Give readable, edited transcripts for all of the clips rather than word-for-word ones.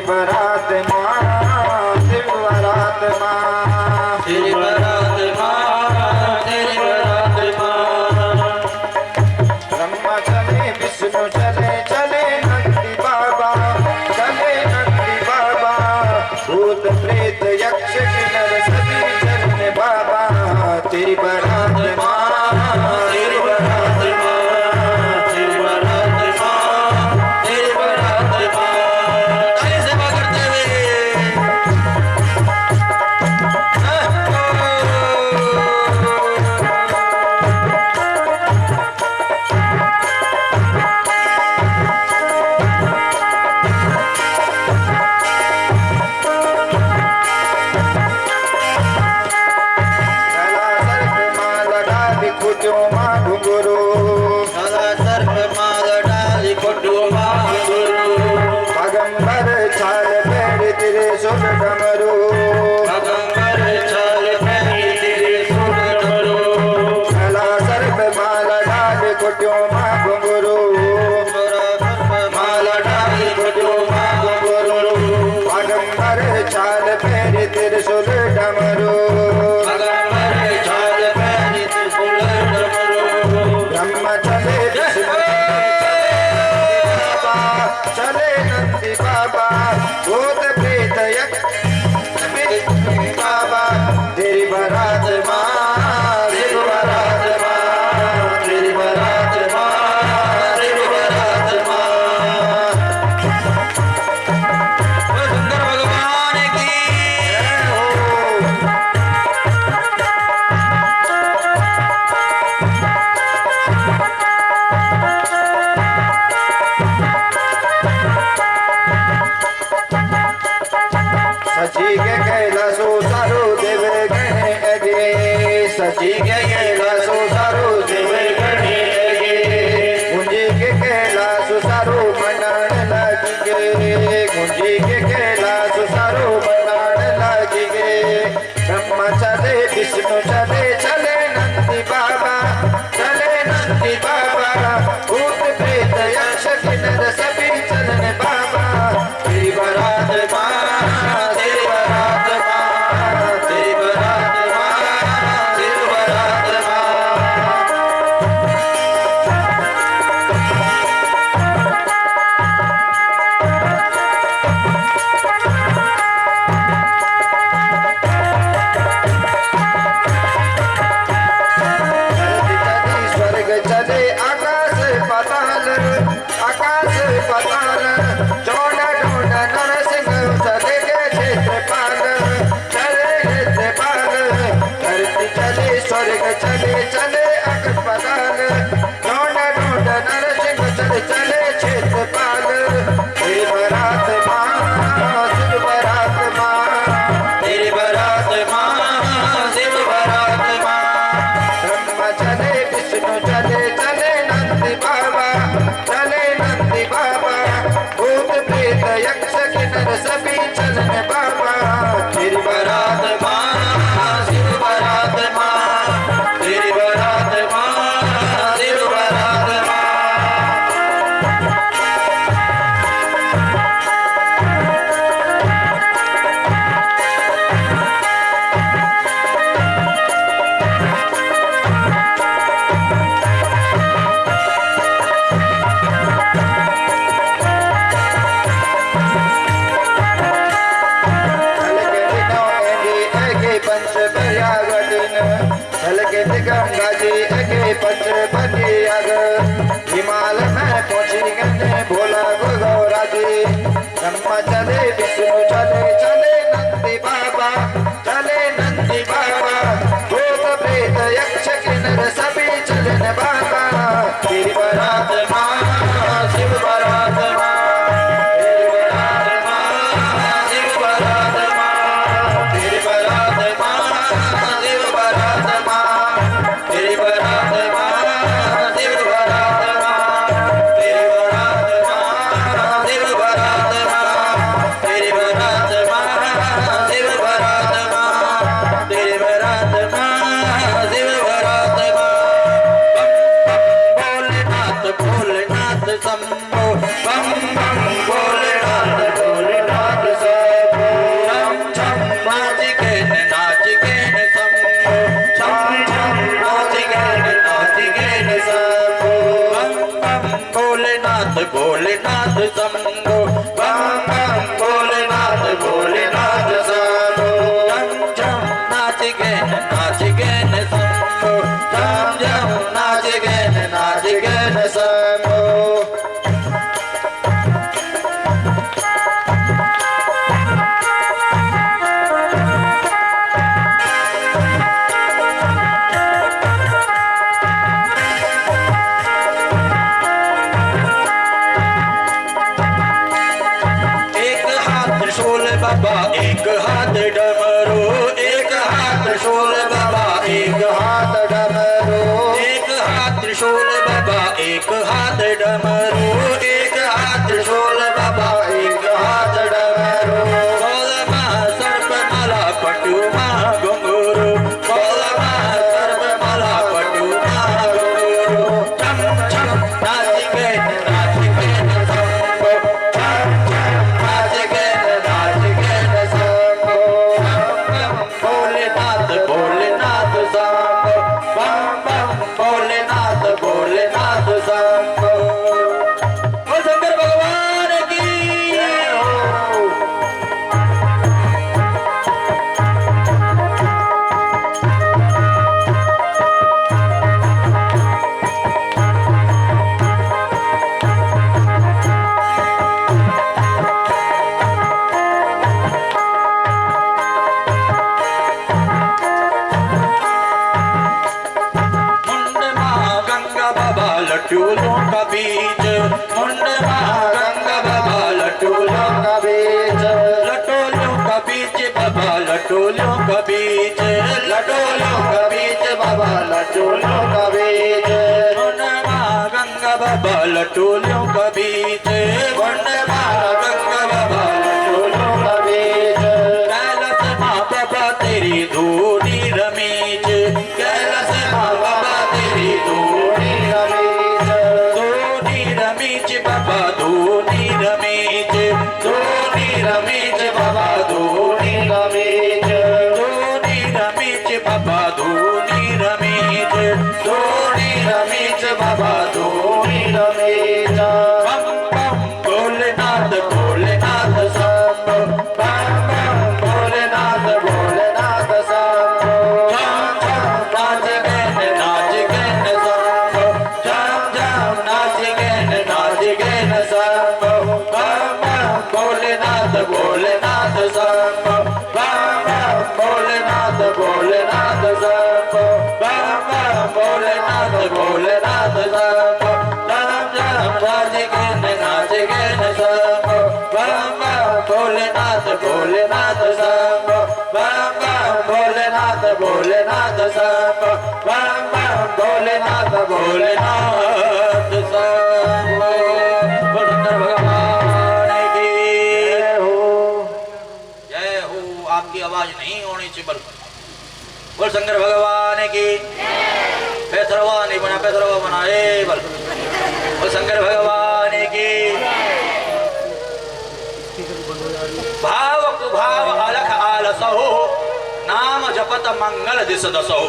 बरात माँ, तेरी बरात माँ, तेरी बरात माँ, तेरी बरात माँ। ब्रह्मा चले विष्णु चले, चले नंदी बाबा, चले नंदी बाबा, भूत प्रेत यक्ष किन्नर सभी चलने बाबा, तेरी बरात माँ, तेरी बरात माँ, तेरी बरात माँ, तेरी बरात माँ। ताली सेवा करते हुए कुटियो माँ घुंघरू, सदा सर्प माल डाली कोटो मांगुरु। पगंबर छाल पेड़ तेरे सुर डमरू, पगंबर छाल पेड़ी तेरे सुर डमरू। काला सर्प माल डाल कुटियो माँ घुंघरू, सदा सर्प माल डाली कोटो मांगुरु। पगंबर छाल पेड़ तेरे सुर डमरू, पगंबर छाल पेड़ी तेरे सुर डमरू। ब्रह्म चले विष्णु चले नंदी बाबा, भूत प्रेत यक्ष बाबा, तेरी बरात माँ, तेरी बरात माँ, तेरी बरात माँ, तेरी बरात माँ। बोल शंकर भगवान की। सजी के कैलासो सारो देव गणे अगे, सजी के कैलासो सारो देव गणे अगे, गुंजी के कैलासो सारो मनाण लागी गे, गुंजी के कैलासो सारो मनाण लागी गे। ब्रह्मा चले विष्णु चले, चले नंदी बाबा, चले नंदी बाबा, भूत प्रेत यक्ष किन्नर सभी चलन बाबा, तेरी बरात माँ, तेरी बरात माँ, तेरी बरात माँ, तेरी बरात माँ। स्वर्ग चले आकाश पाताल, आकाश पाताल, चौड़ा ढूंढा नरसिंह चले गए क्षेत्रपाल, चले क्षेत्रपाल, धरती चले स्वर्ग चले, चले आकाश पाताल, चौड़ा ढूंढा नरसिंह चले, चले क्षेत्रपाल, तेरी बरात माँ, शिव बरात माँ, तेरी बरात माँ, शिव बरात माँ। ब्रह्मा चले विष्णु चले, चले नंदी बाबा, चले नंदी बाबा, भूत प्रेत यक्ष किन्नर सभी चलन बाबा, तेरी बरात माँ, शिव बरात माँ, तेरी बरात माँ, शिव बरात माँ। पंच प्रयाग दिन, हलके गंगा जी अगे पंच प्रयाग, हिमाल में पहुंची गए भोला गौरा जी। ब्रह्मा चले विष्णु चले, चले नंदी बाबा, चले नंदी बाबा, भूत प्रेत यक्ष किन्नर सभी चलन बाबा, तेरी बरात माँ, शिव बरात माँ, तेरी बरात माँ, शिव बरात माँ, तेरी बरात माँ, शिव बरात माँ, तेरी बरात माँ, शिव बरात माँ, तेरी बरात माँ, शिव बरात माँ, तेरी बरात माँ, शिव बरात माँ, तेरी बरात माँ, शिव बरात माँ। भोलेनाथ भोलेनाथ शंभो, बम बम भोलेनाथ भोलेनाथ भोलेनाथ भोलेनाथ शंभो बम बम भोलेनाथ भोलेनाथ शंभो झम झम नाच गे शंभो झम झम नाच गे शंभो बाबा एक हाथ डमरू एक हाथ त्रिशूल बाबा एक हाथ डमरू एक हाथ त्रिशूल बाबा एक हाथ डमरू एक हाथ त्रिशूल बाबा एक हाथ डमरू बोल महा सर्प माला पटु महा घुंघरू बोल महा सर्प माला पटु महा घुंघरू छम छम नाच गे शंभो छम छम नाच गे भोलेनाथ भोलेनाथ शंभो बम बम भोलेनाथ भोलेनाथ शंभो बोल शंकर भगवान की जय हो। लटूलों का बीज मुंड महागंगा बाबा लटूलों का बीज लटोलों का बीज बाबा लटोलों का बीज लटोलों का बीज बाबा लटोलों का बीज मुंड महागंगा बाबा लटोलों का बीज मुंड महागंगा बाबा लटोलों का बीज कैलाश माँ बाबा तेरी धूनी रमीज कैलाश माँ बाबा तेरी धूनी रमीज बाबा धोनी रमेश बाबा धोनी रमेश बाबा धोनी रमेश बाबा धोनी रमेश बम बम भोलेनाथ भोलेनाथ शंभो बम बम भोलेनाथ भोलेनाथ शंभो झम झम नाच गे शंभो झम झम नाच गे शंभो बम बम भोलेनाथ भोलेनाथ शंभो बम बम भोलेनाथ भोलेनाथ शंभो बम बम भोलेनाथ भोलेनाथ शंभो झम झम नाच गे शंभो बम बम भोलेनाथ भोलेनाथ शंभो बम बम भोलेनाथ भोलेनाथ शंभो बम बम भोलेनाथ भोलेनाथ शंभो भगवान की जय हो। आपकी आवाज नहीं होनी चाहिए बल बोल शंकर भगवान की पैसरवा नहीं बना पैसरवा बना ए बल बोल शंकर भगवान की भाव कुभाव अलख आलसहो नाम जपत मंगल दिस दसहो।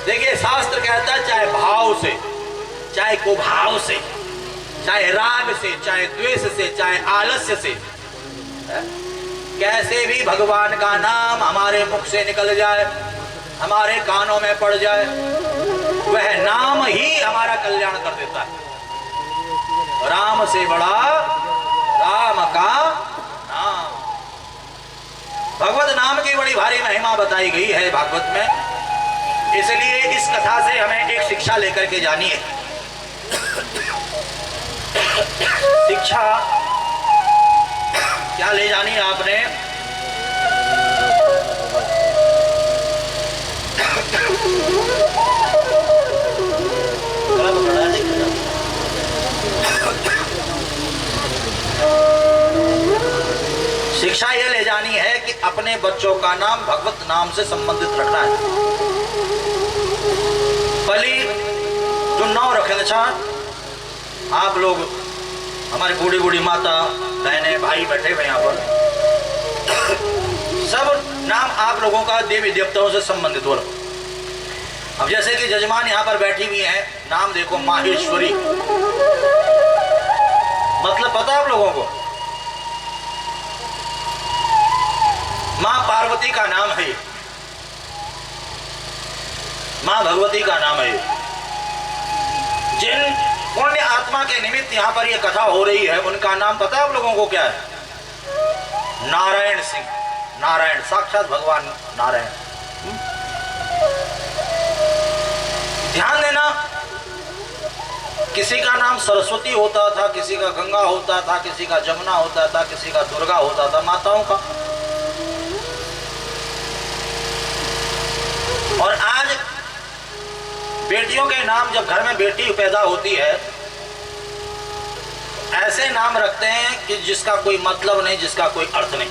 देखिए शास्त्र कहता है चाहे भाव से चाहे कुभाव से चाहे राग से चाहे द्वेष से चाहे आलस्य से कैसे भी भगवान का नाम हमारे मुख से निकल जाए हमारे कानों में पड़ जाए वह नाम ही हमारा कल्याण कर देता है। राम से बड़ा राम का नाम। भगवत नाम की बड़ी भारी महिमा बताई गई है भागवत में, इसलिए इस कथा से हमें एक शिक्षा लेकर के जानी है। शिक्षा क्या ले जानी है आपने? शिक्षा यह ले जानी है कि अपने बच्चों का नाम भगवत नाम से संबंधित रखना है। बलि जो नाम रखे अच्छा आप लोग हमारी बूढ़ी बूढ़ी माता बहनें भाई बैठे हुए यहाँ पर सब नाम आप लोगों का देवी देवताओं से संबंधित हो रहा। अब जैसे कि जजमान यहाँ पर बैठी हुई हैं, नाम देखो माहेश्वरी, मतलब पता है आप लोगों को? मां पार्वती का नाम है ये, मां भगवती का नाम है ये। जिन पुण्य आत्मा के निमित्त यहाँ पर ये कथा हो रही है, उनका नाम पता है आप लोगों को क्या है? नारायण सिंह। नारायण, साक्षात भगवान नारायण। ध्यान देना, किसी का नाम सरस्वती होता था, किसी का गंगा होता था, किसी का जमुना होता था, किसी का दुर्गा होता था, माताओं का। और आज बेटियों के नाम, जब घर में बेटी पैदा होती है, ऐसे नाम रखते हैं कि जिसका कोई मतलब नहीं, जिसका कोई अर्थ नहीं।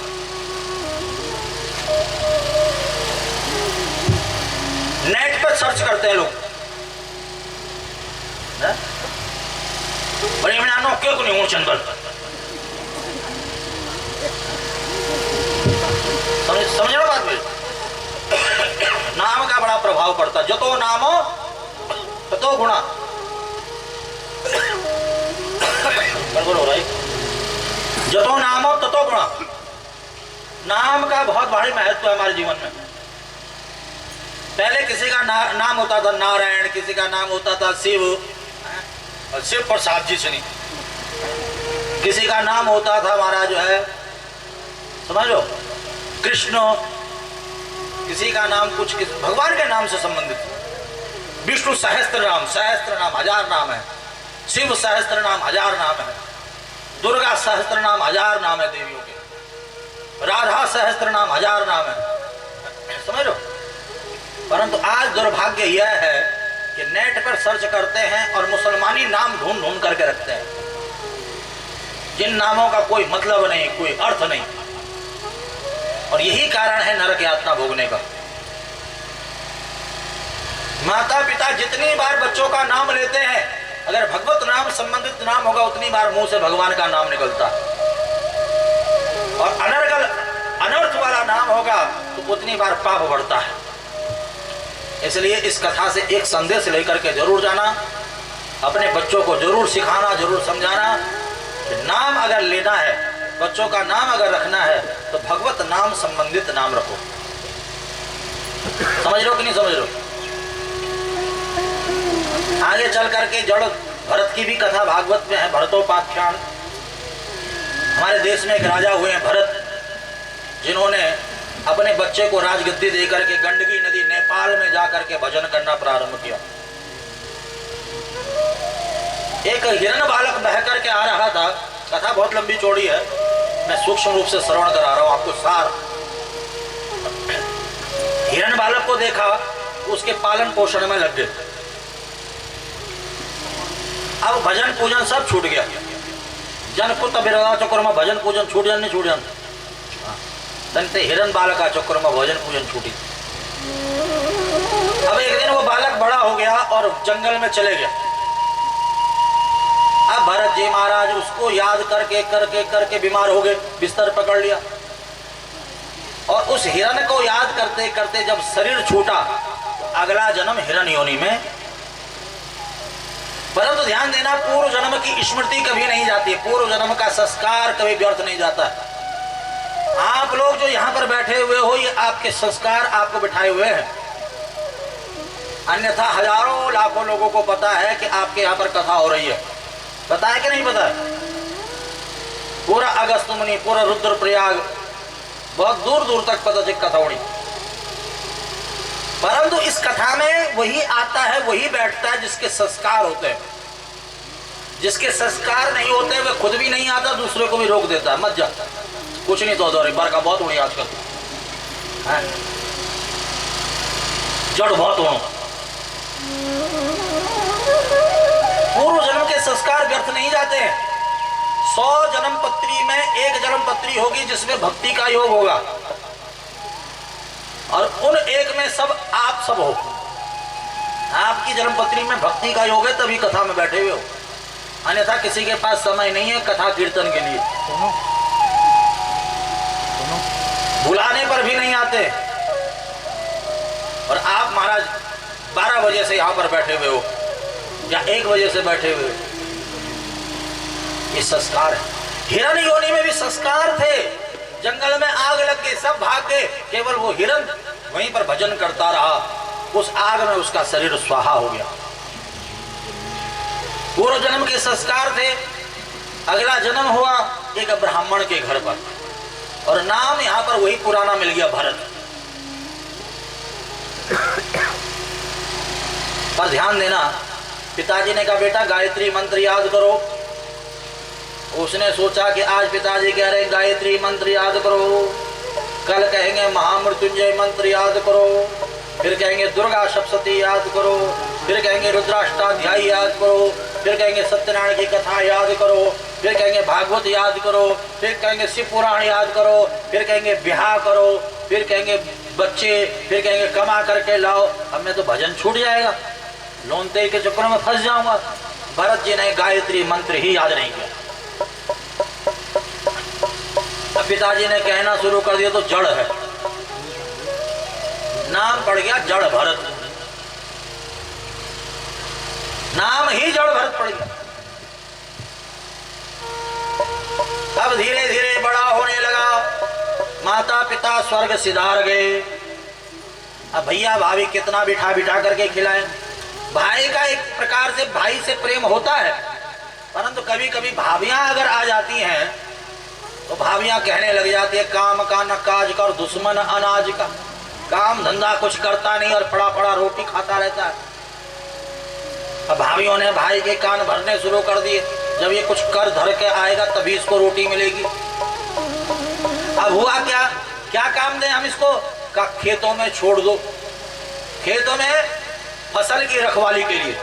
नेट पर सर्च करते हैं लोग, बड़ी मैंने क्यों को नहीं चंबल समझ लो बात मेरी। नाम का बड़ा प्रभाव पड़ता, जो तो नाम हो तो गुणा। जतो नाम हो ततो गुणा। नाम का बहुत भारी महत्व है हमारे जीवन में। पहले किसी का नाम होता था नारायण, किसी का नाम होता था शिव, शिव प्रसाद जी से नहीं, किसी का नाम होता था हमारा जो है समझ लो कृष्ण, किसी का नाम कुछ भगवान के नाम से संबंधित। विष्णु सहस्त्र नाम 1000 नाम है, शिव सहस्त्र नाम 1000 नाम है, दुर्गा सहस्त्र नाम 1000 नाम है देवियों के, राधा सहस्त्र नाम 1000 नाम है, समझ लो। परंतु आज दुर्भाग्य यह है कि नेट पर सर्च करते हैं और मुसलमानी नाम ढूंढ ढूंढ करके रखते हैं, जिन नामों का कोई मतलब नहीं, कोई अर्थ नहीं। और यही कारण है नरक यातना भोगने का। माता पिता जितनी बार बच्चों का नाम लेते हैं, अगर भगवत नाम संबंधित नाम होगा, उतनी बार मुंह से भगवान का नाम निकलता है। और अनर्थ वाला नाम होगा तो उतनी बार पाप बढ़ता है। इसलिए इस कथा से एक संदेश लेकर के जरूर जाना, अपने बच्चों को जरूर सिखाना, जरूर समझाना कि नाम अगर लेना है, बच्चों का नाम अगर रखना है, तो भगवत नाम संबंधित नाम रखो। समझ लो कि नहीं समझ लो? आगे चल करके जड़ भरत की भी कथा भागवत में है, भरतोपाख्यान। हमारे देश में एक राजा हुए हैं भरत, जिन्होंने अपने बच्चे को राजगद्दी देकर के गंडकी नदी नेपाल में जाकर के भजन करना प्रारंभ किया। एक हिरण बालक बह करके आ रहा था, कथा बहुत लंबी चौड़ी है, मैं सूक्ष्म रूप से श्रवण करा रहा हूं आपको सार। हिरण बालक को देखा, उसके पालन पोषण में लग गए। अब भजन पूजन सब छूट गया। जन को तबिरदा चक्र में भजन पूजन छूट जान नहीं छूट जान, तनते हिरण बालक का चक्र में भजन पूजन छूटी। अब एक दिन वो बालक बड़ा हो गया और जंगल में चले गया। अब भरत जी महाराज उसको याद करके करके करके बीमार हो गए, बिस्तर पकड़ लिया। और उस हिरण को याद करते करते जब शरीर छूटा, तो अगला जन्म हिरण योनि में। परंतु ध्यान देना, पूर्व जन्म की स्मृति कभी नहीं जाती, पूर्व जन्म का संस्कार कभी व्यर्थ नहीं जाता। आप लोग जो यहाँ पर बैठे हुए हो, ये आपके संस्कार आपको बिठाए हुए हैं। अन्यथा हजारों लाखों लोगों को पता है कि आपके यहाँ पर कथा हो रही है, पता है कि नहीं पता है? पूरा अगस्त मुनि, पूरा रुद्रप्रयाग, बहुत दूर दूर तक पता चल कथा होनी। परंतु इस कथा में वही आता है, वही बैठता है जिसके संस्कार होते हैं। जिसके संस्कार नहीं होते वे खुद भी नहीं आता, दूसरे को भी रोक देता है, मत जा, कुछ नहीं तो दौरे बार का बहुत होनी आजकल, जड़ बहुत हो। पूर्व जन्म के संस्कार व्यर्थ नहीं जाते हैं। 100 जन्म पत्री में एक जन्म पत्री होगी जिसमें भक्ति का योग होगा, और उन एक में सब आप सब हो। आपकी जन्म पत्री में भक्ति का योग है, तभी कथा में बैठे हुए हो, अन्यथा किसी के पास समय नहीं है कथा कीर्तन के लिए। बुलाने पर भी नहीं आते। और आप महाराज 12 बजे से यहाँ पर बैठे हुए हो या 1 बजे से बैठे हुए हो, ये संस्कार है। हिरण योनि में भी संस्कार थे, जंगल में आग लग गई, सब भाग गए, केवल वो हिरण वहीं पर भजन करता रहा, उस आग में उसका शरीर स्वाहा हो गया। पूर्व जन्म के संस्कार थे। अगला जन्म हुआ एक ब्राह्मण के घर पर, और नाम यहां पर वही पुराना मिल गया, भरत। पर ध्यान देना, पिताजी ने कहा बेटा गायत्री मंत्र याद करो। उसने सोचा कि आज पिताजी कह रहे हैं गायत्री मंत्र याद करो, कल कहेंगे महामृत्युंजय मंत्र याद करो, फिर कहेंगे दुर्गा सप्तशती याद करो, फिर कहेंगे रुद्राष्टाध्यायी याद करो, फिर कहेंगे सत्यनारायण की कथा याद करो, फिर कहेंगे भागवत याद करो, फिर कहेंगे शिव पुराण याद करो, फिर कहेंगे ब्याह करो, फिर कहेंगे बच्चे, फिर कहेंगे कमा करके लाओ। अब मैं तो भजन छूट जाएगा, लोन तेल के चक्कर में फंस जाऊंगा। भरत जी ने गायत्री मंत्र ही याद नहीं किया। अब पिताजी ने कहना शुरू कर दिया तो जड़ है, नाम पड़ गया जड़ भरत, नाम ही जड़ भरत पड़ गया। अब धीरे धीरे बड़ा होने लगा, माता पिता स्वर्ग सिधार गए। अब भैया भाभी कितना बिठा बिठा करके खिलाएं। भाई का एक प्रकार से भाई से प्रेम होता है, परंतु कभी कभी भाभियां अगर आ जाती हैं तो भाभियां कहने लग जाती है काम का न काज का और दुश्मन अनाज का। काम धंधा कुछ करता नहीं और पड़ा पड़ा रोटी खाता रहता है। अब भाभियों ने भाई के कान भरने शुरू कर दिए, जब ये कुछ कर धर के आएगा तभी इसको रोटी मिलेगी। अब हुआ क्या, क्या काम दें हम इसको, का खेतों में छोड़ दो, खेतों में फसल की रखवाली के लिए।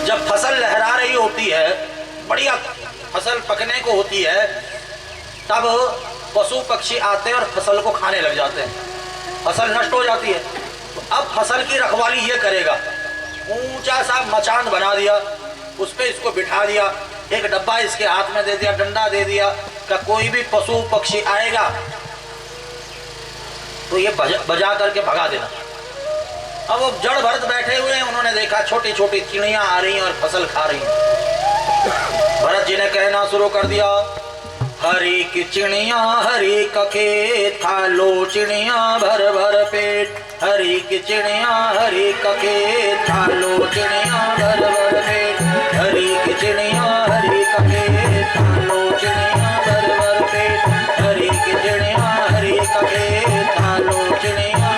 जब फसल लहरा रही होती है, बढ़िया फसल पकने को होती है, तब पशु पक्षी आते हैं और फसल को खाने लग जाते हैं, फसल नष्ट हो जाती है। तो अब फसल की रखवाली ये करेगा, ऊंचा सा मचान बना दिया, उस पे इसको बिठा दिया, एक डब्बा इसके हाथ में दे दिया, डंडा दे दिया, का कोई भी पशु पक्षी आएगा तो ये बजा करके भगा देना। अब वो जड़ भरत बैठे हुए हैं, उन्होंने देखा छोटी छोटी चिड़ियां आ रही हैं और फसल खा रही हैं। भरत जी ने कहना शुरू कर दिया, हरी की चिड़िया हरी का खेत, खा लो चिड़िया भर भर पेट, हरी की चिड़िया हरी का खेत, खा लो चिड़िया भर भर पेट, हरी की चिड़िया हरी का खेत, खा लो चिड़िया भर भर पेट, हरी की चिड़िया हरी का खेत, खा लो चिड़िया,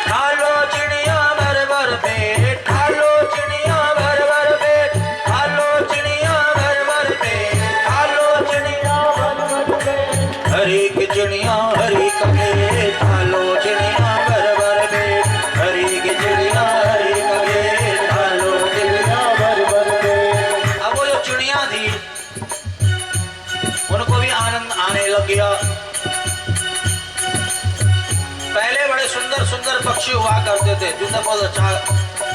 खा लो चिड़िया भर भर पेट, खा लो चिड़िया भर भर पेट, खा लो चिड़िया भर भर पेट, खा लो चिड़िया भर भर पेट, हरी की चिड़िया हरी का खेत, खा लो चिड़िया भर भर पेट, हरी की चिड़िया हरी का खेत, खा लो चिड़िया भर भर पेट। अब वो जो चिड़िया थी उनको भी आनंद आने लग गया। पहले बड़े सुंदर सुंदर पक्षी हुआ करते थे, जो बहुत अच्छा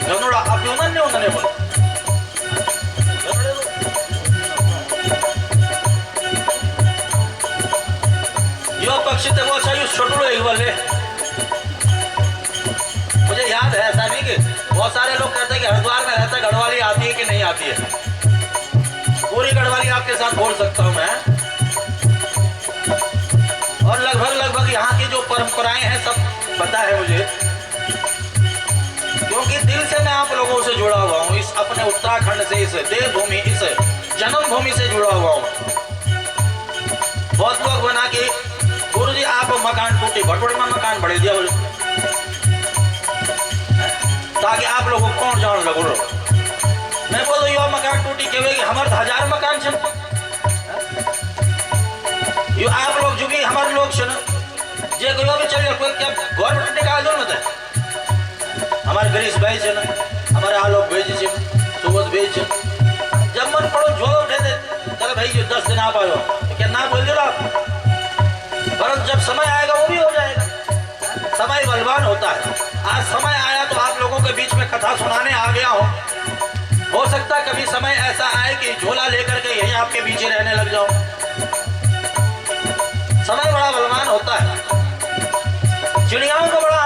गनुड़ा, अब यूनन ने उन्होंने बोला जो पक्षी थे वो अच्छा यूँ छोटू एक बोले। मुझे याद है, ऐसा नहीं कि बहुत सारे लोग कहते हैं कि हरिद्वार में रहता गढ़वाली आती है कि नहीं आती है। पूरी गढ़वाली आपके साथ बोल सकता हूँ मैं, और लगभग यहाँ की जो परंपराएं हैं सब पता है मुझे, क्योंकि दिल से मैं आप लोगों से जुड़ा हुआ हूँ, इस अपने उत्तराखंड से, इस देवभूमि, इस जन्मभूमि से जुड़ा हुआ हूँ। बहुत लोग बना के गुरु जी आप मकान टूटी भटोड़ी में मकान बढ़े दिया बोले, ताकि आप लोगों को कौन जान लगो। मैं बोलो यो मकान टूटी के हमारे 1000 मकान छन, यो आप लोग जो भी हमारे लोग छन जे कोई भी चले कोई क्या गवर्नमेंट निकाल दो ना, हमारे गरीश भाई छन, हमारे आलोक भाई छन, सुबोध भाई छन, जब मन पड़ो जो उठे दे चलो भाई जो 10 दिन आप आयो क्या ना बोल दो आप, परंतु जब समय आएगा वो भी हो जाएगा। समय बलवान होता है। आज समय आया तो आप लोगों के बीच में कथा सुनाने आ गया हो सकता है कभी समय ऐसा आए कि झोला लेकर के यहीं आपके पीछे रहने लग जाओ। समय बड़ा बलवान होता है। चिड़ियाओं को बड़ा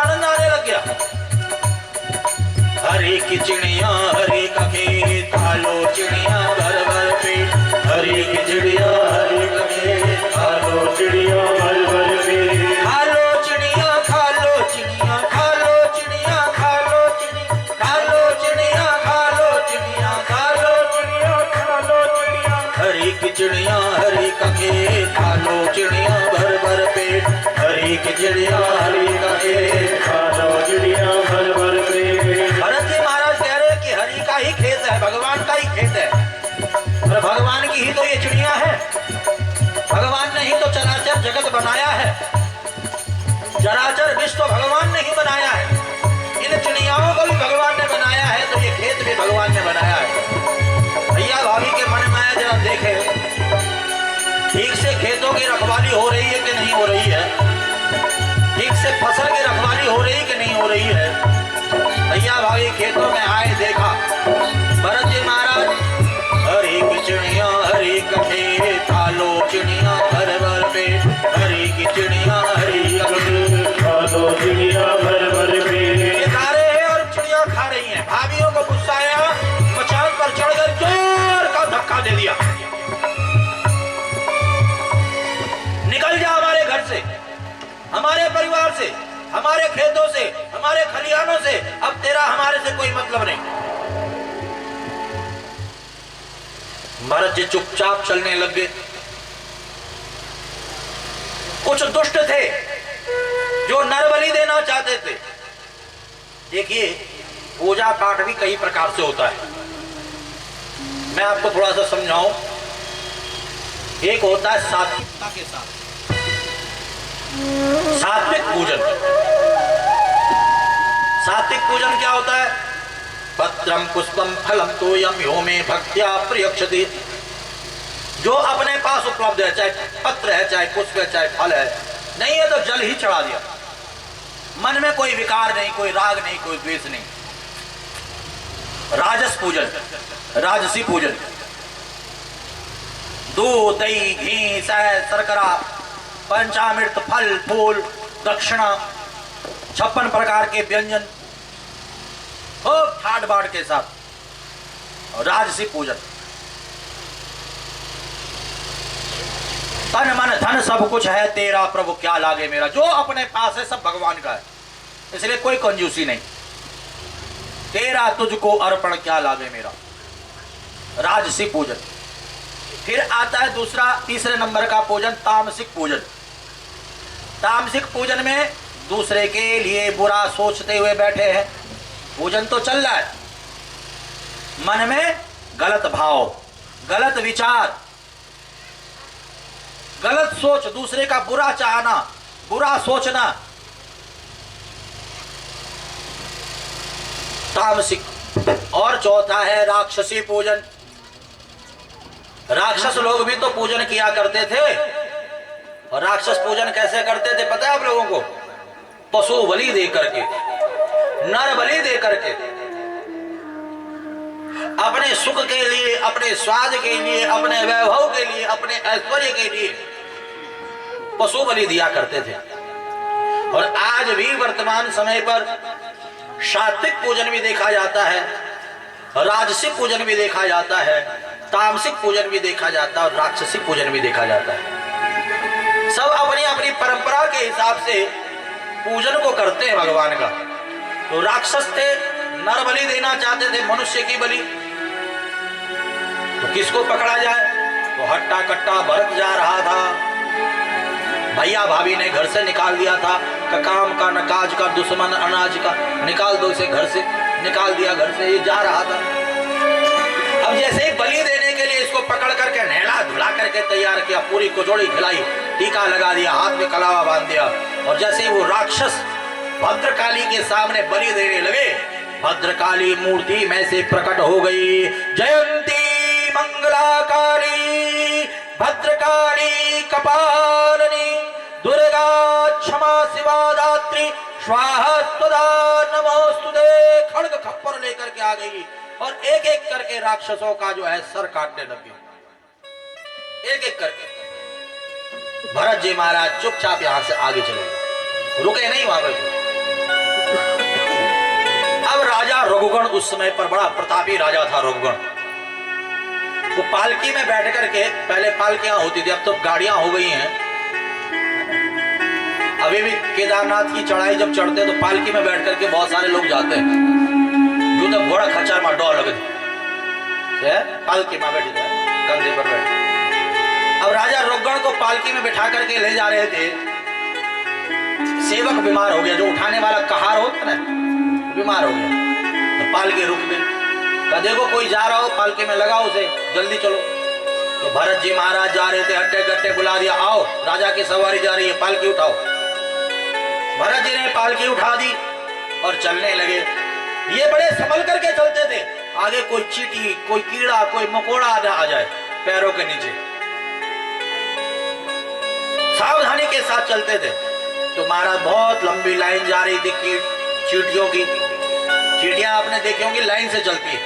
की चिड़िया हरी का खेत खालो चिड़िया भर भर पेट हरी की चिड़िया हरी का खेत खालो चिड़िया भर भर पेट खालो चिड़िया खालो चिड़िया खालो चिड़िया खालो चिड़िया खालो चिड़िया खालो चिड़िया खालो चिड़िया खालो चिड़िया हरी की चिड़िया हरी का खेत खालो चिड़िया भर भर पेट हरी की चिड़िया हरी का खेत खालो चिड़िया भर भर पेट। भरत जी महाराज कह रहे कि हरि का ही खेत है, भगवान का ही खेत है और भगवान की ही तो ये चिड़िया है। भगवान ने ही तो चराचर जगत बनाया है, चराचर विश्व भगवान ने ही बनाया है। इन चिड़ियाओं को भी भगवान ने बनाया है तो ये खेत भी भगवान ने बनाया है। भैया भाभी के मन में आया जरा देखे ठीक से खेतों की रखवाली हो रही है कि नहीं हो रही है, ठीक से फसल की रखवाली हो रही कि नहीं हो रही है। भैया भाभी खेतों में आए देखा भरत जी महाराज हरी की चिड़िया हरी का खेत खालो चिड़िया भर भर पेट हरी की चिड़िया हरी का खेत खालो चिड़िया भर भर पेट। ये खा रहे हैं और चिड़िया खा रही हैं। भाभियों को गुस्सा आया, मचान पर चढ़कर जोर का धक्का दे दिया, निकल जा हमारे घर से, हमारे परिवार से, हमारे खेतों से, हमारे खलिहानों से, अब तेरा हमारे से कोई मतलब नहीं। भरत जी चुपचाप चलने लग गए। कुछ दुष्ट थे जो नरबलि देना चाहते थे। देखिए पूजा पाठ भी कई प्रकार से होता है, मैं आपको थोड़ा सा समझाऊं। एक होता है सात्विकता के साथ, सात्विक पूजन। सात्विक पूजन क्या होता है? पत्रम पुष्पम फलम तोयम यो में भक्त्या प्रयक्षति। जो अपने पास उपलब्ध है, चाहे पत्र है, चाहे पुष्प है, चाहे फल है, नहीं है तो जल ही चढ़ा दिया। मन में कोई विकार नहीं, कोई राग नहीं, कोई द्वेष नहीं। राजस पूजन, राजसी पूजन, दूध दही घी शहद शर्करा पंचामृत फल फूल दक्षिणा 56 प्रकार के व्यंजन खूब ठाट बाट के साथ। और राजसी पूजन तन मन धन सब कुछ है तेरा प्रभु क्या लागे मेरा। जो अपने पास है सब भगवान का है, इसलिए कोई कंजूसी नहीं। तेरा तुझको अर्पण क्या लागे मेरा, राजसी पूजन। फिर आता है दूसरा तीसरे नंबर का पूजन तामसिक पूजन। तामसिक पूजन में दूसरे के लिए बुरा सोचते हुए बैठे हैं, पूजन तो चल रहा है, मन में गलत भाव, गलत विचार, गलत सोच, दूसरे का बुरा चाहना, बुरा सोचना, तामसिक। और चौथा है राक्षसी पूजन। राक्षस लोग भी तो पूजन किया करते थे। और राक्षस पूजन कैसे करते थे पता है आप लोगों को? पशु बलि दे करके, नर बलि दे करके, अपने सुख के लिए, अपने स्वाद के लिए, अपने वैभव के लिए, अपने ऐश्वर्य के लिए पशु बलि दिया करते थे। और आज भी वर्तमान समय पर सात्विक पूजन भी देखा जाता है, राजसिक पूजन भी देखा जाता है, तामसिक पूजन भी देखा जाता है और राक्षसिक पूजन भी देखा जाता है। सब अपनी अपनी परंपरा के हिसाब से पूजन को करते हैं भगवान का। तो राक्षस थे, नर बलि देना चाहते थे, मनुष्य की बलि। तो किसको पकड़ा जाए? तो हट्टा कट्टा भरत जा रहा था, भैया भाभी ने घर से निकाल दिया था, काम का न काज का, दुश्मन अनाज का, निकाल दो इसे घर से, निकाल दिया घर से। ये जा रहा था, अब जैसे ही बलि देने के लिए इसको पकड़ करके नहला धुला करके तैयार किया, पूरी कचौड़ी खिलाई, टीका लगा दिया, हाथ में कलावा बांध दिया। और जैसे ही वो राक्षस भद्रकाली के सामने बलि देने लगे, भद्रकाली मूर्ति में से प्रकट हो गई। जयंती मंगला काली भद्रकाली कपालिनी दुर्गा क्षमा शिवा दात्री स्वाहा स्वधा नमोस्तुते। खड्ग खप्पर लेकर के आ गई और एक एक करके राक्षसों का जो है सर काटने लगी, एक एक करके। भरत जी महाराज चुपचाप यहां से आगे चले, रुके नहीं वहां पर। अब राजा रघुगण उस समय पर बड़ा प्रतापी राजा था रघुगण। वो पालकी में बैठ करके, पहले पालकियां होती थी, अब तो गाड़ियां हो गई हैं। अभी भी केदारनाथ की चढ़ाई जब चढ़ते तो पालकी में बैठ करके बहुत सारे लोग जाते हैं। जो तो घोड़ा खच्चर में डोर लगे पालकी में बैठे थे, कंधे पर बैठे। अब राजा रघुगण को पालकी में बिठा करके ले जा रहे थे। सेवक बीमार हो गया, जो उठाने वाला कहार होता ना, बीमार हो गया। तो पालकी रुक गई। कहा देखो कोई जा रहा हो पालकी में, लगाओ उसे, जल्दी चलो। तो भरत जी महाराज जा रहे थे, हट्टे कट्टे बुला दिया, आओ राजा की सवारी जा रही है, पालकी उठाओ। भरत जी ने पालकी उठा दी और चलने लगे। ये बड़े संभल करके चलते थे, आगे कोई चींटी, कोई कीड़ा, कोई मकोड़ा आ जाए पैरों के नीचे, सावधानी के साथ चलते थे। तो महाराज बहुत लंबी लाइन जा रही थी चींटियों की। चींटियां आपने देखी होंगी लाइन से चलती है।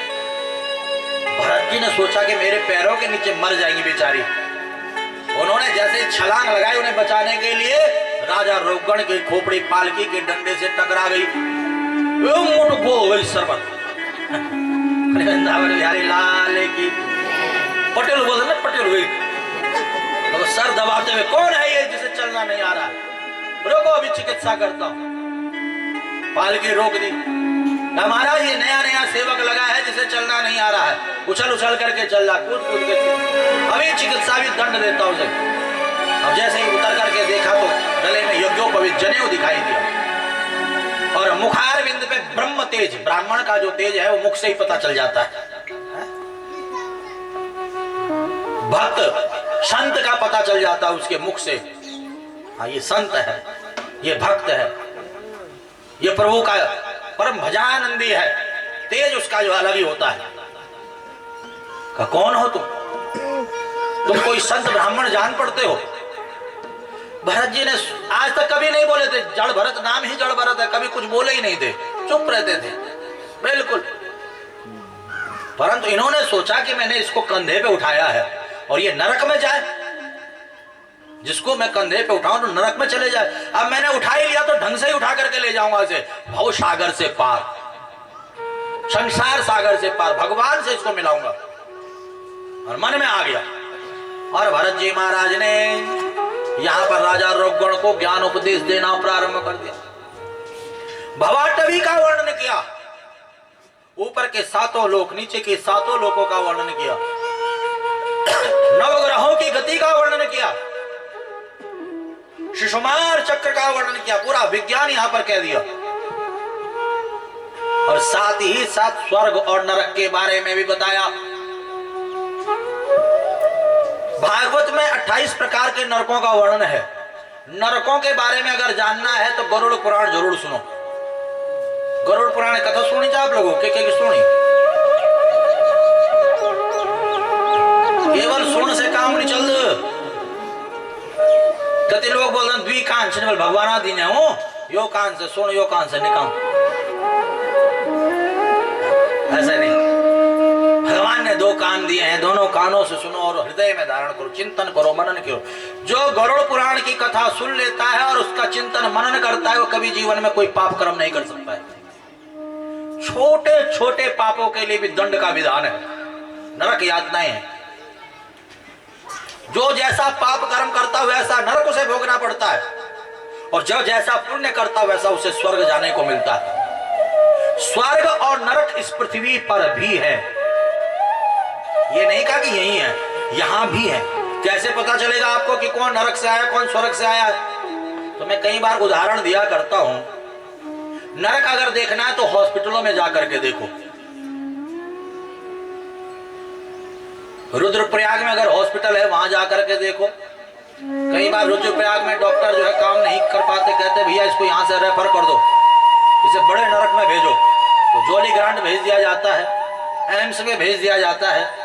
भरत जी ने सोचा कि मेरे पैरों के नीचे मर जाएंगी बेचारी। उन्होंने जैसे छलांग लगाई उन्हें बचाने के लिए, राजा रघुगण की खोपड़ी पालकी के डंडे से टकरा गई। मोट गो हो गई सरबत। बिहारी लाल की पटेल बोलते ना, पटेल हुई। तो सर दबाते हुए, कौन है ये जिसे चलना नहीं आ रहा है? रोको अभी चिकित्सा करता हूं। पालकी रोक दी। महाराज ये नया नया सेवक लगा है जिसे चलना नहीं आ रहा है, उछल उछल करके चल रहा, कूद कूद के, अभी चिकित्सा भी दंड देता हूं उसे। अब जैसे ही उतर करके देखा तो गले में यज्ञोपवीत जनेऊ दिखाई दिया और मुखारविंद पे ब्रह्म तेज, ब्राह्मण का जो तेज है वो मुख से ही पता चल जाता है। भक्त संत का पता चल जाता है उसके मुख से। हाँ ये संत है, ये भक्त है, ये प्रभु का परम भजानंदी है। तेज उसका जो अलग ही होता है। कौन हो तुम कोई संत ब्राह्मण जान पड़ते हो? भरत जी ने आज तक कभी नहीं बोले थे, जड़ भरत, नाम ही जड़ भरत है, कभी कुछ बोले ही नहीं थे, चुप रहते थे बिल्कुल। परंतु इन्होंने सोचा कि मैंने इसको कंधे पे उठाया है और ये नरक में जाए, जिसको मैं कंधे पे उठाऊं तो नरक में चले जाए। अब मैंने उठा ही लिया तो ढंग से ही उठा करके ले जाऊंगा इसे भव सागर से पार, संसार सागर से पार, भगवान से इसको मिलाऊंगा। और मन में आ गया। और भरत जी महाराज ने यहां पर राजा रघुगण को ज्ञान उपदेश देना प्रारंभ कर दिया। भवाटवी का वर्णन किया, ऊपर के सातों लोक, नीचे के सातों लोकों का वर्णन किया, नवग्रहों की गति का वर्णन किया, शिशुमार चक्र का वर्णन किया, पूरा विज्ञान यहां पर कह दिया। और साथ ही साथ स्वर्ग और नरक के बारे में भी बताया। भागवत में 28 प्रकार के नरकों का वर्णन है। नरकों के बारे में अगर जानना है तो गरुड़ पुराण जरूर सुनो। गरुड़ पुराण कथा सुनी था आप लोगों के सुनी? केवल सुन से काम नहीं चलता। कति लोग बोलते हैं द्वि कान से भगवान आदि ने हो, यो कान से सुन, यो कान से निकाल। ऐसा नहीं, भगवान ने दो कान दिए हैं, दोनों कानों से सुनो और हृदय में धारण करो, चिंतन करो, मनन करो। जो गरुड़ पुराण की कथा सुन लेता है और उसका चिंतन मनन करता है, वो कभी जीवन में कोई पाप कर्म नहीं कर सकता है। छोटे छोटे पापों के लिए भी दंड का विधान है, नरक यातनाएं हैं। जो जैसा पाप कर्म करता वैसा नरक उसे भोगना पड़ता है, और जो जैसा पुण्य करता वैसा उसे स्वर्ग जाने को मिलता है। स्वर्ग और नरक इस पृथ्वी पर भी है, ये नहीं कहा कि यही है, यहां भी है। कैसे पता चलेगा आपको कि कौन नरक से आया कौन स्वर्ग से आया? तो मैं कई बार उदाहरण दिया करता हूं। नरक अगर देखना है तो हॉस्पिटलों में जाकर के देखो। रुद्रप्रयाग में अगर हॉस्पिटल है वहां जाकर के देखो। कई बार रुद्रप्रयाग में डॉक्टर जो है काम नहीं कर पाते, कहते भैया इसको यहां से रेफर कर दो, इसे बड़े नरक में भेजो। तो जॉली ग्रांट भेज दिया जाता है, एम्स में भेज दिया जाता है।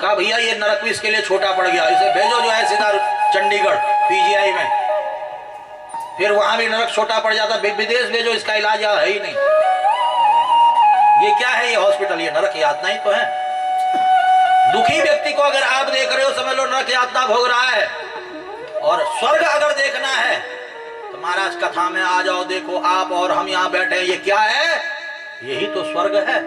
कहा भैया ये नरक भी इसके लिए छोटा पड़ गया, इसे भेजो जो है सीधा चंडीगढ़ पीजीआई में। फिर वहां भी नरक छोटा पड़ जाता, विदेश भेजो, इसका इलाज यहाँ है ही नहीं। ये क्या है? ये हॉस्पिटल, ये नरक यातना ही तो है। दुखी व्यक्ति को अगर आप देख रहे हो समझ लो नरक यातना भोग रहा है। और स्वर्ग अगर देखना है तो महाराज कथा में आ जाओ, देखो आप और हम यहाँ बैठे हैं, ये क्या है? यही तो स्वर्ग है।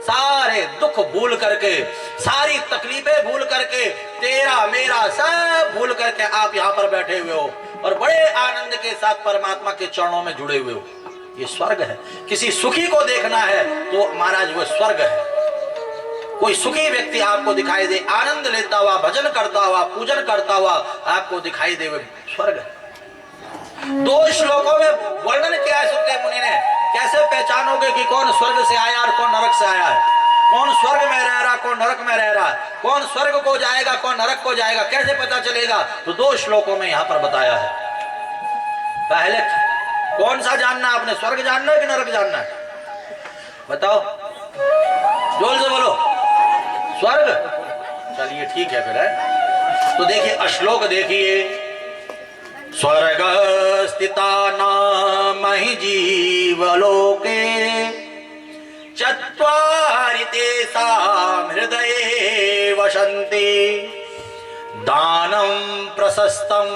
सारे दुख भूल करके, सारी तकलीफें भूल करके, तेरा मेरा सब भूल करके आप यहाँ पर बैठे हुए हो और बड़े आनंद के साथ परमात्मा के चरणों में जुड़े हुए हो। ये स्वर्ग है। किसी सुखी को देखना है तो महाराज वो स्वर्ग है। कोई सुखी व्यक्ति आपको दिखाई दे, आनंद लेता हुआ, भजन करता हुआ, पूजन करता हुआ आपको दिखाई दे, वो स्वर्ग है। 2 श्लोकों में वर्णन किया है सुखदेव मुनि ने। कैसे पहचानोगे कि कौन स्वर्ग से आया और कौन नरक से आया है? कौन स्वर्ग में रह रहा, कौन नरक में रह रहा है? कौन स्वर्ग को जाएगा, कौन नरक को जाएगा? कैसे पता चलेगा? तो 2 श्लोकों में यहां पर बताया है। पहले कौन सा जानना आपने, स्वर्ग जानना है कि नरक जानना है? बताओ, जोर से बोलो। स्वर्ग? चलिए ठीक है फिर है। तो देखिए श्लोक देखिए। स्वर्ग स्थिता नाम हि जीवलोके चत्वारि तेषां हृदये वसन्ति दानं प्रशस्तं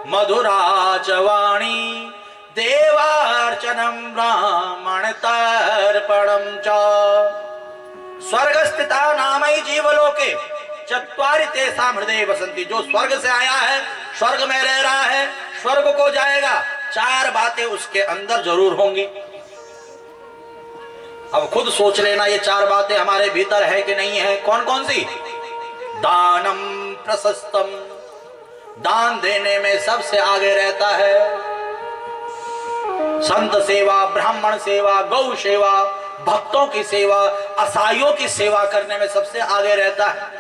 मधुरा च वाणी देवार्चनं ब्राह्मण तर्पणं च। स्वर्ग स्थिता नाम हि जीवलोके चत्वारि तेषां हृदये वसन्ति। जो स्वर्ग से आया है, स्वर्ग में रह रहा है, स्वर्ग को जाएगा, 4 बातें उसके अंदर जरूर होंगी। अब खुद सोच लेना ये 4 बातें हमारे भीतर है कि नहीं है। कौन कौन सी? दानम प्रशस्तम, दान देने में सबसे आगे रहता है। संत सेवा, ब्राह्मण सेवा, गौ सेवा, भक्तों की सेवा, असहायों की सेवा करने में सबसे आगे रहता है।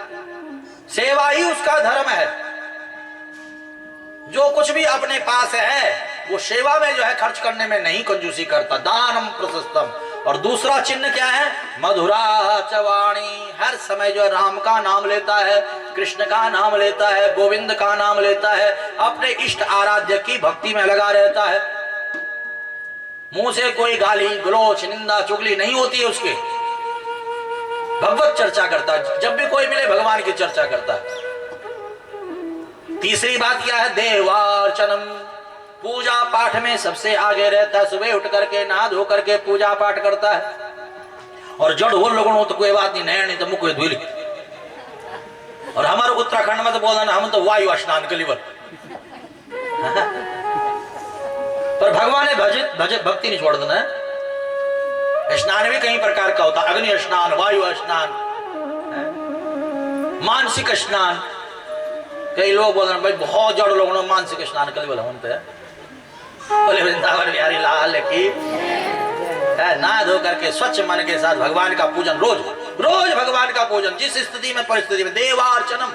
सेवा ही उसका धर्म है। जो कुछ भी अपने पास है वो सेवा में जो है खर्च करने में नहीं कंजूसी करता। दानम प्रशस्तम। और दूसरा चिन्ह क्या है? मधुरा च वाणी। हर समय जो है राम का नाम लेता है, कृष्ण का नाम लेता है, गोविंद का नाम लेता है, अपने इष्ट आराध्य की भक्ति में लगा रहता है। मुंह से कोई गाली गलोच निंदा चुगली नहीं होती है उसके। भगवत चर्चा करता है, जब भी कोई मिले भगवान की चर्चा करता है। तीसरी बात क्या है? देवार्चनम। पूजा पाठ में सबसे आगे रहता है। सुबह उठ करके नहा धो करके पूजा पाठ करता है। और जड़ हो लोगों हो तो कोई बात नहीं, नया नहीं तो मुख धुली। और हमारे उत्तराखंड में तो बोलना हम तो वायु स्नान कलिवर। पर भगवान ने भक्ति नहीं छोड़ देना। स्नान भी कई प्रकार का होता है। अग्नि स्नान, वायु स्नान, मानसिक स्नान। कई लोग बोल रहे भाई बहुत जड़ लोगों ने मानसिक स्नान कर बोला उन पे। बोले वृंदावन बिहारी लाल की नहा धो करके स्वच्छ मन के साथ भगवान का पूजन, रोज रोज भगवान का पूजन, जिस स्थिति में परिस्थिति में। देवार्चनम।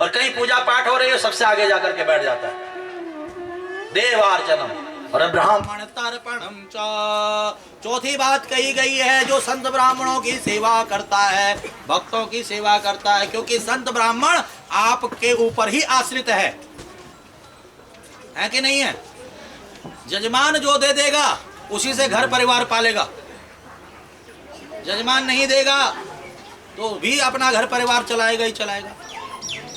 और कहीं पूजा पाठ हो रही है सबसे आगे जाकर के बैठ जाता है। देवार्चनम। और ब्राह्मण तर्पणम च। चौथी बात कही गई है, जो संत ब्राह्मणों की सेवा करता है, भक्तों की सेवा करता है, क्योंकि संत ब्राह्मण आपके ऊपर ही आश्रित है कि नहीं है? जजमान जो दे देगा उसी से घर परिवार पालेगा। जजमान नहीं देगा तो भी अपना घर परिवार चलाएगा ही चलाएगा।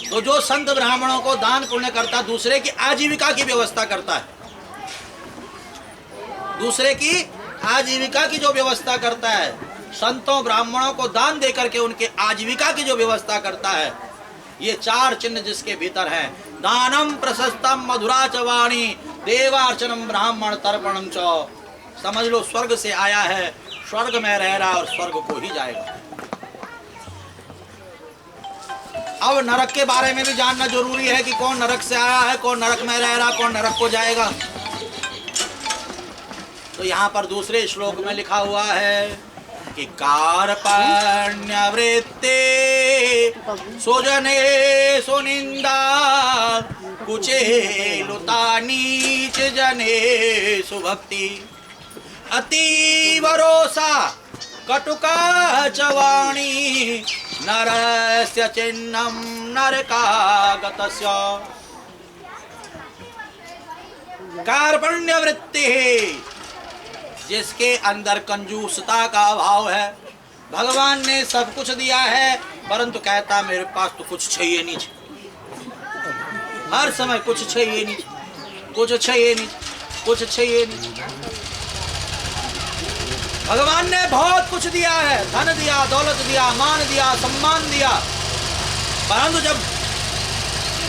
तो जो संत ब्राह्मणों को दान पुण्य करता, दूसरे की आजीविका की व्यवस्था करता है, दूसरे की आजीविका की जो व्यवस्था करता है, संतों ब्राह्मणों को दान देकर के उनके आजीविका की जो व्यवस्था करता है, ये 4 चिन्ह जिसके भीतर है। दानम प्रशस्तम मधुरा च वाणी देवार्चनम ब्राह्मण तर्पणम च। समझ लो स्वर्ग से आया है, स्वर्ग में रह रहा और स्वर्ग को ही जाएगा। अब नरक के बारे में भी जानना जरूरी है कि कौन नरक से आया है, कौन नरक में रह रहा, कौन नरक को जाएगा। तो यहाँ पर दूसरे श्लोक में लिखा हुआ है कि कार्पण्य वृत्ते सुजने सुनिंदा कुचेलुता नीच जने सुभक्ति अतीवरोसा कटुका च वाणी नरस्य चिन्हं नरकागतस्य। कार्पण्य वृत्ति है, जिसके अंदर कंजूसता का भाव है। भगवान ने सब कुछ दिया है परंतु कहता मेरे पास तो कुछ चाहिए नहीं, हर समय कुछ चाहिए नहीं, कुछ चाहिए नहीं, कुछ चाहिए नहीं। भगवान ने बहुत कुछ दिया है, धन दिया, दौलत दिया, मान दिया, सम्मान दिया, परंतु जब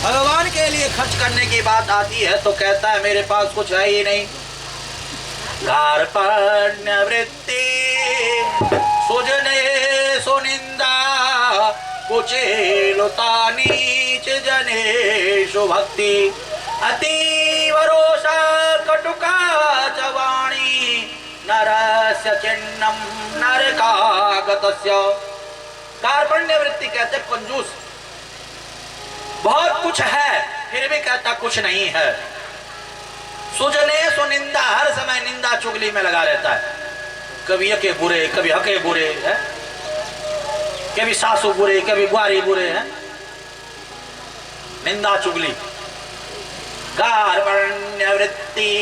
भगवान के लिए खर्च करने की बात आती है तो कहता है मेरे पास कुछ है ही नहीं। कार्पण्य वृत्ति सुजने सुनिंदा कुचेलुता नीच जनेषु भक्ति अतीव रोषा कटुका च वाणी नरस्य चिन्नम नरकागतस्य। कार्पण्य वृत्ति कहते कंजूस, बहुत कुछ है फिर भी कहता कुछ नहीं है। सुजने सुनिंदा, हर समय निंदा चुगली में लगा रहता है, कभी यके बुरे कभी हके बुरे है, कभी सासू बुरे कभी बुआरी बुरे है, निंदा चुगली। कार्पण्य वृत्ति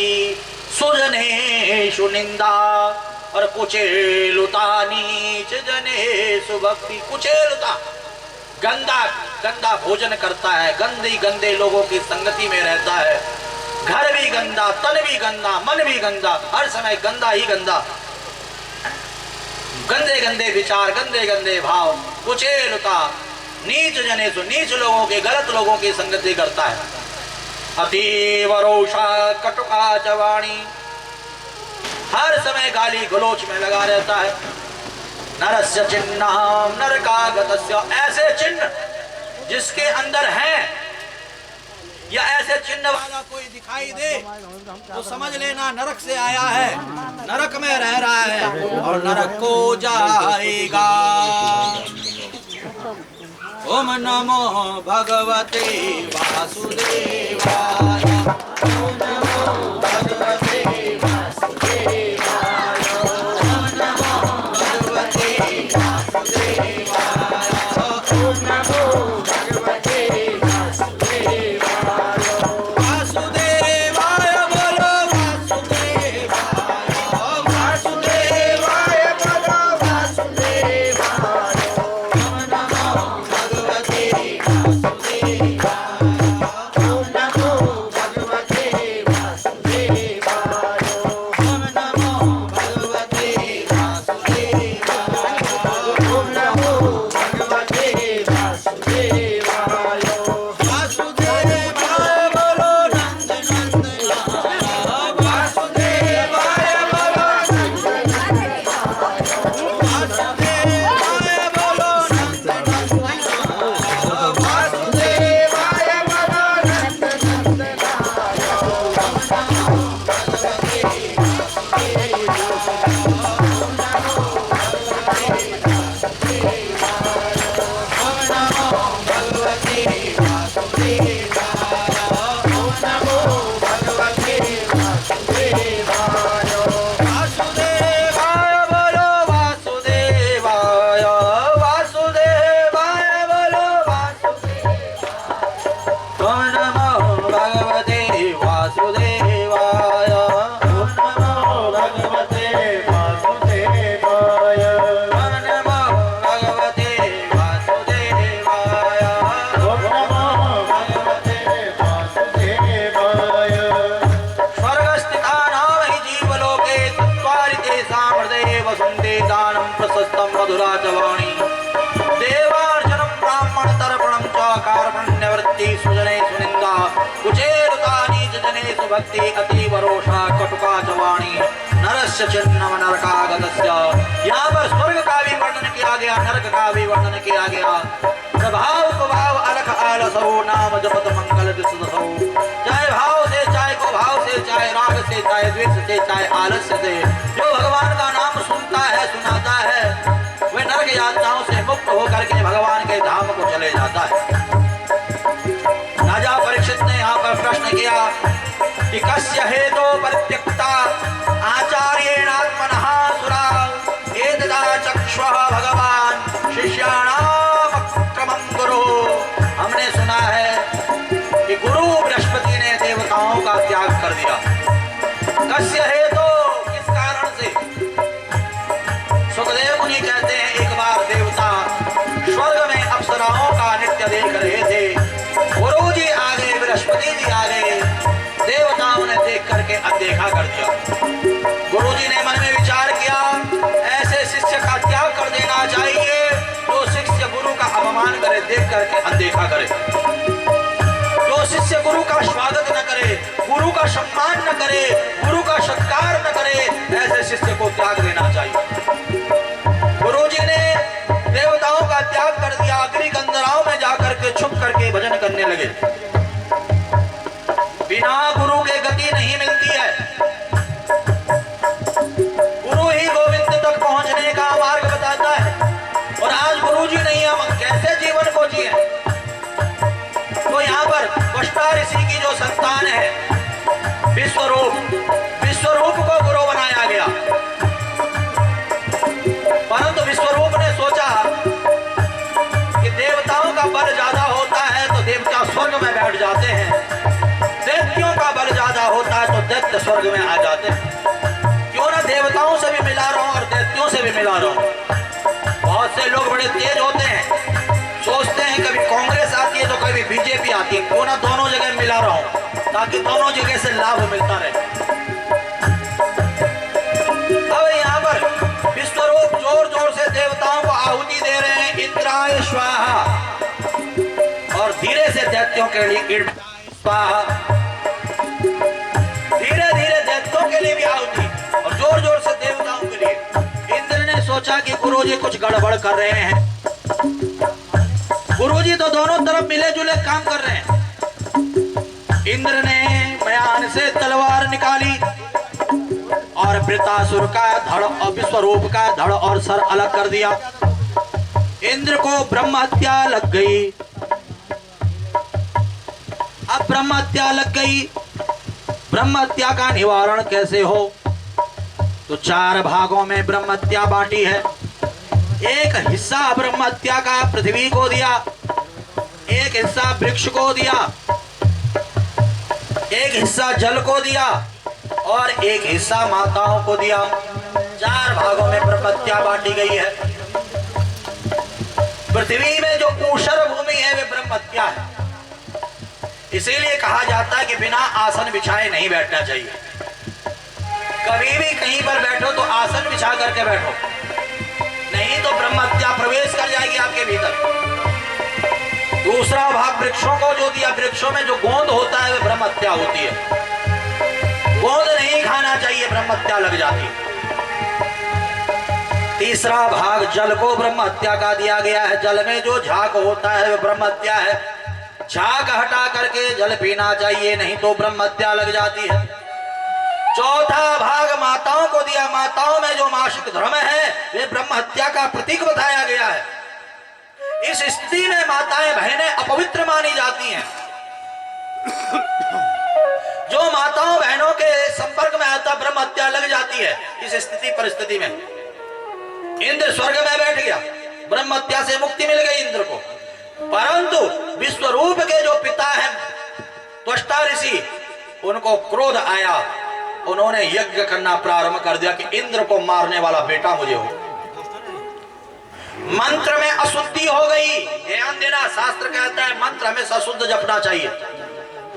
सुजनेषु निंदा और कुचेलुता नीच जनेषु भक्ति। कुचेलुता गंदा गंदा भोजन करता है, गंदे लोगों की संगति में रहता है, घर भी गंदा, तन भी गंदा, मन भी गंदा, हर समय गंदा ही गंदा, गंदे विचार, गंदे भाव। कुचेलुता नीच जनेषु, नीच लोगों के, गलत लोगों की संगति करता है। अतीव रोषा कटुका च वाणी, हर समय गाली गलोच में लगा रहता है। नरस्य चिन्नम नरकागतस्य, ऐसे चिन्ह जिसके अंदर है या ऐसे चिन्ह वाला कोई दिखाई दे तो समझ लेना नरक से आया है, नरक में रह रहा है और नरक को जाएगा। ओम नमो भगवते वासुदेवाय, ओम नमो भगवते वासुदेवाय, ओम नमो भगवते वासुदेवाय, ओम नमो भगवते वासुदेवाय। वासुदेवाय बोलो वासुदेवाय, वासुदेवाय बोलो वासुदेवाय, ओम नमो भगवते वासुदेवाय, ओम नमो भगवते वासुदेवाय, ओम नमो भगवते वासुदेवाय, ओम नमो भगवते वासुदेवाय। वासुदेवाय बोलो नंद नंदनाय, वासुदेवाय बोलो नंद नंदनाय, वासुदेवाय बोलो नंद नंदनाय, वासुदेवाय बोलो नंद नंदनाय, ओम नमो भगवते वासुदेवाय, ओम नमो भगवते वासुदेवाय, ओम नमो भगवते वासुदेवाय, ओम नमो भगवते वासुदेवाय। वासुदेवाय बोलो वासुदेवाय, वासुदेवाय बोलो वासुदेवाय, ओम नमो भगवते वासुदेवाय, ओम नमो भगवते वासुदेवाय, ओम नमो भगवते वासुदेवाय, ओम नमो भगवते वासुदेवाय। स्वर्गस्थितानां हि जीवलोके चत्वारि तेषां हृदये वसन्ते दानं प्रशस्तं मधुरा च वाणी। देवार्चनं ब्राह्मणतर्पणं च कार्पण्यवृत्ति सुजने सुनिन्दा कुचेलुता नीच जनेषु भक्ति अतीव रोषा कटुका च वाणी नरस्य चिन्नम नरकागतस्य। यहाँ पर स्वर्ग का भी वर्णन किया गया, नरक का भी वर्णन किया गया। प्रभाव कुभाव अलख आलसो नाम जपत मंगल दिसदसो। चाहे भाव से, चाहे को भाव से, चाहे राग से, चाहे द्वेष से, चाहे आलस्य से, जो भगवान का नाम सुनता है, सुनाता है, वह नरक यातनाओं से मुक्त होकर के भगवान के धाम को चले जाता है। राजा परीक्षित ने यहाँ पर प्रश्न किया कि कस्य हेतो परित्यक्ता आचार्येणात्मनः सुरा एतदा चक्ष्वः भगवान शिष्याणामक्रमं गुरु। हमने सुना है कि गुरु बृहस्पति ने देवताओं का त्याग कर दिया। कस्य हेतो, किस कारण से? सुखदेव मुनि कहते हैं एक बार देवता स्वर्ग में अप्सराओं का नृत्य देख रहे थे। गुरु जी आ गए, बृहस्पति जी आ गए, देवताओं ने देख करके अनदेखा कर दिया। गुरु जी ने मन में विचार किया अपमान करे, देख करके अनदेखा करे। जो शिष्य गुरु का स्वागत न करे, गुरु का सम्मान न करे, गुरु का सत्कार न करे, ऐसे शिष्य को त्याग देना चाहिए। गुरु जी ने देवताओं का त्याग कर दिया, अग्नि गंधराओं में जाकर के छुप करके भजन करने लगे। बिना गुरु के गति नहीं मिलती है। गुरु ही गोविंद तक पहुंचने का मार्ग बताता है। और आज गुरु जी नहीं, हम कैसे जीवन को जिए? तो यहाँ पर वशिष्ठ ऋषि की जो संतान है विश्वरूप को गुरु बनाया गया। परंतु विश्वरूप ने सोचा कि देवताओं का बल ज्यादा होता है तो देवता स्वर्ग में बैठ जाते हैं, दैत्यों का बल ज्यादा होता है तो दैत्य स्वर्ग में आ जाते हैं। क्यों ना देवताओं से भी मिला रहा हूं और दैत्यों से भी मिला रहा हूं। बहुत से लोग बड़े तेज होते हैं, सोचते हैं कभी कांग्रेस आती है तो कभी बीजेपी आती है, क्यों ना दोनों जगह मिला रहा हूं ताकि दोनों जगह से लाभ मिलता रहे। अब यहाँ पर विश्वरूप जोर जोर से देवताओं को आहुति दे रहे हैं, इंद्राय स्वाहा, और धीरे से दैत्यों के लिए स्वाहा, धीरे धीरे दैत्यों के लिए भी आहुति और जोर जोर से देवताओं के लिए। इंद्र ने सोचा कि गुरुजी कुछ गड़बड़ कर रहे हैं। गुरुजी तो दोनों तरफ मिले जुले काम कर रहे हैं। इंद्र ने म्यान से तलवार निकाली और वृतासुर का धड़ और विश्वरूप का धड़ और सर अलग कर दिया। इंद्र को ब्रह्म हत्या लग गई। अब ब्रह्म हत्या लग गई, ब्रह्म हत्या का निवारण कैसे हो? तो 4 भागों में ब्रह्म हत्या बांटी है। एक हिस्सा ब्रह्म हत्या का पृथ्वी को दिया, एक हिस्सा वृक्ष को दिया, एक हिस्सा जल को दिया और एक हिस्सा माताओं को दिया। 4 भागों में ब्रह्म हत्या बांटी गई है। पृथ्वी में जो ऊषर भूमि है वे ब्रह्म हत्या है। इसीलिए कहा जाता है कि बिना आसन बिछाए नहीं बैठना चाहिए। कभी भी कहीं पर बैठो तो आसन बिछा करके बैठो, नहीं तो ब्रह्म हत्या प्रवेश कर जाएगी आपके भीतर। दूसरा भाग वृक्षों को जो दिया, वृक्षों में जो गोंद होता है वह ब्रह्म हत्या होती है। गोंद नहीं खाना चाहिए, ब्रह्म हत्या लग जाती है। तीसरा भाग जल को ब्रह्म हत्या का दिया गया है। जल में जो झाग होता है वह ब्रह्म हत्या है। झाग हटा करके जल पीना चाहिए, नहीं तो ब्रह्म हत्या लग जाती है। चौथा भाग माताओं को दिया। माताओं में जो मासिक धर्म है वे ब्रह्म हत्या का प्रतीक बताया गया है। इस स्थिति में माताएं बहनें अपवित्र मानी जाती हैं। जो माताओं बहनों के संपर्क में आता ब्रह्म हत्या लग जाती है। इस स्थिति परिस्थिति में इंद्र स्वर्ग में बैठ गया, ब्रह्म हत्या से मुक्ति मिल गई इंद्र को। परंतु विश्वरूप के जो पिता हैं त्वष्टा ऋषि, उनको क्रोध आया। उन्होंने यज्ञ करना प्रारंभ कर दिया कि इंद्र को मारने वाला बेटा मुझे हो। मंत्र में अशुद्धि हो गई। ध्यान देना, शास्त्र कहता है मंत्र हमेशा शुद्ध जपना चाहिए,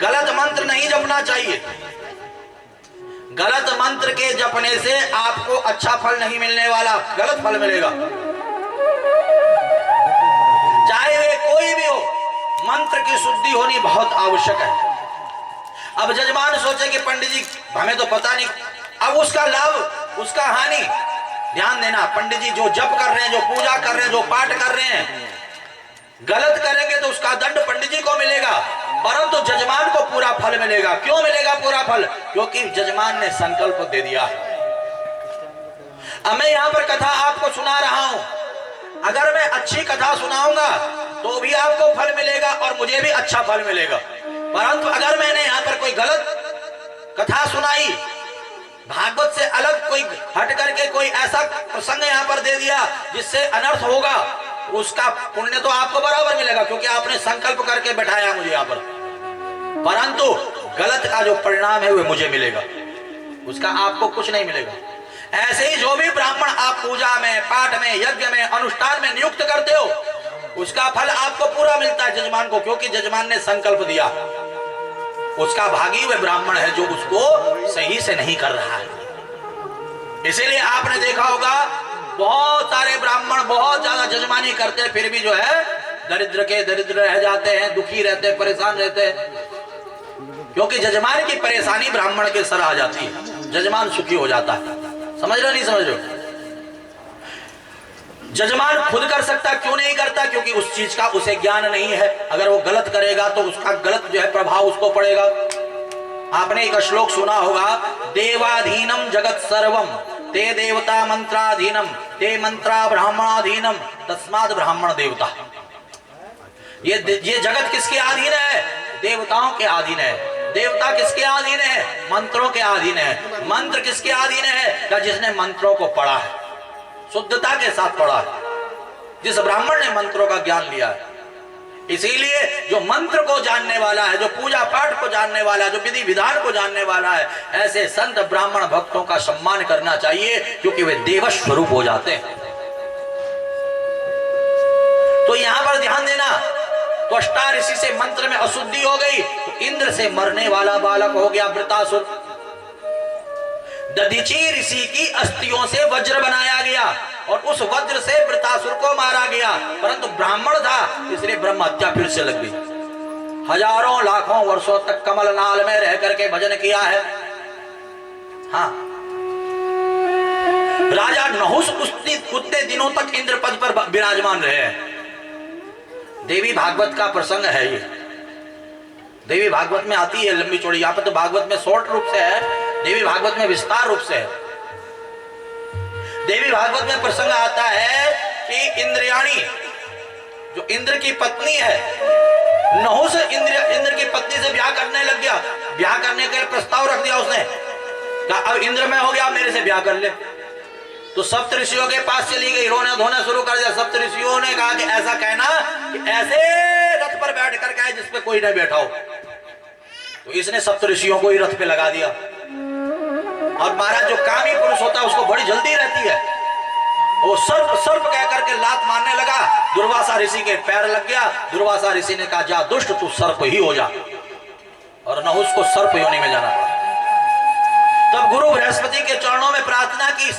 गलत मंत्र नहीं जपना चाहिए। गलत मंत्र के जपने से आपको अच्छा फल नहीं मिलने वाला, गलत फल मिलेगा। चाहे वे कोई भी हो, मंत्र की शुद्धि होनी बहुत आवश्यक है। अब जजमान सोचे कि पंडित जी हमें तो पता नहीं, अब उसका लाभ उसका हानि। ध्यान देना, पंडित जी जो जप कर रहे हैं, जो पूजा कर रहे हैं, जो पाठ कर रहे हैं, गलत करेंगे तो उसका दंड पंडित जी को मिलेगा, परंतु जजमान को पूरा फल मिलेगा। क्यों मिलेगा पूरा फल? क्योंकि जजमान ने संकल्प दे दिया है। अब मैं यहाँ पर कथा आपको सुना रहा हूं। अगर मैं अच्छी कथा सुनाऊंगा तो भी आपको फल मिलेगा और मुझे भी अच्छा फल मिलेगा। परंतु अगर मैंने यहाँ पर कोई गलत कथा सुनाई, भागवत से अलग कोई हट करके कोई ऐसा प्रसंग यहाँ पर दे दिया जिससे अनर्थ होगा, उसका पुण्य तो आपको बराबर मिलेगा क्योंकि आपने संकल्प करके बैठाया मुझे यहाँ पर। परंतु गलत का जो परिणाम है वह मुझे मिलेगा, उसका आपको कुछ नहीं मिलेगा। ऐसे ही जो भी ब्राह्मण आप पूजा में, पाठ में, यज्ञ में, अनुष्ठान में नियुक्त करते हो, उसका फल आपको पूरा मिलता है जजमान को, क्योंकि जजमान ने संकल्प दिया। उसका भागी वह ब्राह्मण है जो उसको सही से नहीं कर रहा है। इसीलिए आपने देखा होगा बहुत सारे ब्राह्मण बहुत ज्यादा जजमानी करते हैं, फिर भी जो है दरिद्र के दरिद्र रह जाते हैं, दुखी रहते हैं, परेशान रहते हैं, क्योंकि जजमान की परेशानी ब्राह्मण के सर आ जाती है, जजमान सुखी हो जाता है। समझ रहे हो नहीं समझ रहे हो? जजमान खुद कर सकता, क्यों नहीं करता? क्योंकि उस चीज का उसे ज्ञान नहीं है। अगर वो गलत करेगा तो उसका गलत जो है प्रभाव उसको पड़ेगा। आपने एक श्लोक सुना होगा, देवाधीनम जगत सर्वम ते देवता मंत्राधीनम ते मंत्रा ब्राह्मणाधीनम तस्माद ब्राह्मण देवता। ये जगत किसके अधीन है? देवताओं के अधीन है। देवता किसके अधीन है? मंत्रों के अधीन है। मंत्र किसके अधीन है? का जिसने मंत्रों को पढ़ा है, शुद्धता के साथ पढ़ा है, जिस ब्राह्मण ने मंत्रों का ज्ञान लिया है। इसीलिए जो मंत्र को जानने वाला है, जो पूजा पाठ को जानने वाला है, जो विधि विधान को जानने वाला है, ऐसे संत ब्राह्मण भक्तों का सम्मान करना चाहिए, क्योंकि वे देव स्वरूप हो जाते हैं। तो यहां पर ध्यान देना, तो त्वष्टा ऋषि से मंत्र में अशुद्धि हो गई, तो इंद्र से मरने वाला बालक हो गया वृतासुर। दधीची ऋषि की अस्थियों से वज्र बनाया गया और उस वज्र से वृतासुर को मारा गया, परंतु ब्राह्मण था इसलिए ब्रह्म हत्या फिर से लग गई। हजारों लाखों वर्षों तक कमल नाल में रह करके भजन किया है। हाँ, राजा नहुस उतने दिनों तक इंद्र पद पर विराजमान रहे हैं। देवी भागवत का प्रसंग है ये, देवी भागवत में आती है लंबी चौड़ी। यहाँ पर तो भागवत में शॉर्ट रूप से है, देवी भागवत में विस्तार रूप से है। देवी भागवत में प्रसंग आता है कि इंद्रियाणी जो इंद्र की पत्नी है, नहुस इंद्र की पत्नी से ब्याह करने लग गया। ब्याह करने के लिए प्रस्ताव रख दिया उसने, कहा अब इंद्र में हो गया, मेरे से ब्याह कर ले। तो सप्त ऋषियों के पास चली गई, रोना धोना शुरू कर दिया। सप्त ऋषियों ने कहा कि ऐसा कहना कि ऐसे रथ पर बैठ कर कहे जिसपे कोई नहीं बैठा हो। तो इसने सप्त ऋषियों को ही रथ पे लगा दिया। और महाराज जो कामी पुरुष होता है उसको बड़ी जल्दी रहती है, वो सर्प सर्प कह करके लात मारने लगा। दुर्वासा ऋषि के पैर लग गया। दुर्वासा ऋषि ने कहा जा दुष्ट, तू सर्प ही हो जा, और नहुस को सर्प योनि में जाना पड़ा। तब गुरु बृहस्पति के चरणों में प्रार्थना की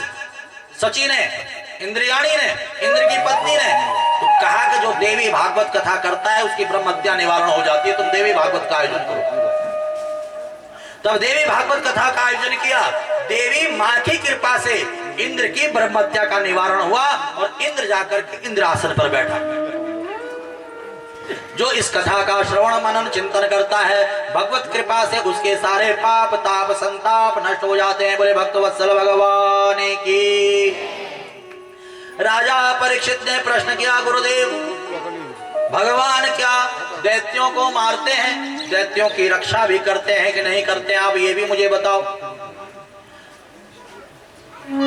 सची ने, इंद्रियाणी ने, इंद्र की पत्नी ने, तो कहा कि जो देवी भागवत कथा करता है उसकी ब्रह्म हत्या निवारण हो जाती है, तुम देवी भागवत का आयोजन करो। तब देवी भागवत कथा का आयोजन किया। देवी मां की कृपा से इंद्र की ब्रह्म हत्या का निवारण हुआ और इंद्र जाकर के इंद्र आसन पर बैठा। जो इस कथा का श्रवण मनन चिंतन करता है, भगवत कृपा से उसके सारे पाप ताप संताप नष्ट हो जाते हैं। बोले भक्तवत्सल भगवान की। राजा परीक्षित ने प्रश्न किया, गुरुदेव भगवान क्या दैत्यों को मारते हैं, दैत्यों की रक्षा भी करते हैं कि नहीं करते हैं, आप ये भी मुझे बताओ।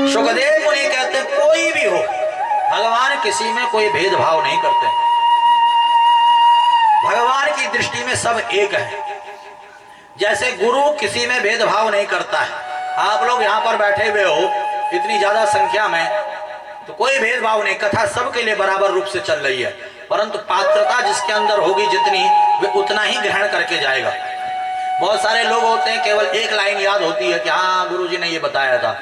सुखदेव मुनि कहते कोई भी हो, भगवान किसी में कोई भेदभाव नहीं करते। भगवान की दृष्टि में सब एक है। जैसे गुरु किसी में भेदभाव नहीं करता है। आप लोग यहाँ पर बैठे हुए हो इतनी ज्यादा संख्या में, तो कोई भेदभाव नहीं, कथा सबके लिए बराबर रूप से चल रही है, परंतु पात्रता जिसके अंदर होगी जितनी, वे उतना ही ग्रहण करके जाएगा। बहुत सारे लोग होते हैं केवल एक लाइन याद होती है कि हाँ गुरुजी ने ये बताया था।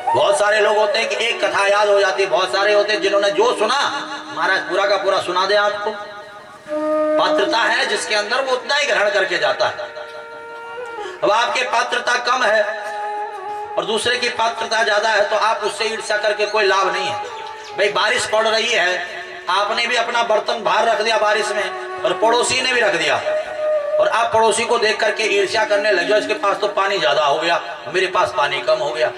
बहुत सारे लोग होते हैं कि एक कथा याद हो जाती है। बहुत सारे होते हैं जिन्होंने जो सुना महाराज पूरा का पूरा सुना दे आपको। पात्रता है जिसके अंदर वो उतना ही ग्रहण करके जाता है। अब आपके पात्रता कम है और दूसरे की पात्रता ज्यादा है, तो आप उससे ईर्ष्या करके कोई लाभ नहीं है। भाई बारिश पड़ रही है, आपने भी अपना बर्तन बाहर रख दिया बारिश में और पड़ोसी ने भी रख दिया, और आप पड़ोसी को देख करके ईर्ष्या करने लग जाओ, इसके पास तो पानी ज्यादा हो गया, मेरे पास पानी कम हो गया।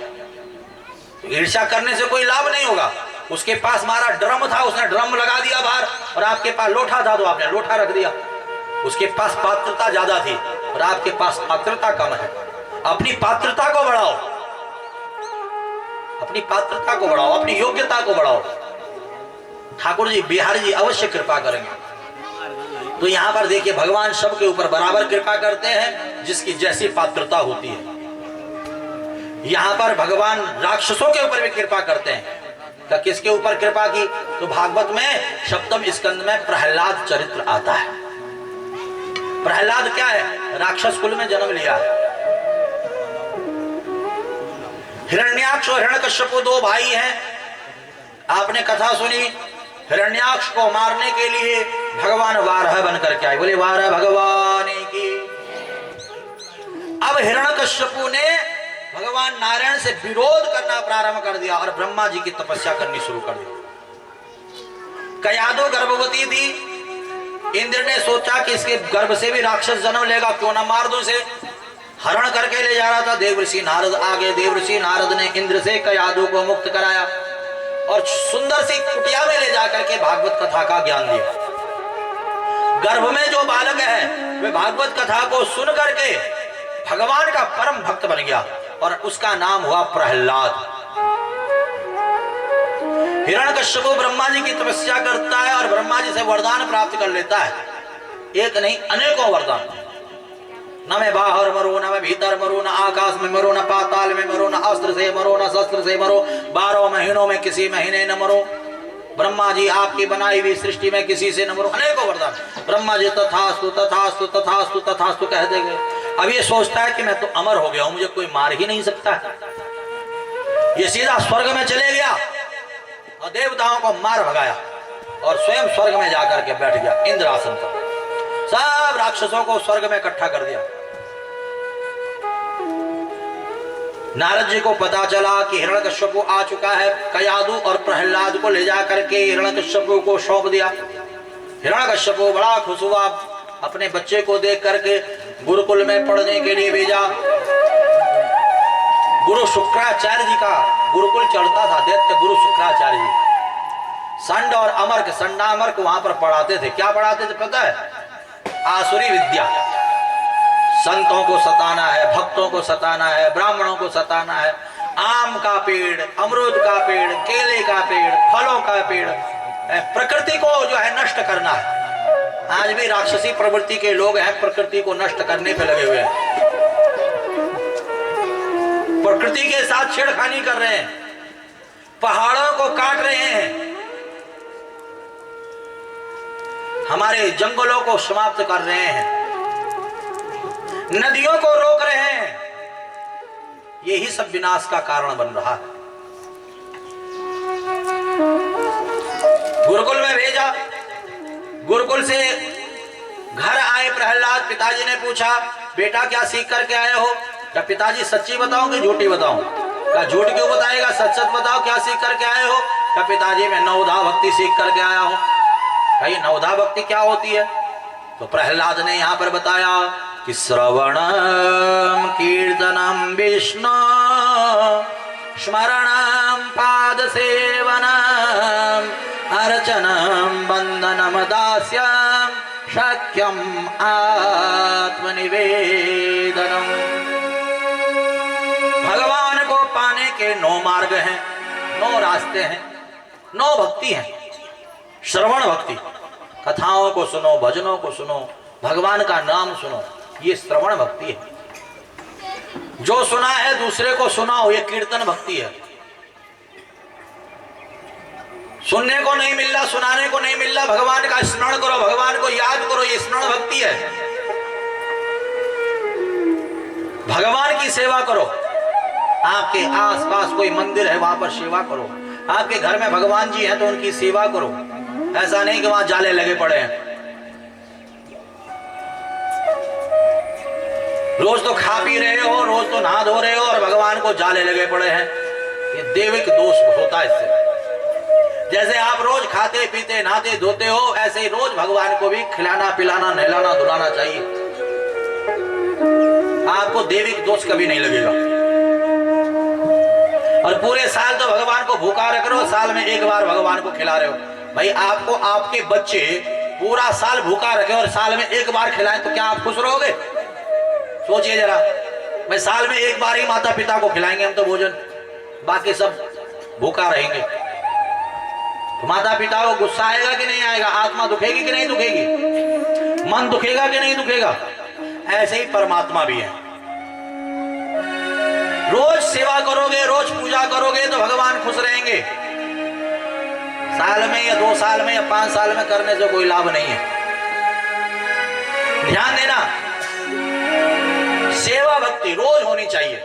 ईर्ष्या करने से कोई लाभ नहीं होगा। उसके पास हमारा ड्रम था, उसने ड्रम लगा दिया बाहर, और आपके पास लोटा था तो आपने लोटा रख दिया। उसके पास पात्रता ज्यादा थी और आपके पास पात्रता कम है। अपनी पात्रता को बढ़ाओ, अपनी पात्रता को बढ़ाओ, अपनी योग्यता को बढ़ाओ। ठाकुर जी बिहारी जी अवश्य कृपा करेंगे। तो यहां पर देखिए भगवान सबके ऊपर बराबर कृपा करते हैं जिसकी जैसी पात्रता होती है। यहां पर भगवान राक्षसों के ऊपर भी कृपा करते हैं। तो किसके ऊपर कृपा की? तो भागवत में सप्तम स्कंद में प्रहलाद चरित्र आता है। प्रहलाद क्या है? राक्षस कुल में जन्म लिया है। हिरण्याक्ष और हिरण्यकश्यप दो भाई हैं। आपने कथा सुनी हिरण्याक्ष को मारने के लिए भगवान वाराह बनकर के आए। बोले वाराह भगवान की। अब हिरण्यकश्यपु ने भगवान नारायण से विरोध करना प्रारंभ कर दिया और ब्रह्मा जी की तपस्या करनी शुरू कर दी। कयादो गर्भवती थी। इंद्र ने सोचा कि इसके गर्भ से भी राक्षस जन्म लेगा, क्यों ना मार दो इसे। हरण करके ले जा रहा था। देवर्षि नारद आगे। देवर्षि नारद ने इंद्र से कयादो को मुक्त कराया और सुंदर सी कुटिया में ले जाकर के भागवत कथा का ज्ञान दिया। गर्भ में जो बालक है वे भागवत कथा को सुन करके भगवान का परम भक्त बन गया और उसका नाम हुआ प्रहलाद। हिरण्यकश्यप ब्रह्मा जी की तपस्या करता है और ब्रह्मा जी से वरदान प्राप्त कर लेता है। एक नहीं अनेकों वरदान। न मैं बाहर मरो, न मैं भीतर मरो, न आकाश में मरो, न पाताल में मरो, न अस्त्र से मरो, न शस्त्र से मरो, 12 महीनों में किसी महीने न मरो। ब्रह्मा जी आपकी बनाई हुई सृष्टि में किसी से न मरो। अनेकों वरदान। ब्रह्मा जी तथास्तु तथास्तु तथास्तु तथास्तु कह देंगे। अब ये सोचता है कि मैं तो अमर हो गया हूं, मुझे कोई मार ही नहीं सकता। ये सीधा स्वर्ग में चले गया और देवताओं को मार भगाया और स्वयं स्वर्ग में जाकर के बैठ गया इंद्रासन पर। सब राक्षसों को स्वर्ग में इकट्ठा कर दिया। नारद जी को पता चला कि हिरण्यकश्यप आ चुका है। कयादु और प्रहलाद को ले जाकर के हिरण्यकश्यप को सौंप दिया। हिरण्यकश्यप बड़ा खुश हुआ। अपने बच्चे को देख करके गुरुकुल में पढ़ने के लिए भेजा। गुरु शुक्राचार्य जी का गुरुकुल चलता था। दैत्य गुरु शुक्राचार्य जी संड और अमर्क, संडामर्क वहां पर पढ़ाते थे। क्या पढ़ाते थे पता है? आसुरी विद्या। संतों को सताना है, भक्तों को सताना है, ब्राह्मणों को सताना है। आम का पेड़, अमरूद का पेड़, केले का पेड़, फलों का पेड़, प्रकृति को जो है नष्ट करना है। आज भी राक्षसी प्रवृत्ति के लोग हैं, प्रकृति को नष्ट करने पे लगे हुए हैं। प्रकृति के साथ छेड़खानी कर रहे हैं, पहाड़ों को काट रहे हैं, हमारे जंगलों को समाप्त कर रहे हैं, नदियों को रोक रहे हैं। यही सब विनाश का कारण बन रहा है। गुरुकुल में भेजा। गुरुकुल से घर आए प्रहलाद। पिताजी ने पूछा बेटा क्या सीख करके आए हो? क्या पिताजी सच्ची बताओ कि झूठी बताऊं? क्या झूठ क्यों बताएगा, सच सच बताओ क्या सीख करके आए हो? क्या पिताजी मैं नवधा भक्ति सीख करके आया हूं। भाई नवधा भक्ति क्या होती है? तो प्रहलाद ने यहां पर बताया कि श्रवणम कीर्तनम विष्णु स्मरणम पाद सेवनम अर्चनम वंदनम दास्यम शक्यम आत्मनिवेदनम। भगवान को पाने के 9 मार्ग हैं, 9 रास्ते हैं, 9 भक्ति हैं। श्रवण भक्ति, कथाओं को सुनो, भजनों को सुनो, भगवान का नाम सुनो, ये श्रवण भक्ति है। जो सुना है दूसरे को सुनाओ, ये कीर्तन भक्ति है। सुनने को नहीं मिल रहा, सुनाने को नहीं मिल रहा, भगवान का स्मरण करो, भगवान को याद करो, ये स्मरण भक्ति है। भगवान की सेवा करो। आपके आसपास कोई मंदिर है वहां पर सेवा करो। आपके घर में भगवान जी हैं तो उनकी सेवा करो। ऐसा नहीं कि वहां जाले लगे पड़े हैं। रोज तो खा पी रहे हो, रोज तो नहा धो रहे हो और भगवान को जाले लगे पड़े हैं। ये दैविक दोष होता है इससे। जैसे आप रोज खाते पीते नहाते धोते हो, ऐसे ही रोज भगवान को भी खिलाना पिलाना नहलाना धुलाना चाहिए। आपको दैविक दोष कभी नहीं लगेगा। और पूरे साल तो भगवान को भूखा रख रहे हो, साल में एक बार भगवान को खिला रहे हो। भाई आपको आपके बच्चे पूरा साल भूखा रखे और साल में एक बार खिलाएं तो क्या आप खुश रहोगे? सोचिए जरा। भाई साल में एक बार ही माता पिता को खिलाएंगे हम तो भोजन, बाकी सब भूखा रहेंगे। तो माता पिता को गुस्सा आएगा कि नहीं आएगा? आत्मा दुखेगी कि नहीं दुखेगी? मन दुखेगा कि नहीं दुखेगा? ऐसे ही परमात्मा भी है। रोज सेवा करोगे, रोज पूजा करोगे तो भगवान खुश रहेंगे। साल में या 2 साल में या 5 साल में करने से कोई लाभ नहीं है। ध्यान देना, सेवा भक्ति रोज होनी चाहिए।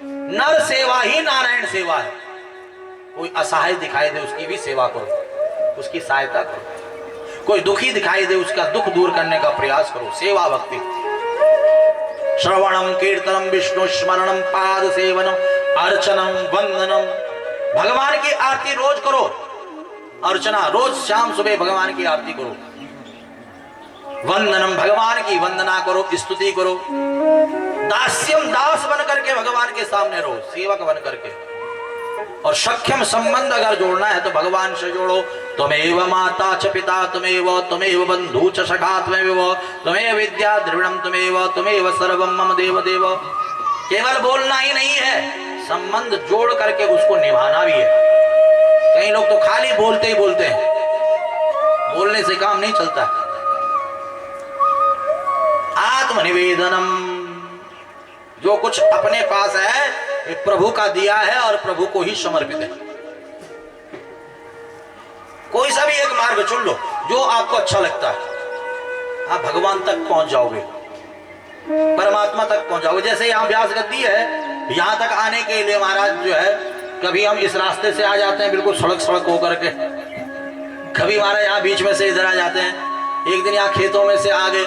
नर सेवा ही नारायण सेवा है। कोई असहाय दिखाई दे उसकी भी सेवा करो। उसकी सहायता करो। कोई दुखी दिखाई दे उसका दुख दूर करने का प्रयास करो। सेवा भक्ति, श्रवणम कीर्तनम विष्णु स्मरणम पाद सेवनम अर्चनम वंदनम। भगवान की आरती रोज करो, अर्चना रोज शाम सुबह भगवान की आरती करो, वंदनम भगवान की वंदना करो, स्तुति करो। दास्यम दास बन करके भगवान के सामने रहो, सेवक बन करके। और सख्यम संबंध अगर जोड़ना है तो भगवान से जोड़ो। त्वमेव माता च पिता त्वमेव बंधु च सखा त्वमेव विद्या द्रविणम त्वमेव सर्वम मम देव देव। केवल बोलना ही नहीं है, संबंध जोड़ करके उसको निभाना भी है। कई लोग तो खाली बोलते ही बोलते हैं, बोलने से काम नहीं चलता। आत्मनिवेदनम, जो कुछ अपने पास है ये प्रभु का दिया है और प्रभु को ही समर्पित है। कोई सा भी एक मार्ग चुन लो जो आपको अच्छा लगता है, आप भगवान तक पहुंच जाओगे, परमात्मा तक पहुंच जाओगे। जैसे यहाँ व्यास गद्दी है, यहाँ तक आने के लिए महाराज जो है, कभी हम इस रास्ते से आ जाते हैं बिल्कुल सड़क सड़क होकर के, कभी महाराज यहाँ बीच में से इधर आ जाते हैं। एक दिन यहाँ खेतों में से आ गए,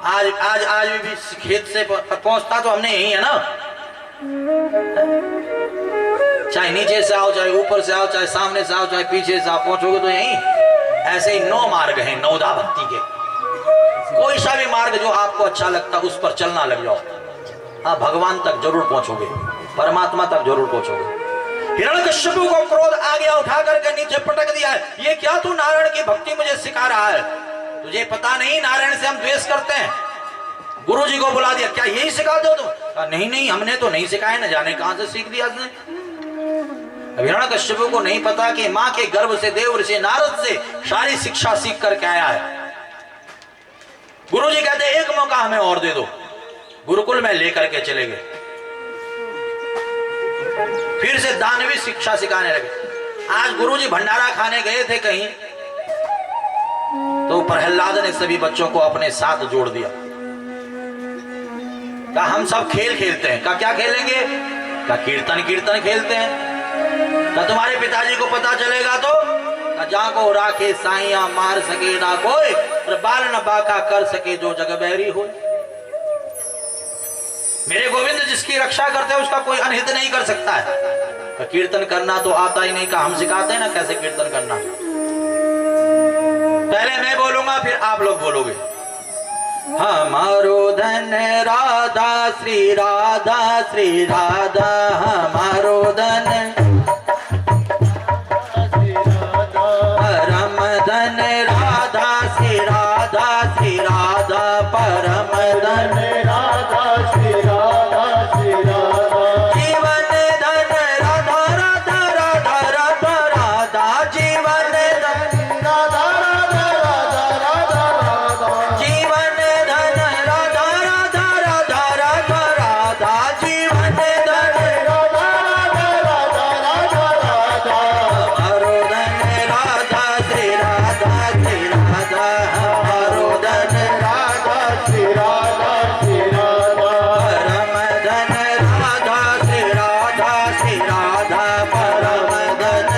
आज भी खेत से पहुंचता तो हमने यही है ना, चाहे नीचे से आओ, चाहे ऊपर से आओ, चाहे सामने से आओ, चाहे पीछे से आओ, पहुंचोगे तो यही। ऐसे ही 9 मार्ग हैं, 9 दा भक्ति के। कोई सा भी मार्ग जो आपको अच्छा लगता उस पर चलना लग जाओ, आप भगवान तक जरूर पहुंचोगे, परमात्मा तक जरूर पहुंचोगे। हिरण्यकश्यप को क्रोध आ गया, उठा करके नीचे पटक दिया है। ये क्या तू नारायण की भक्ति मुझे सिखा रहा है? तुझे पता नहीं नारायण से हम द्वेष करते हैं। गुरु जी को बुला दिया, क्या यही सिखा दो तुम? नहीं नहीं, हमने तो नहीं सिखाया, न जाने कहां से सीख दिया उसने। हिरण्यकश्यप को नहीं पता कि मां के गर्भ से देव ऋषि नारद से सारी शिक्षा सीख करके आया है। गुरु जी कहते एक मौका हमें और दे दो, गुरुकुल में लेकर के चले गए, फिर से दानवी शिक्षा सिखाने लगे। आज गुरु जी भंडारा खाने गए थे कहीं, तो प्रहलाद ने सभी बच्चों को अपने साथ जोड़ दिया। कहा हम सब खेल खेलते हैं। कहा क्या खेलेंगे? कहा कीर्तन खेलते हैं। कहा तुम्हारे पिताजी को पता चलेगा तो? कहा जाको राखे साइया मार सके ना कोई, और बाल न बाका कर सके जो जग बैरी हो। मेरे गोविंद जिसकी रक्षा करते हैं उसका कोई अनहित नहीं कर सकता है। कहा कीर्तन करना तो आता ही नहीं। कहा हम सिखाते हैं ना कैसे कीर्तन करना। पहले मैं बोलूंगा फिर आप लोग बोलोगे। हमारो धन राधा श्री राधा हमारो धन परम धन राधा श्री राधा परम धन जीवन धन राधा राधा राधा राधा राधा जीवन धन जीवन धन राधा राधा राधा राधा राधा जीवन धन हमारो धन राधा श्री राधा हमारो धन परम धन राधा श्री राधा परम धन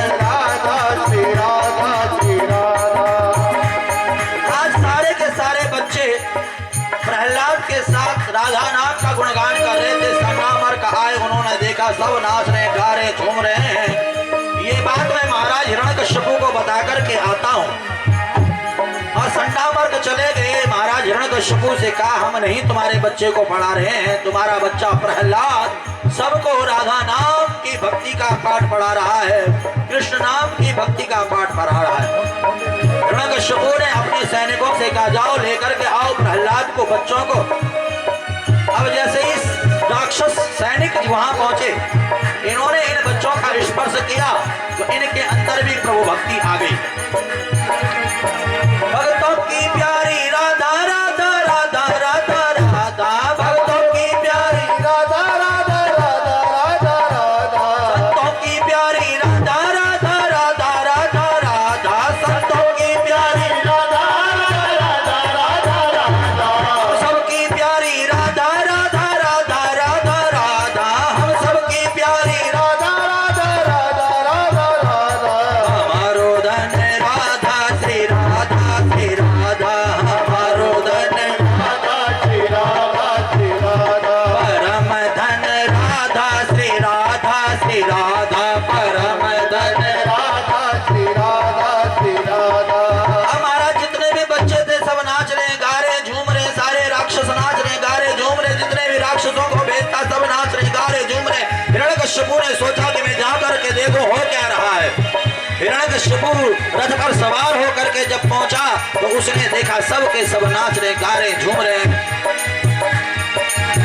आज सारे के सारे बच्चे प्रहलाद के साथ राधा नाम का गुणगान कर रहे थे। संगमर का आए उन्होंने देखा, सब नाच रहे, गा रहे, झूम रहे हैं। ये बात मैं महाराज हिरण्यकश्यप को बता करके आता हूँ। और संडामर्क चले गए। महाराज हिरण्यकश्यप से कहा हम नहीं तुम्हारे बच्चे को पढ़ा रहे हैं, तुम्हारा बच्चा प्रहलाद सबको राधा नाम की भक्ति का पाठ पढ़ा रहा है, कृष्ण नाम की भक्ति का पाठ पढ़ा रहा है। हिरण्यकश्यप ने अपने सैनिकों से कहा जाओ लेकर के आओ प्रहलाद को, बच्चों को। अब जैसे ही राक्षस सैनिक वहां पहुंचे, इन्होंने इन बच्चों का स्पर्श किया तो इनके अंदर भी प्रभु भक्ति आ गई। भक्तों की प्यारी राधा राधा राधा राधा राधा, भक्तों की प्यारी राधा राधा राधा राधा राधा, संतों की प्यारी राधा राधा राधा राधा राधा, संतों की प्यारी राधा राधा राधा राधा, सबकी प्यारी राधा राधा राधा राधा राधा, हम सबकी प्यारी राधा राधा राधा राधा राधा, हमारो धन राधा हिरण्यकशिपु रथ पर सवार होकर के जब पहुंचा तो उसने देखा सब के सब नाच रहे, गा रहे, झूम रहे।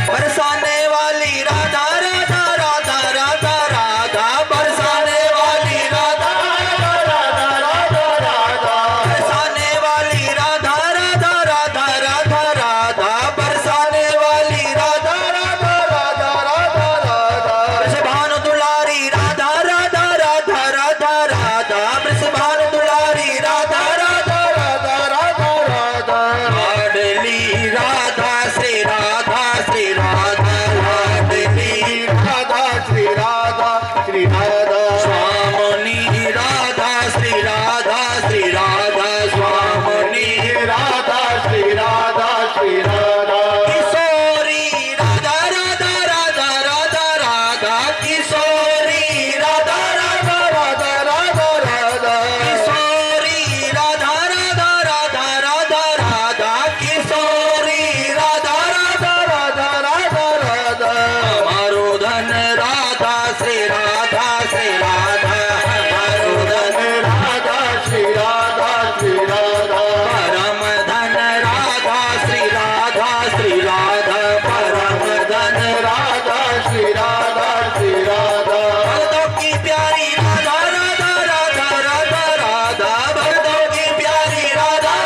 बरसाने वाली राधा राधा राधा राधा राधा, बरसाने वाली राधा राधा राधा राधा, बरसाने वाली राधा राधा राधा राधा राधा, बरसाने वाली राधा राधा राधा राधा राधा, वृषभानु दुलारी राधा राधा राधा राधा राधा, वृषभानु दुलारी राधा राधा राधा राधा राधा, लाडली राधा श्री राधा श्री राधा, लाडली राधा श्री राधा श्री राधा, स्वामिनी राधा श्री राधा श्री राधा, स्वामिनी राधा श्री राधा श्री राधा, किशोरी राधा राधा राधा राधा राधा, किशोरी राधा राधा राधा राधा राधा, किशोरी राधा राधा राधा राधा राधा, किशोरी राधा राधा राधा राधा राधा, हमारो धन राधा श्री राधा श्री राधा, हमारो धन राधा श्री राधा श्री राधा, परम धन राधा श्री राधा श्री राधा, परम धन राधा श्री राधा श्री राधा, भक्तों की प्यारी राधा राधा राधा राधा राधा, भक्तों की प्यारी राधा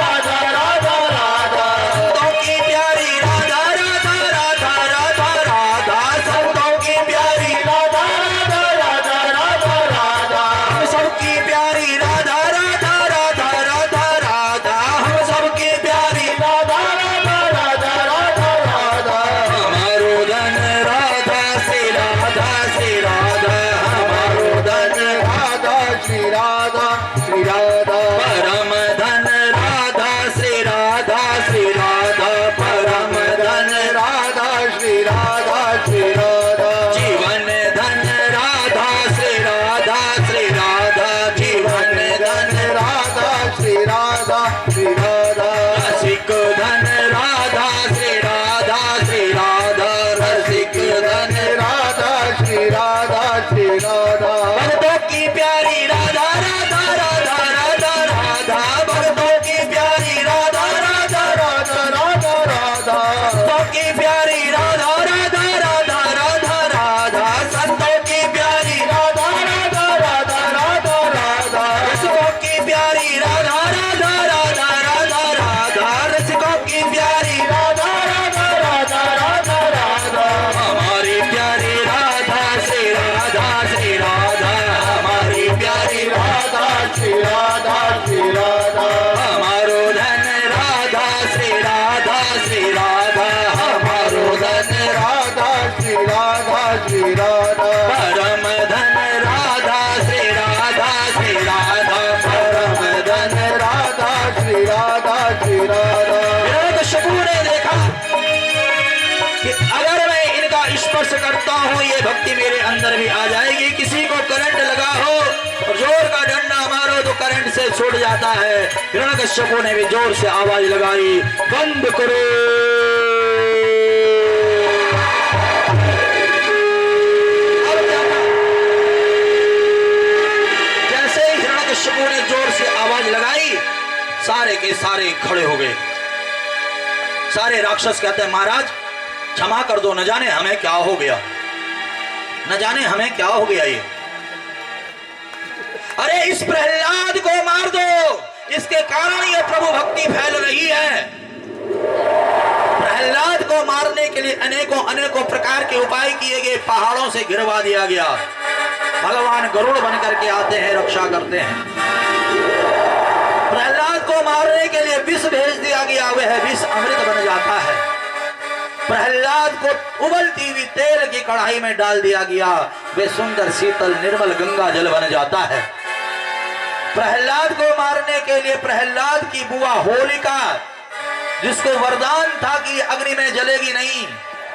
राधा राधा राधा, भक्तों की प्यारी राधा राधा राधा राधा राधा, संतों की प्यारी राधा राधा राधा राधा राधा, हम सबकी प्यारी राधा राधा राधा राधा राधा, हम सबकी प्यारी राधा राधा राधा राधा राधा, हमारो धन राधा श्री राधा श्री राधा, हमारो धन राधा श्री राधा श्री राधा, परम धन राधा श्री राधा श्री राधा, परम धन राधा श्री राधा श्री राधा, जीवन धन राधा श्री राधा श्री राधा, जीवन धन राधा श्री राधा श्री राधा, रसिक धन राधा श्री राधा श्री राधा, रसिक धन राधा श्री राधा श्री राधा, भक्तों की प्यारी राधा राधा राधा राधा राधा, भक्तों की प्यारी राधा राधा राधा राधा राधा, भक्तों की प्यारी राधा राधा राधा राधा राधा, संतों की प्यारी राधा राधा राधा राधा राधा, रसिकों की प्यारी राधा राधा राधा राधा राधा, रसिकों की प्यारी राधा राधा राधा राधा राधा, हमारी प्यारी राधा श्री राधा श्री राधा, हमारी प्यारी राधा श्री राधा श्री राधा, हमारो धन राधा श्री राधा श्री राधा, हमारो धन राधा श्री राधा श्री राधा, परम धन राधा श्री राधा श्री राधा, परम धन राधा श्री राधा श्री राधा। हिरण्यकशिपु ने देखा कि अगर मैं इनका स्पर्श करता हूँ ये भक्ति मेरे अंदर भी आ जाएगी, किसी को करंट लगा हो और जोर का डंडा मारो तो करंट से छूट जाता है। हिरण्यकशिपु ने भी जोर से आवाज लगाई, बंद करो। जैसे ही हिरण्यकशिपु ने जोर से आवाज लगाई सारे के सारे खड़े हो गए। सारे राक्षस कहते हैं महाराज क्षमा कर दो, न जाने हमें क्या हो गया, न जाने हमें क्या हो गया ये। अरे इस प्रहलाद को मार दो, इसके कारण ये प्रभु भक्ति फैल रही है। प्रहलाद को मारने के लिए अनेकों अनेकों प्रकार के उपाय किए गए, पहाड़ों से गिरवा दिया गया। भगवान गरुड़ बन करके आते हैं, रक्षा करते हैं। प्रहलाद को मारने के लिए विष भेज दिया गया, वह विष अमृत बन जाता है। प्रहलाद को उबलती हुई तेल की कढ़ाई में डाल दिया गया, वे सुंदर शीतल निर्मल गंगा जल बन जाता है। प्रहलाद को मारने के लिए प्रहलाद की बुआ होलिका, जिसको वरदान था कि अग्नि में जलेगी नहीं,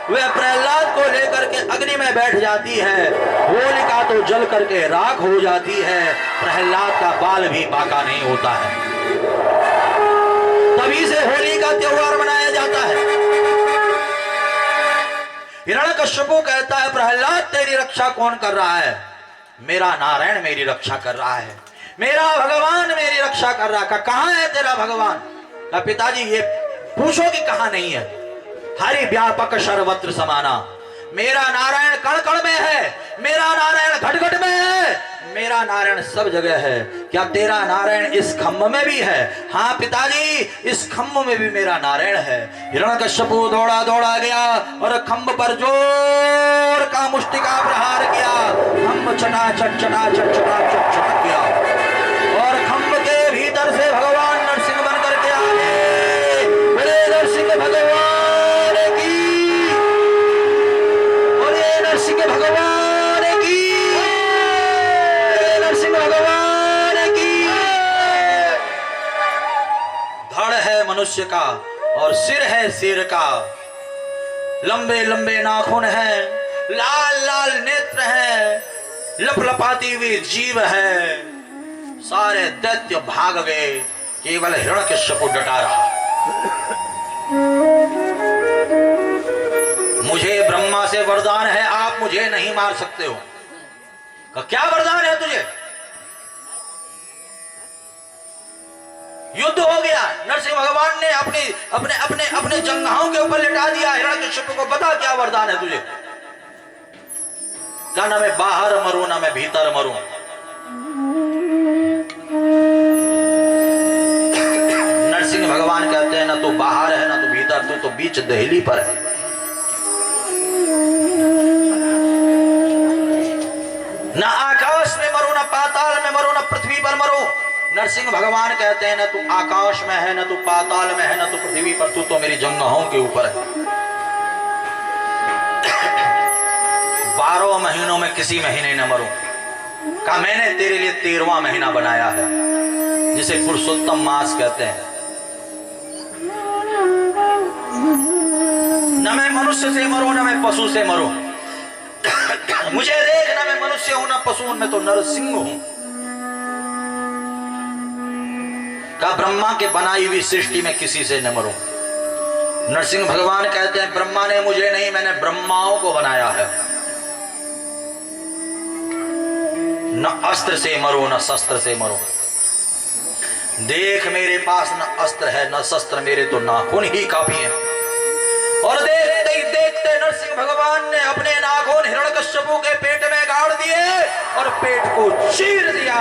वह प्रहलाद को लेकर के अग्नि में बैठ जाती है। होलिका तो जल करके राख हो जाती है, प्रहलाद का बाल भी बाका नहीं होता है। तभी से होली का त्योहार मनाया जाता है। हिरण्यकशिपु कहता है प्रहलाद तेरी रक्षा कौन कर रहा है? मेरा नारायण मेरी रक्षा कर रहा है। मेरा भगवान मेरी रक्षा कर रहा। कहाँ है तेरा भगवान? कहा पिताजी ये पूछो कि कहाँ नहीं है। हरि व्यापक सर्वत्र समाना, मेरा नारायण कण कण में है, मेरा नारायण घट घट में है, मेरा नारायण सब जगह है। क्या तेरा नारायण इस खम्भ में भी है? हाँ पिताजी इस खम्भ में भी मेरा नारायण है। हिरण्यकश्यपु दौड़ा दौड़ा गया और खम्भ पर जोर का मुष्टिका प्रहार किया। खम्भ चटाचट चटाचट चटाचट चटक गया और खम्भ के भीतर से भगवान नरसिंह बन करके आए। बोले नरसिंह भगवान की, बोले नरसिंह भगवान की, बोले नरसिंह भगवान की। धड़ है मनुष्य का और सिर है शेर का, लंबे लंबे नाखून हैं, लाल लाल नेत्र हैं, लपलपाती हुई जीव है। सारे दैत्य भाग गए, केवल हिरण्यकश्यप डटा रहा। मुझे ब्रह्मा से वरदान है, आप मुझे नहीं मार सकते हो। क्या वरदान है तुझे? युद्ध हो गया, नरसिंह भगवान ने अपने अपने अपने अपने जंघाओं के ऊपर लिटा दिया हिरण्यकश्यप को। बता क्या वरदान है तुझे? क्या ना मैं बाहर मरूं ना मैं भीतर मरूं। नरसिंह भगवान कहते हैं ना तू बाहर है ना तू भीतर, तू तो बीच दहली पर है। ना आकाश में मरो ना पाताल में मरो ना पृथ्वी पर मरो। नरसिंह भगवान कहते हैं ना तू आकाश में है ना तू पाताल में है ना तू पृथ्वी पर, तू तो मेरी जंघाओं के ऊपर है। 12 महीनों में किसी महीने न मरूं। कहा मैंने तेरे लिए 13वां महीना बनाया है, जिसे पुरुषोत्तम मास कहते हैं। न मैं मनुष्य से मरूं न मैं पशु से मरूं। मुझे देख ना मैं मनुष्य हूं ना पशु हूं, मैं तो नरसिंह हूं। कहा ब्रह्मा के बनाई हुई सृष्टि में किसी से न मरूं। नरसिंह भगवान कहते हैं ब्रह्मा ने मुझे नहीं, मैंने ब्रह्माओं को बनाया है। न अस्त्र से मरो न शस्त्र से मरो। देख मेरे पास न अस्त्र है न शस्त्र, मेरे तो नाखून ही काफी हैं। और देखते ही देखते नरसिंह भगवान ने अपने नाखून हिरण्यकश्यपु के पेट में गाड़ दिए और पेट को चीर दिया।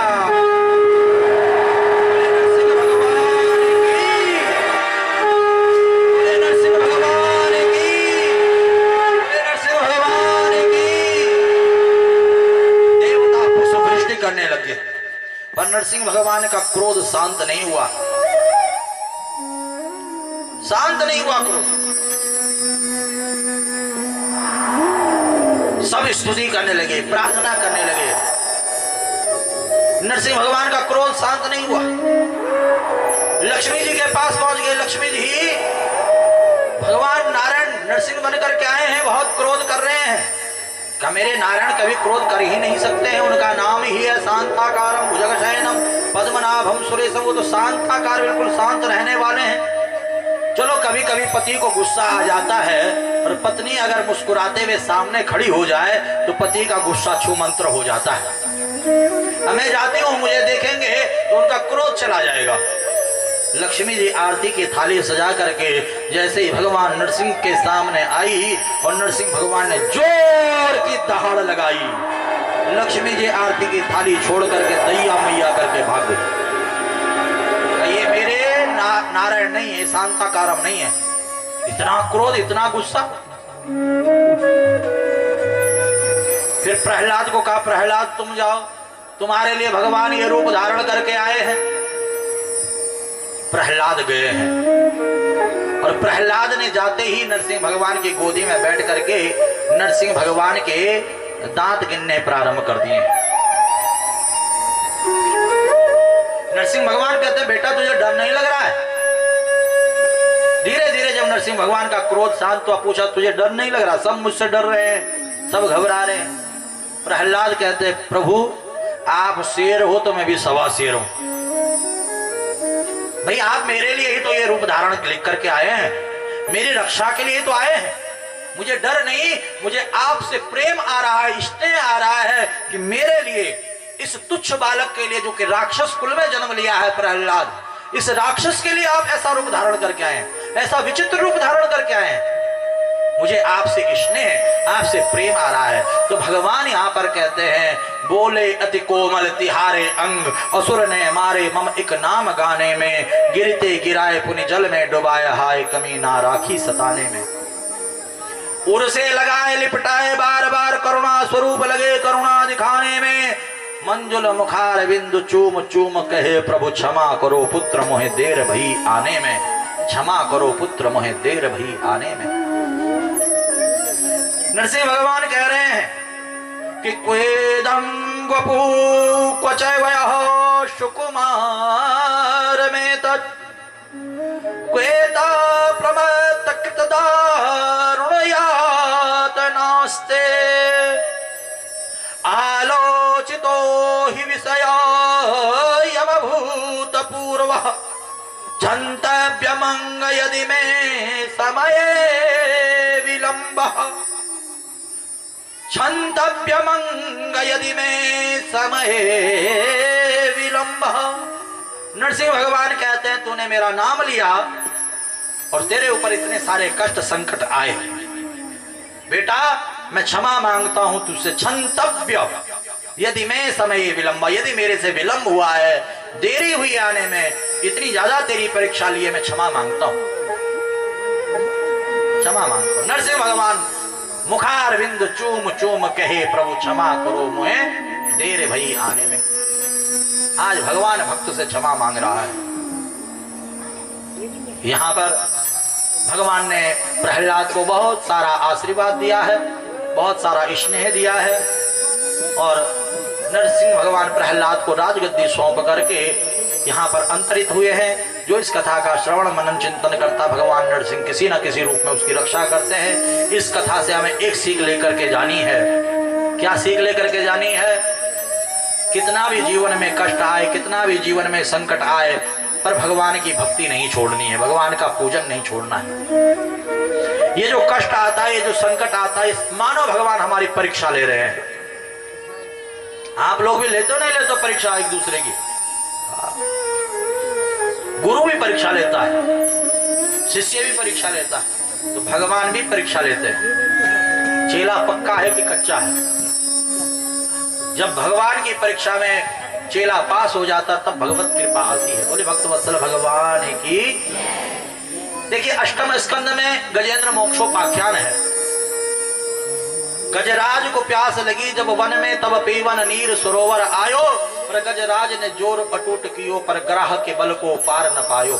करने लगे, पर नरसिंह भगवान का क्रोध शांत नहीं हुआ, शांत नहीं हुआ क्रोध। सब स्तुति करने लगे, प्रार्थना करने लगे। नरसिंह भगवान का क्रोध शांत नहीं हुआ। लक्ष्मी जी के पास पहुंच गए। लक्ष्मी जी भगवान नारायण नरसिंह बनकर के आए हैं, बहुत क्रोध कर रहे हैं। क्या मेरे नारायण कभी क्रोध कर ही नहीं सकते हैं? उनका नाम ही है शांताकारम भुजगशयनम पद्मनाभम सुरेशम। वो तो शांताकार, बिल्कुल शांत रहने वाले हैं। चलो कभी कभी पति को गुस्सा आ जाता है और पत्नी अगर मुस्कुराते हुए सामने खड़ी हो जाए तो पति का गुस्सा छूमंत्र हो जाता है। मैं जाती हूँ, मुझे देखेंगे तो उनका क्रोध चला जाएगा। लक्ष्मी जी आरती की थाली सजा करके जैसे ही भगवान नरसिंह के सामने आई और नरसिंह भगवान ने जोर की दहाड़ लगाई, लक्ष्मी जी आरती की थाली छोड़ करके दैया मैया करके भाग गई। ये मेरे नारायण नहीं है, शांताकारम नहीं है। इतना क्रोध, इतना गुस्सा। फिर प्रहलाद को कहा प्रहलाद तुम जाओ, तुम्हारे लिए भगवान ये रूप धारण करके आए हैं। प्रहलाद गए हैं और प्रहलाद ने जाते ही नरसिंह भगवान की गोदी में बैठ करके नरसिंह भगवान के दांत गिनने प्रारंभ कर दिए। नरसिंह भगवान कहते हैं बेटा तुझे डर नहीं लग रहा है? धीरे धीरे जब नरसिंह भगवान का क्रोध शांत हुआ, पूछा तुझे डर नहीं लग रहा? सब मुझसे डर रहे हैं, सब घबरा रहे हैं। प्रहलाद कहते प्रभु आप शेर हो तो मैं भी सवा शेर हूं। भाई आप मेरे लिए ही तो ये रूप धारण करके आए हैं, मेरी रक्षा के लिए तो आए हैं। मुझे डर नहीं, मुझे आपसे प्रेम आ रहा है, स्नेह आ रहा है कि मेरे लिए इस तुच्छ बालक के लिए जो कि राक्षस कुल में जन्म लिया है प्रहलाद, इस राक्षस के लिए आप ऐसा रूप धारण करके आए हैं, ऐसा विचित्र रूप धारण करके आए हैं। मुझे आपसे स्नेह, आपसे प्रेम आ रहा है। तो भगवान यहाँ पर कहते हैं, बोले अति कोमल तिहारे अंग, असुर ने मारे मम एक नाम गाने में, गिरते गिराए पुनि जल में डुबाए, हाय कमी ना राखी सताने में। उर से लगाए लिपटाए बार बार, करुणा स्वरूप लगे करुणा दिखाने में, मंजुल मुखार बिंदु चूम चूम कहे, प्रभु क्षमा करो पुत्र मोहे देर भई आने में, क्षमा करो पुत्र मोहे देर भई आने में। नरसिंह भगवान कह रहे हैं कि क्वेदं वपु क्वच वयः सुकुमार में तत्, क्वेता प्रमत्त कृतदारुणयात नास्ते, आलोचितो हि विषयमभूतपूर्वः, क्षन्तव्यमंग यदि मे समये विलम्बः, क्षन्तव्यमंग यदि मे समये विलम्बः। नरसिंह भगवान कहते हैं, तूने मेरा नाम लिया और तेरे ऊपर इतने सारे कष्ट संकट आए, बेटा मैं क्षमा मांगता हूं तुझसे। क्षन्तव्य यदि मैं समय विलंब, यदि मेरे से विलंब हुआ है, देरी हुई आने में, इतनी ज्यादा तेरी परीक्षा लिए, मैं क्षमा मांगता हूं, क्षमा मांगता हूं। नरसिंह भगवान मुखार बिंदु चूम चूम कहे, प्रभु क्षमा करो मुझे देर भई आने में। आज भगवान भक्त से क्षमा मांग रहा है। यहां पर भगवान ने प्रहलाद को बहुत सारा आशीर्वाद दिया है, बहुत सारा स्नेह दिया है, और नरसिंह भगवान प्रहलाद को राजगद्दी सौंप करके यहाँ पर अंतरित हुए हैं। जो इस कथा का श्रवण मनन चिंतन करता, भगवान नरसिंह किसी न किसी रूप में उसकी रक्षा करते हैं। इस कथा से हमें एक सीख लेकर के जानी है। क्या सीख लेकर के जानी है? कितना भी जीवन में कष्ट आए, कितना भी जीवन में संकट आए, पर भगवान की भक्ति नहीं छोड़नी है, भगवान का पूजन नहीं छोड़ना है। ये जो कष्ट आता है, ये जो संकट आता है, मानो भगवान हमारी परीक्षा ले रहे हैं। आप लोग भी लेते हो नहीं लेते हो परीक्षा एक दूसरे की? गुरु भी परीक्षा लेता है, शिष्य भी परीक्षा लेता है, तो भगवान भी परीक्षा लेते हैं। चेला पक्का है कि कच्चा है? जब भगवान की परीक्षा में चेला पास हो जाता, तब भगवत कृपा आती है। बोले भक्त वत्सल भगवान की। देखिए अष्टम स्कंद में गजेंद्र मोक्षोपाख्यान है। गजराज को प्यास लगी जब वन में, तब पीवन नीर सरोवर आयो, पर गजराज ने जोर अटूट कियो, पर ग्राह के बल को पार न पायो।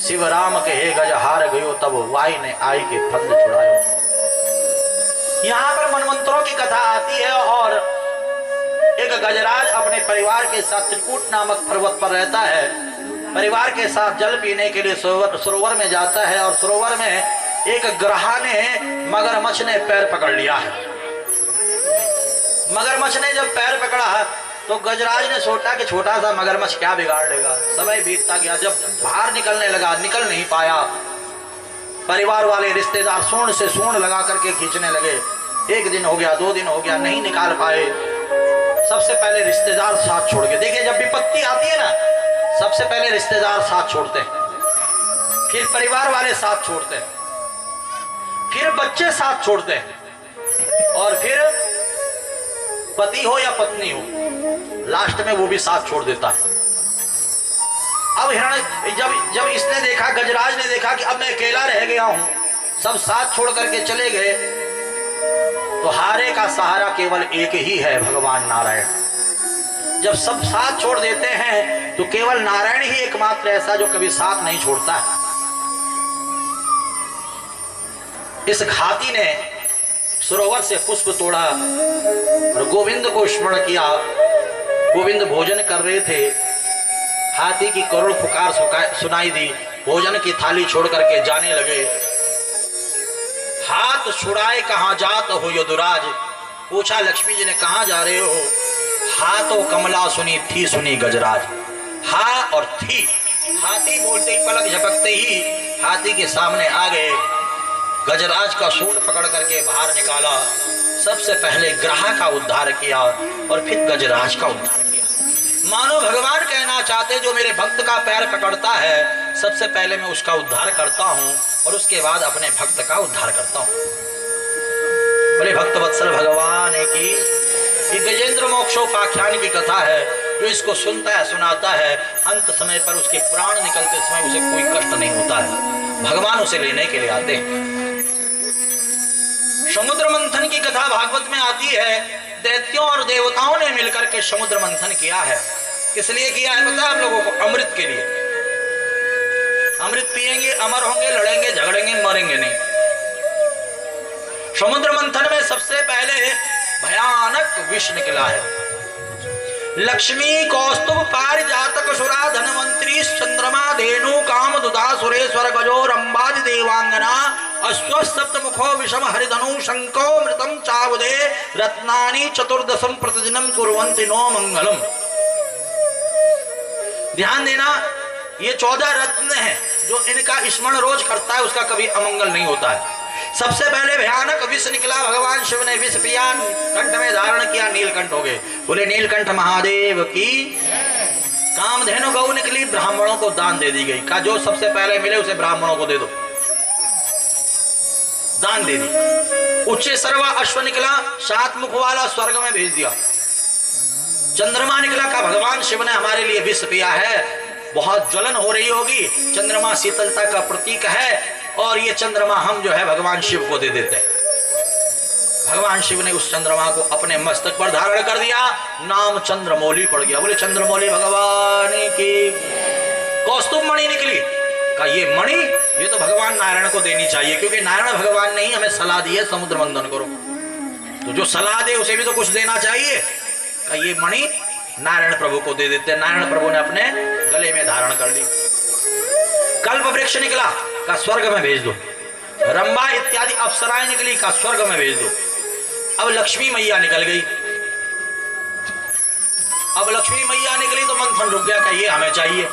शिव राम के हे गज हार गयो, तब वाई ने आई के फंद छुड़ायो। यहाँ पर मनमंत्रों की कथा आती है, और एक गजराज अपने परिवार के साथ त्रिकूट नामक पर्वत पर रहता है। परिवार के साथ जल पीने के लिए सरोवर में जाता है, और सरोवर में एक ग्रहा ने, मगरमच्छ ने पैर पकड़ लिया है। मगरमच्छ ने जब पैर पकड़ा तो गजराज ने सोचा कि छोटा सा मगरमच्छ क्या बिगाड़ लेगा। समय बीतता गया, जब बाहर निकलने लगा, निकल नहीं पाया। परिवार वाले रिश्तेदार सूंड से सूंड लगा करके खींचने लगे। 1 दिन हो गया, 2 दिन हो गया, नहीं निकाल पाए। सबसे पहले रिश्तेदार साथ छोड़ के, देखिए जब विपत्ति आती है ना, सबसे पहले रिश्तेदार साथ छोड़ते हैं, फिर परिवार वाले साथ छोड़ते हैं, फिर बच्चे साथ छोड़ते हैं, और फिर पति हो या पत्नी हो, लास्ट में वो भी साथ छोड़ देता है। अब हिरण जब इसने देखा, गजराज ने देखा कि अब मैं अकेला रह गया हूं, सब साथ छोड़ करके चले गए, तो हारे का सहारा केवल एक ही है, भगवान नारायण। जब सब साथ छोड़ देते हैं तो केवल नारायण ही एकमात्र ऐसा जो कभी साथ नहीं छोड़ता है। इस घाती ने सरोवर से पुष्प तोड़ा और गोविंद को स्मरण किया। गोविंद भोजन कर रहे थे, हाथी की करुण पुकार सुनाई दी, भोजन की थाली छोड़ करके जाने लगे। हाथ छुड़ाए कहाँ जात हो यदुराज, पूछा लक्ष्मी जी ने कहाँ जा रहे हो? हाथों कमला सुनी थी सुनी गजराज। हा और थी, हाथी बोलते ही पलक झपकते ही हाथी के सामने आ गए। गजराज का सूंड पकड़ करके बाहर निकाला, सबसे पहले ग्रह का उद्धार किया और फिर गजराज का उद्धार किया। मानो भगवान कहना चाहते, जो मेरे भक्त का पैर पकड़ता है सबसे पहले मैं उसका उद्धार करता हूं और उसके बाद अपने भक्त का उद्धार करता हूं। बोले भक्त वत्सल भगवान की ये गजेंद्र मोक्षोपाख्यान की कथा है। जो इसको सुनता है, सुनाता है, अंत समय पर उसके प्राण निकलते समय उसे कोई कष्ट नहीं होता है। भगवान उसे लेने के लिए आते हैं। समुद्र मंथन की कथा भागवत में आती है। दैत्यों और देवताओं ने मिलकर के समुद्र मंथन किया है। किस लिए किया है पता है आप लोगों को? अमृत के लिए। अमृत पिएंगे, अमर होंगे, लड़ेंगे, झगड़ेंगे, मरेंगे नहीं। समुद्र मंथन में सबसे पहले भयानक विष निकला है। लक्ष्मी कौस्तुभ पारिजातक सुरा धनवंतरी चंद्रमा धेनु काम दुधा सुरेश्वर गजो रंबादि देवांगना अश्व सप्त मुखो विषम हरिधनु शंको मृतम चावुदे रत्नानि चतुर्दशम प्रतिदिनम कुर्वन्ति नो मंगलम। ध्यान देना, ये 14 रत्न हैं जो इनका स्मरण रोज करता है उसका कभी अमंगल नहीं होता है। सबसे पहले भयानक विष निकला। भगवान शिव ने विष पिया, कंठ में धारण किया, नीलकंठ हो गए। बोले नीलकंठ महादेव की। कामधेनु गौ निकली, ब्राह्मणों को दान दे दी गई। का जो सबसे पहले मिले उसे ब्राह्मणों को दे दो, दान दे दी। उच्च सर्वा अश्व निकला, 7 मुख वाला, स्वर्ग में भेज दिया। चंद्रमा निकला, का भगवान शिव ने हमारे लिए विष पिया है, बहुत ज्वलन हो रही होगी। चंद्रमा शीतलता का प्रतीक है और ये चंद्रमा हम जो है भगवान शिव को दे देते हैं। भगवान शिव ने उस चंद्रमा को अपने मस्तक पर धारण कर दिया, नाम चंद्रमौली पड़ गया। बोले चंद्रमौली भगवान की। कौस्तुभ मणि निकली, का ये मणि ये तो भगवान नारायण को देनी चाहिए, क्योंकि नारायण भगवान ने ही हमें सलाह दी है समुद्र मंथन करो, तो जो सलाह दे उसे भी तो कुछ देना चाहिए। का ये मणि नारायण प्रभु को दे देते। नारायण प्रभु ने अपने गले में धारण कर ली। कल्प वृक्ष निकला, का स्वर्ग में भेज दो। रंबा इत्यादि अप्सराएं निकली, का स्वर्ग में भेज दो। अब लक्ष्मी मैया निकल गई। अब लक्ष्मी मैया निकली तो मंथन रुक गया, का ये हमें चाहिए।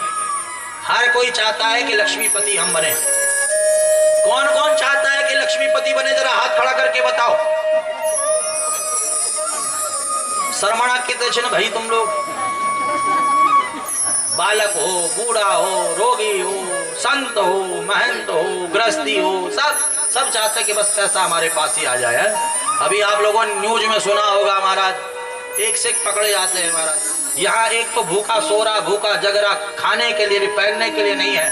हर कोई चाहता है कि लक्ष्मीपति हम बने। कौन कौन चाहता है कि लक्ष्मीपति बने? जरा हाथ खड़ा करके बताओ। शर्मणा कितने भाई तुम लोग, बालक हो, बूढ़ा हो, रोगी हो, संत हो, महंत हो, गृहस्थी हो, सब चाहते कि बस पैसा हमारे पास ही आ जाए। अभी आप लोगों ने न्यूज में सुना होगा महाराज, एक से एक पकड़े जाते हैं महाराज। यहाँ एक तो भूखा सो रहा, भूखा जग रहा, खाने के लिए भी, पहनने के लिए नहीं है,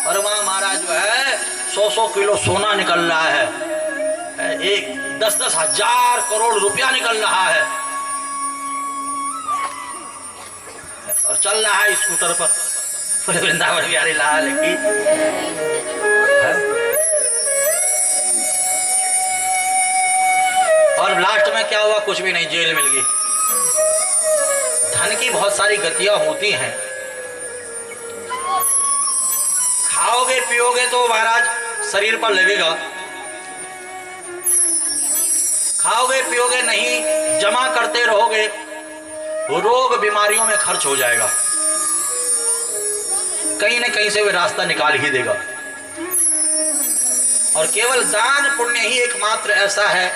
और वहाँ महाराज जो है 100-100 किलो सोना निकल रहा है, एक 10-10 हजार करोड़ रुपया निकल रहा है, और चल रहा है स्कूटर पर। वृंदावन बिहारी लाल की। और लास्ट में क्या हुआ? कुछ भी नहीं, जेल मिल गई। धन की बहुत सारी गतियां होती हैं। खाओगे पियोगे तो महाराज शरीर पर लगेगा, खाओगे पियोगे नहीं, जमा करते रहोगे, रोग बीमारियों में खर्च हो जाएगा, कहीं न कहीं से वे रास्ता निकाल ही देगा। और केवल दान पुण्य ही एकमात्र ऐसा है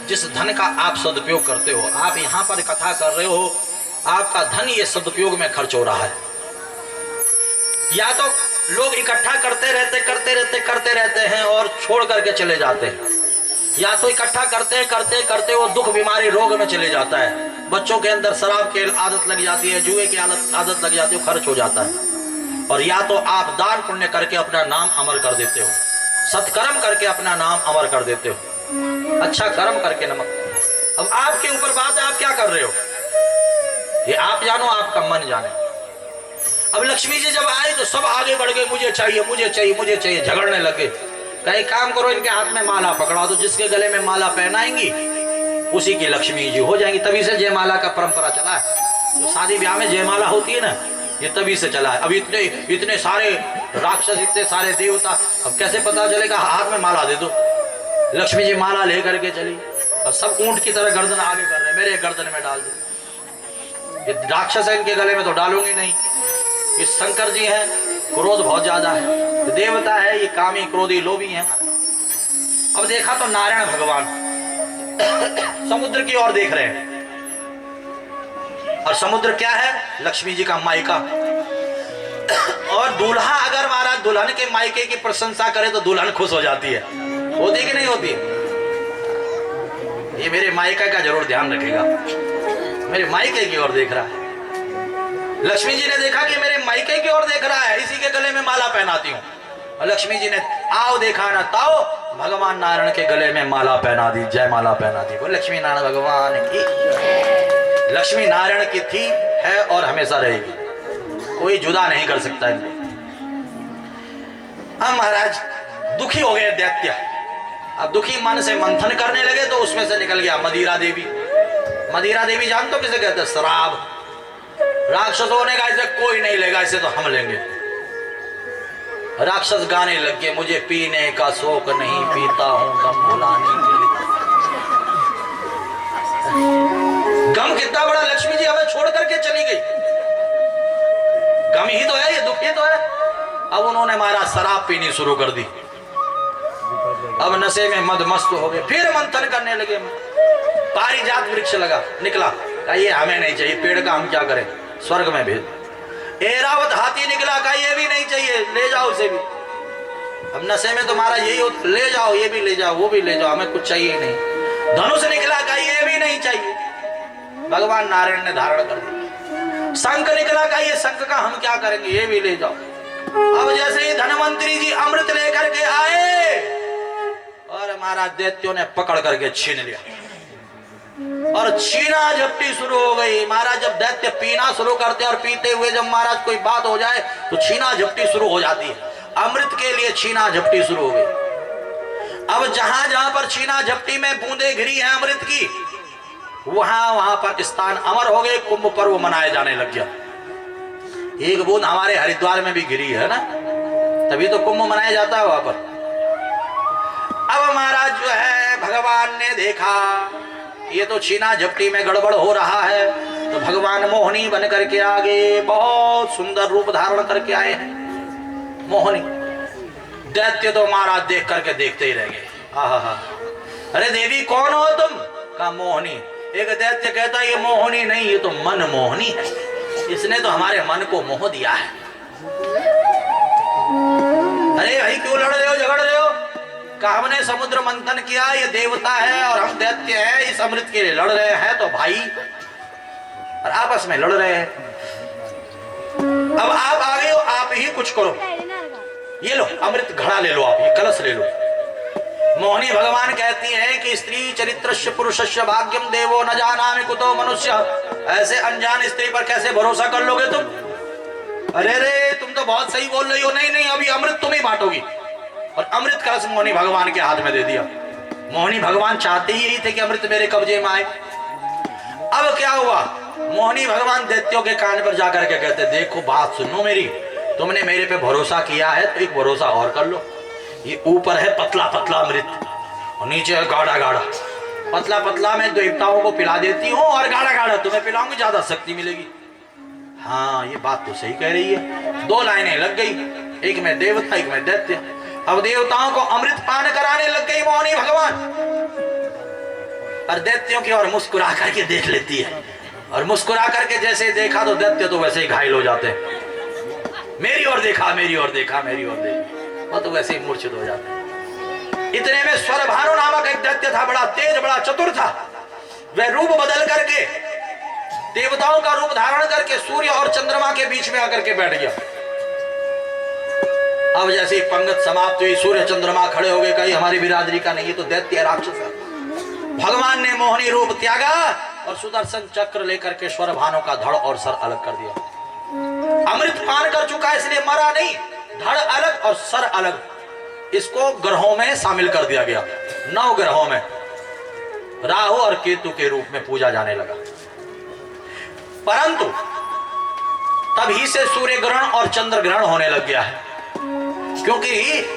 जिस धन का आप सदुपयोग करते हो। आप यहां पर कथा कर रहे हो, आपका धन ये सदुपयोग में खर्च हो रहा है। या तो लोग इकट्ठा करते रहते हैं और छोड़ करके चले जाते हैं, या तो इकट्ठा करते वो दुख बीमारी रोग में चले जाता है। बच्चों के अंदर शराब की आदत लग जाती है, जुए की आदत लग जाती है, खर्च हो जाता है। और या तो आप दान पुण्य करके अपना नाम अमर कर देते हो, सत्कर्म करके अपना नाम अमर कर देते हो, अच्छा कर्म करके नमक। अब आपके ऊपर बात है, आप क्या कर रहे हो ये आप जानो, आपका मन जाने। अब लक्ष्मी जी जब आए तो सब आगे बढ़ गए, मुझे चाहिए मुझे चाहिए मुझे चाहिए, झगड़ने लगे। कहीं काम करो, इनके हाथ में माला पकड़ा दो, जिसके गले में माला पहनाएंगी उसी की लक्ष्मी जी हो जाएंगी। तभी से जयमाला का परंपरा चला है। जो शादी ब्याह में जयमाला होती है ना, ये तभी से चला है। अब इतने सारे राक्षस, इतने सारे देवता, अब कैसे पता चलेगा? हाथ में माला दे दो। लक्ष्मी जी माला लेकर के चली और सब ऊंट की तरह गर्दन आगे कर रहे हैं, मेरे गर्दन में डाल दो। ये राक्षस है, इनके गले में तो डालूंगी नहीं। ये शंकर जी हैं, क्रोध बहुत ज्यादा है, देवता है, ये कामी क्रोधी लोभी हैं। अब देखा तो नारायण भगवान समुद्र की ओर देख रहे हैं। और समुद्र क्या है? लक्ष्मी जी का मायका। और दूल्हा अगर महाराज दुल्हन के मायके की प्रशंसा करे तो दुल्हन खुश हो जाती है। होती कि नहीं होती? ये मेरे मायका का जरूर ध्यान रखेगा। मेरे मायके की ओर देख रहा है। लक्ष्मी जी ने देखा कि मेरे मायके की ओर देख रहा है, इसी के गले में माला पहनाती हूँ। और लक्ष्मी जी ने आओ देखा ना ताओ, भगवान नारायण के गले में माला पहना दी, जय माला पहना दी। वो लक्ष्मी नारायण भगवान की। लक्ष्मी नारायण की थी, है और हमेशा रहेगी, कोई जुदा नहीं कर सकता इनको। अब महाराज दुखी हो गए दैत्य। अब दुखी मन से मंथन करने लगे तो उसमें से निकल गया मदिरा देवी। मदिरा देवी जानते हो किसे कहते हैं? शराब। राक्षसों ने कहा इसे कोई नहीं लेगा, इसे तो हम लेंगे। राक्षस गाने लग गए, मुझे पीने का शौक नहीं, पीता हूं गम भुलाने के लिए। गम कितना बड़ा, लक्ष्मी जी हमें छोड़ करके चली गई। गम ही तो है, ये दुख ही तो है। अब उन्होंने महाराज शराब पीनी शुरू कर दी। अब नशे में मद मस्त हो गए। फिर मंथन करने लगे। पारिजात वृक्ष लगा निकला, कहा ये हमें नहीं चाहिए, पेड़ का हम क्या करें, स्वर्ग में भेज। ऐरावत हाथी निकला, कहा ये भी नहीं चाहिए, ले जाओ उसे भी। अब नशे में तुम्हारा यही हो, ले जाओ, ये भी ले जाओ, वो भी ले जाओ, हमें कुछ चाहिए नहीं। धनुष निकला, कहा ये भी नहीं चाहिए। भगवान नारायण ने धारण कर दिया। शंख निकला, कहा ये शंख का हम क्या करेंगे, ये भी ले जाओ। अब जैसे ही धनवंतरी जी अमृत लेकर के आए और महाराज दैत्यों ने पकड़ करके छीन लिया और छीना झपटी शुरू हो गई। महाराज जब दैत्य पीना शुरू करते और पीते हुए जब महाराज कोई बात हो जाए तो छीना झपटी शुरू हो जाती है। अमृत के लिए छीना झपटी शुरू हो गई। अब जहां जहां पर छीना झपटी में बूंदे घिरी है अमृत की, वहां वहां पर स्थान अमर हो गए। कुंभ पर्व मनाए जाने लग गया। एक बूंद हमारे हरिद्वार में भी गिरी है ना, तभी तो कुंभ मनाया जाता है वहां पर। अब महाराज जो है भगवान ने देखा ये तो छीना झपटी में गड़बड़ हो रहा है, तो भगवान मोहिनी बन करके आगे बहुत सुंदर रूप धारण करके आए हैं। मोहिनी। दैत्य तो महाराज देख करके देखते ही रह गए। आहा, अरे देवी कौन हो तुम? कहा मोहिनी। एक दैत्य कहता ये मोहिनी नहीं, ये तो मन मोहिनी है, इसने तो हमारे मन को मोह दिया है। अरे भाई क्यों लड़ रहे हो, झगड़ रहे हो? कहा हमने समुद्र मंथन किया, ये देवता है और हम दैत्य हैं, इस अमृत के लिए लड़ रहे हैं, तो भाई और आपस में लड़ रहे हैं। अब आप आ गए हो, आप ही कुछ करो। ये लो अमृत घड़ा ले लो, आप ये कलश ले लो। मोहिनी भगवान कहती है कि स्त्री चरित्रस्य पुरुषस्य भाग्यम देवो न जानामि कुतो मनुष्य। ऐसे अनजान स्त्री पर कैसे भरोसा कर लोगे तुम? अरे रे तुम तो बहुत सही बोल रही हो। नहीं नहीं, अभी अमृत तुम ही बांटोगी। और अमृत कलश मोहिनी भगवान के हाथ में दे दिया। मोहिनी भगवान चाहते ही यही थे कि अमृत मेरे कब्जे में आए। अब क्या हुआ, मोहिनी भगवान दैत्यों के कान पर जाकर के कहते देखो बात सुनो मेरी, तुमने मेरे पे भरोसा किया है तो एक भरोसा और कर लो। ये ऊपर है पतला पतला अमृत और नीचे है गाढ़ा गाढ़ा। पतला पतला मैं देवताओं को पिला देती हूँ और गाढ़ा गाढ़ा तुम्हें पिलाऊंगी, ज्यादा शक्ति मिलेगी। हाँ ये बात तो सही कह रही है। दो लाइनें लग गई, एक में देवता एक में दैत्य। अब देवताओं को अमृत पान कराने लग गई मोहिनी भगवान, और दैत्यों की ओर मुस्कुरा करके देख लेती है। और मुस्कुरा करके जैसे देखा तो दैत्य तो वैसे ही घायल हो जाते हैं। मेरी ओर देखा, मेरी ओर देखा, मेरी ओर देखा, वो तो वैसे ही मूर्छित हो जाते हैं। इतने में स्वरभानु नामक एक दैत्य था, बड़ा तेज बड़ा चतुर था। वह रूप बदल करके देवताओं का रूप धारण करके सूर्य और चंद्रमा के बीच में आकर के बैठ गया। अब जैसे ही पंगत समाप्त हुई, सूर्य चंद्रमा खड़े हो गए, कहीं हमारी बिरादरी का नहीं, ये तो दैत्य राक्षस है। भगवान ने मोहिनी रूप त्यागा और सुदर्शन चक्र लेकर के स्वरभानु का धड़ और सर अलग कर दिया। अमृत पान कर चुका है इसलिए मरा नहीं, धड़ अलग और सर अलग। इसको ग्रहों में शामिल कर दिया गया। 9 ग्रहों में राहु और केतु के रूप में पूजा जाने लगा। परंतु तभी से सूर्य ग्रहण और चंद्र ग्रहण होने लग गया है, क्योंकि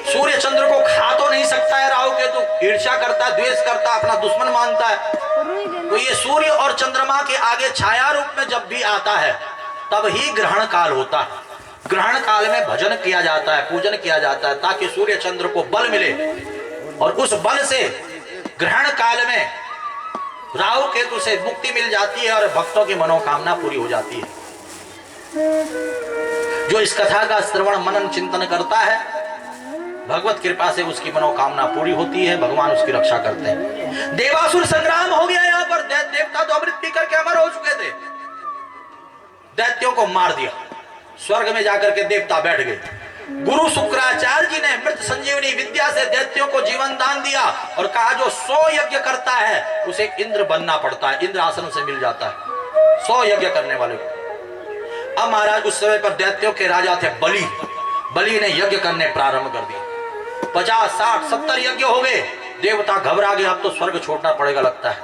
सूर्य चंद्र को खा तो नहीं सकता है राहु केतु, ईर्ष्या करता है, द्वेष करता है, अपना दुश्मन मानता है। तो ये सूर्य और चंद्रमा के आगे छाया रूप में जब भी आता है तब ही ग्रहण काल होता है। ग्रहण काल में भजन किया जाता है, पूजन किया जाता है, ताकि सूर्य चंद्र को बल मिले और उस बल से ग्रहण काल में राहु केतु से मुक्ति मिल जाती है और भक्तों की मनोकामना पूरी हो जाती है। जो इस कथा का श्रवण मनन चिंतन करता है, भगवत कृपा से उसकी मनोकामना पूरी होती है, भगवान उसकी रक्षा करते हैं। देवासुर संग्राम हो गया यहाँ पर, देवता तो अमृत पी करके अमर हो चुके थे, दैत्यों को मार दिया, स्वर्ग में जाकर के देवता बैठ गए। गुरु शुक्राचार्य जी ने मृत संजीवनी विद्या से दैत्यों को जीवन दान दिया और कहा जो 100 यज्ञ करता है उसे इंद्र बनना पड़ता है, इंद्र आसन से मिल जाता है 100 यज्ञ करने वाले को। अब महाराज उस समय पर दैत्यों के राजा थे बलि, बलि ने यज्ञ करने प्रारंभ कर दिए। 50, 60, 70 यज्ञ हो गए, देवता घबरा गए, अब तो स्वर्ग छोड़ना पड़ेगा लगता है।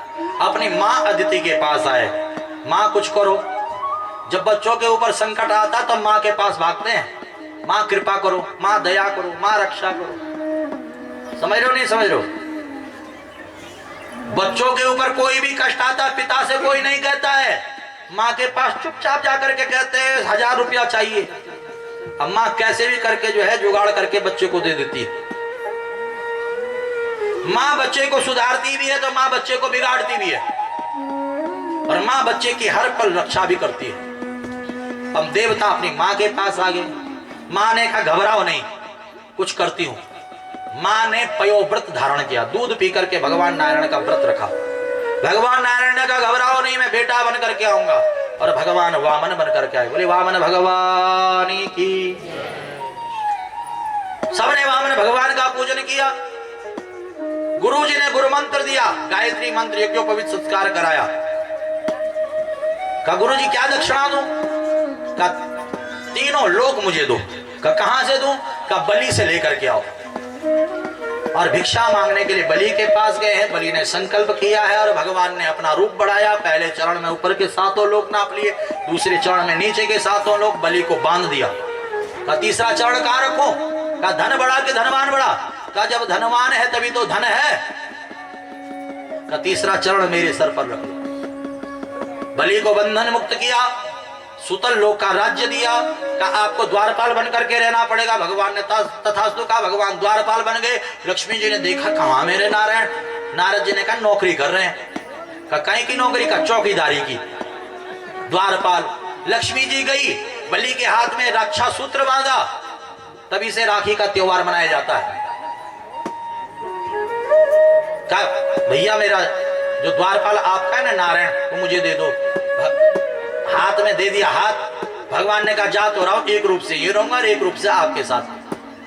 अपनी माँ अदिति के पास आए, माँ कुछ करो। जब बच्चों के ऊपर संकट आता तब माँ के पास भागते हैं, माँ कृपा करो, माँ दया करो, माँ रक्षा करो। समझ रहे हो नहीं समझ रहे हो? बच्चों के ऊपर कोई भी कष्ट आता पिता से कोई नहीं कहता है, माँ के पास चुपचाप जाकर के कहते हैं 1000 रुपया चाहिए। अब माँ कैसे भी करके जो है जुगाड़ करके बच्चे को दे देती है। माँ बच्चे को सुधारती भी है तो माँ बच्चे को बिगाड़ती भी है, और माँ बच्चे की हर पल रक्षा भी करती है। अब देवता अपनी माँ के पास आ गए। माँ ने कहा घबराओ नहीं, कुछ करती हूं। माँ ने पयोव्रत धारण किया, दूध पी करके भगवान नारायण का व्रत रखा। भगवान नारायण ने कहा घबराओ नहीं, मैं बेटा बन करके आऊंगा, और भगवान वामन बन करके आए। बोले वामन भगवान की। सबने वामन भगवान का पूजन किया। गुरुजी ने गुरु मंत्र दिया, गायत्री मंत्र यज्ञोपवीत संस्कार कराया। कहा गुरुजी क्या दक्षिणा दूं? कहा 3 लोक मुझे दो। कहा कहां से दूं? कहा बलि से लेकर के आओ। और भिक्षा मांगने के लिए बलि के पास गए हैं। बलि ने संकल्प किया है और भगवान ने अपना रूप बढ़ाया। पहले चरण में ऊपर के 7 लोक नाप लिए, दूसरे चरण में नीचे के 7 लोक। बलि को बांध दिया। कहा तीसरा चरण कहां रखो? कहा धन बढ़ा के धनवान बढ़ा। कहा जब धनवान है तभी तो धन है। कहा तीसरा चरण मेरे सर पर रख। बलि को बंधन मुक्त किया, सुतल लोक का राज्य दिया। कहा आपको द्वारपाल बन करके रहना पड़ेगा। भगवान ने तथास्तु कहा, भगवान द्वारपाल बन गए। लक्ष्मी जी ने देखा कहां मेरे नारायण। नारद जी ने कहा नौकरी कर रहे हैं। कहा कहीं की नौकरी? का चौकीदारी की। द्वारपाल। लक्ष्मी जी गई, बलि के हाथ में रक्षा सूत्र बांधा, तभी से राखी का त्योहार मनाया जाता है। कहा भैया मेरा जो द्वारपाल आपका है ना नारायण, वो मुझे दे दो। हाथ में दे दिया। हाथ भगवान ने कहा जा तो रहो, एक रूप से ये रहूंगा और एक रूप से आपके साथ,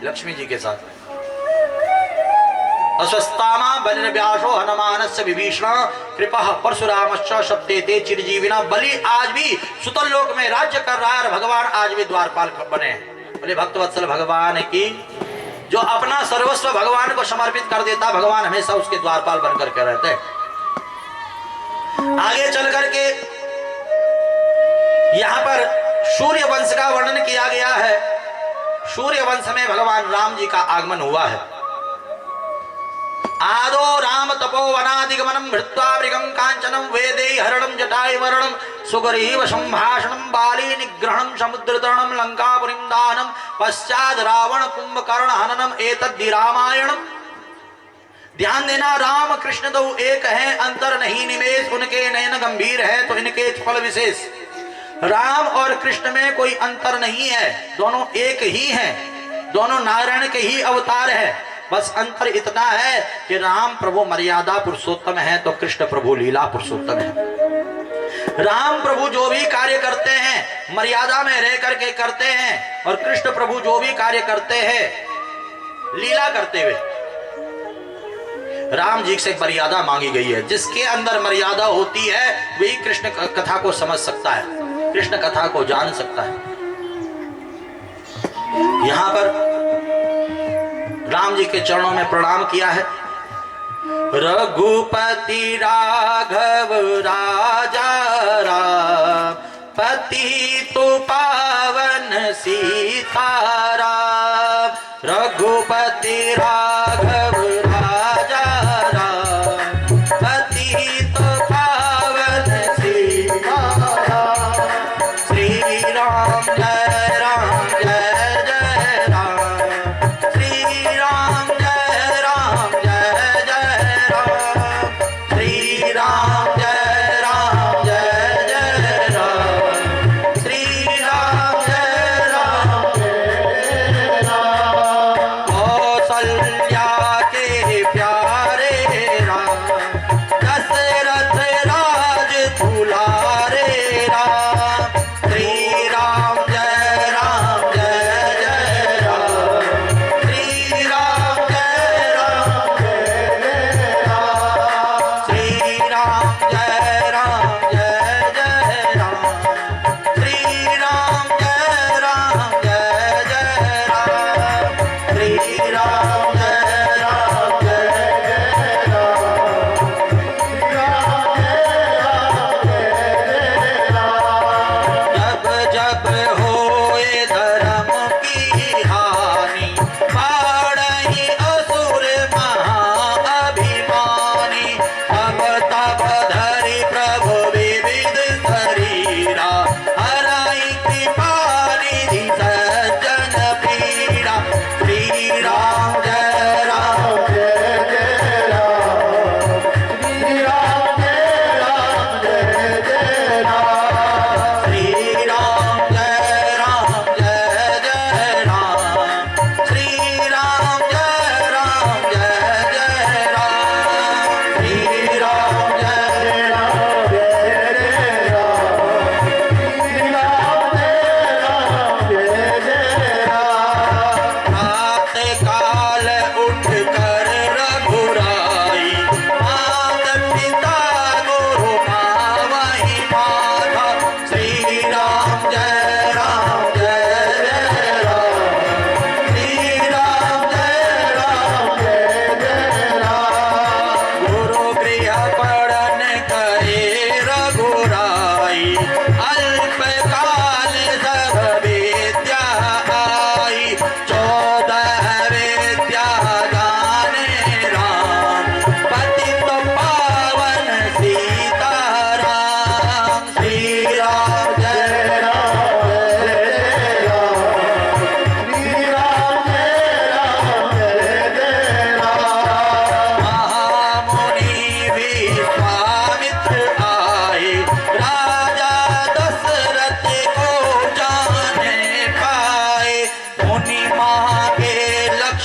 लक्ष्मी जी के साथ। अस्वस्थामा बलिर्व्यासो हनुमानस्य विभीषण कृपा परशुरामश्च शब्देते चिरजीविना। बलि आज भी सुतल लोक में राज्य कर रहा है और भगवान आज भी द्वारपाल बने। बोले भक्तवत्सल भगवान की। जो अपना सर्वस्व भगवान को समर्पित कर देता, भगवान हमेशा उसके द्वारपाल बनकर के रहते हैं। आगे चल करके यहां पर सूर्य वंश का वर्णन किया गया है। सूर्य वंश में भगवान राम जी का आगमन हुआ है। आदो राम तपो वनादिगमनम भृत्वा मृगं कांचनम वेदे हरणम जटाय वरणम सुग्रीव संभाषणम बाली निग्रहणम समुद्रतरणम लंकापुरीं दानम पश्चात रावण कुंभकर्ण हननम एतद्धि रामायणम। ध्यान देना, राम कृष्ण दो एक है, अंतर नहीं निमेष। उनके नयन गंभीर है तो इनके फल विशेष। राम और कृष्ण में कोई अंतर नहीं है, दोनों एक ही हैं, दोनों नारायण के ही अवतार है। बस अंतर इतना है कि राम प्रभु मर्यादा पुरुषोत्तम है तो कृष्ण प्रभु लीला पुरुषोत्तम है। राम प्रभु जो भी कार्य करते हैं मर्यादा में रह करके करते हैं, और कृष्ण प्रभु जो भी कार्य करते हैं लीला करते हुए। राम जी से मर्यादा मांगी गई है, जिसके अंदर मर्यादा होती है वही कृष्ण कथा को समझ सकता है, कृष्ण कथा को जान सकता है। यहां पर राम जी के चरणों में प्रणाम किया है। रघुपति राघव राजा राम, पति तो पावन सीताराम। रघुपति राघव राजा राम, पति तो पावन सीताराम। श्री राम जय राम जय जय राम, श्री राम जय जय राम, श्री राम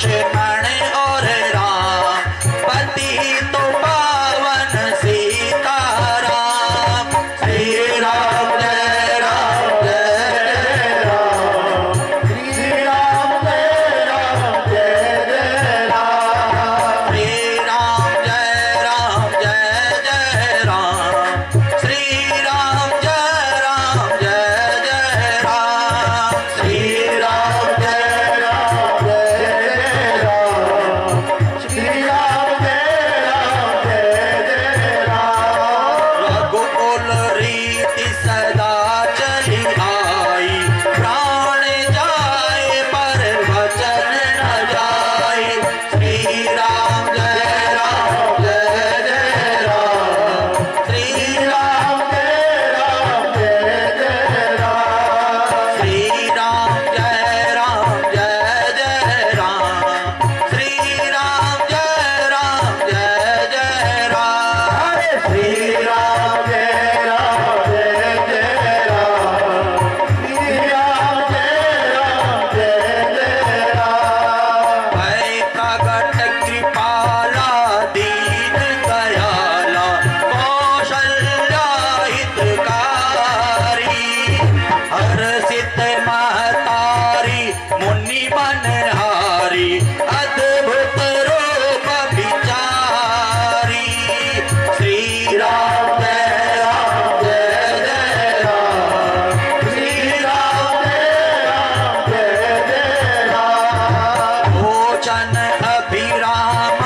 लक्ष्मण और राम, पति तो पावन सीताराम। श्री राम जय राम जय जय राम, श्री राम जय जय राम, श्री राम जय जय राम, श्री राम जय जय राम, श्री राम जय जय राम, श्री राम जय जय राम। रघुकुल रीति सदा चली आई, प्राण जाए पर वचन न जाए। श्री राम जय जय राम, श्री राम जय जय राम, श्री राम जय जय राम, श्री राम जय जय राम। श्री राम जय जय राम, श्री राम जय जय राम। भय प्रगट कृपाला दीन दयाला, कौशल्या हितकारी, हर्षित महतारी मुनि मनहारी, अद्भुत रूप विचारी। श्री राम जय जय राम, श्री राम जय जय राम। भोजन अभिराम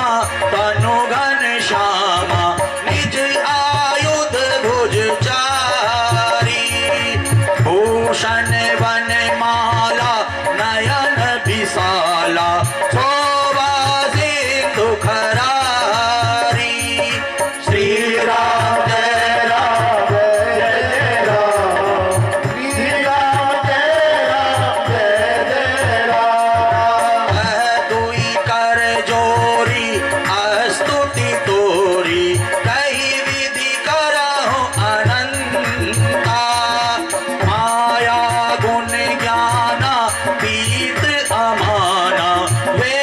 तनु घन श्यामा, निज आयुध भुज चारी, भूषण वन माला नयन विशाला, शोभा सिंधु खरारी। श्री राम जय जय राम, श्री राम जय राम। दुई कर जोरी स्तुति तोरी, कही विधि करहु अनंता, माया गुण ज्ञान पीत अमाना, वे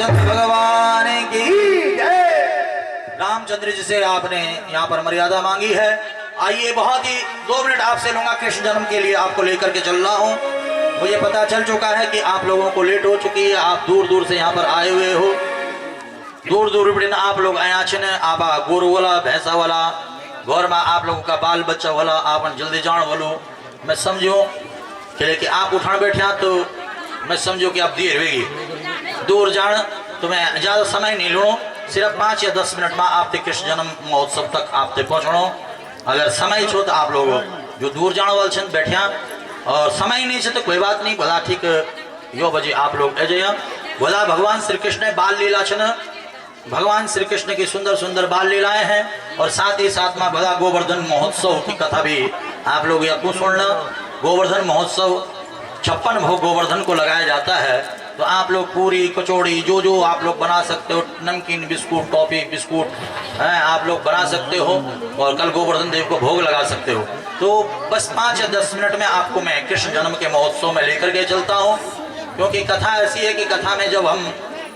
रामचंद्र भगवान की रामचंद्र जी से आपने यहाँ पर मर्यादा मांगी है। आइए, बहुत ही 2 मिनट आपसे लूंगा। कृष्ण जन्म के लिए आपको लेकर के चल रहा हूँ। मुझे पता चल चुका है कि आप लोगों को लेट हो चुकी है, आप दूर दूर से यहाँ पर आए हुए हो। दूर दूर आप लोग आया छे, आप गोरू वाला भैंसा वाला घर में आप लोगों का बाल बच्चा वाला आप जल्दी जान वालो। मैं समझो कि आप उठा बैठा तो मैं समझो कि आप देर होगी दूर जान, तो मैं ज़्यादा समय नहीं लूँ। सिर्फ 5 या 10 मिनट में आपके कृष्ण जन्म महोत्सव तक आपसे पहुँचना। अगर समय छो तो आप लोग जो दूर जाने वाले छे बैठा, और समय नहीं छे तो कोई बात नहीं, भला ठीक यो बजे आप लोग अजय भला। भगवान श्री कृष्ण बाल लीला छे, भगवान श्री कृष्ण की सुंदर सुंदर बाल लीलाएं हैं, और साथ ही साथ में भला गोवर्धन महोत्सव की कथा भी आप लोग या सुनना। गोवर्धन महोत्सव 56 भोग गोवर्धन को लगाया जाता है। तो आप लोग पूरी कचौड़ी जो आप लोग बना सकते हो, नमकीन बिस्कुट टॉफी बिस्कुट हैं आप लोग बना सकते हो, और कल गोवर्धन देव को भोग लगा सकते हो। तो बस 5 या 10 मिनट में आपको मैं कृष्ण जन्म के महोत्सव में लेकर के चलता हूँ, क्योंकि कथा ऐसी है कि कथा में जब हम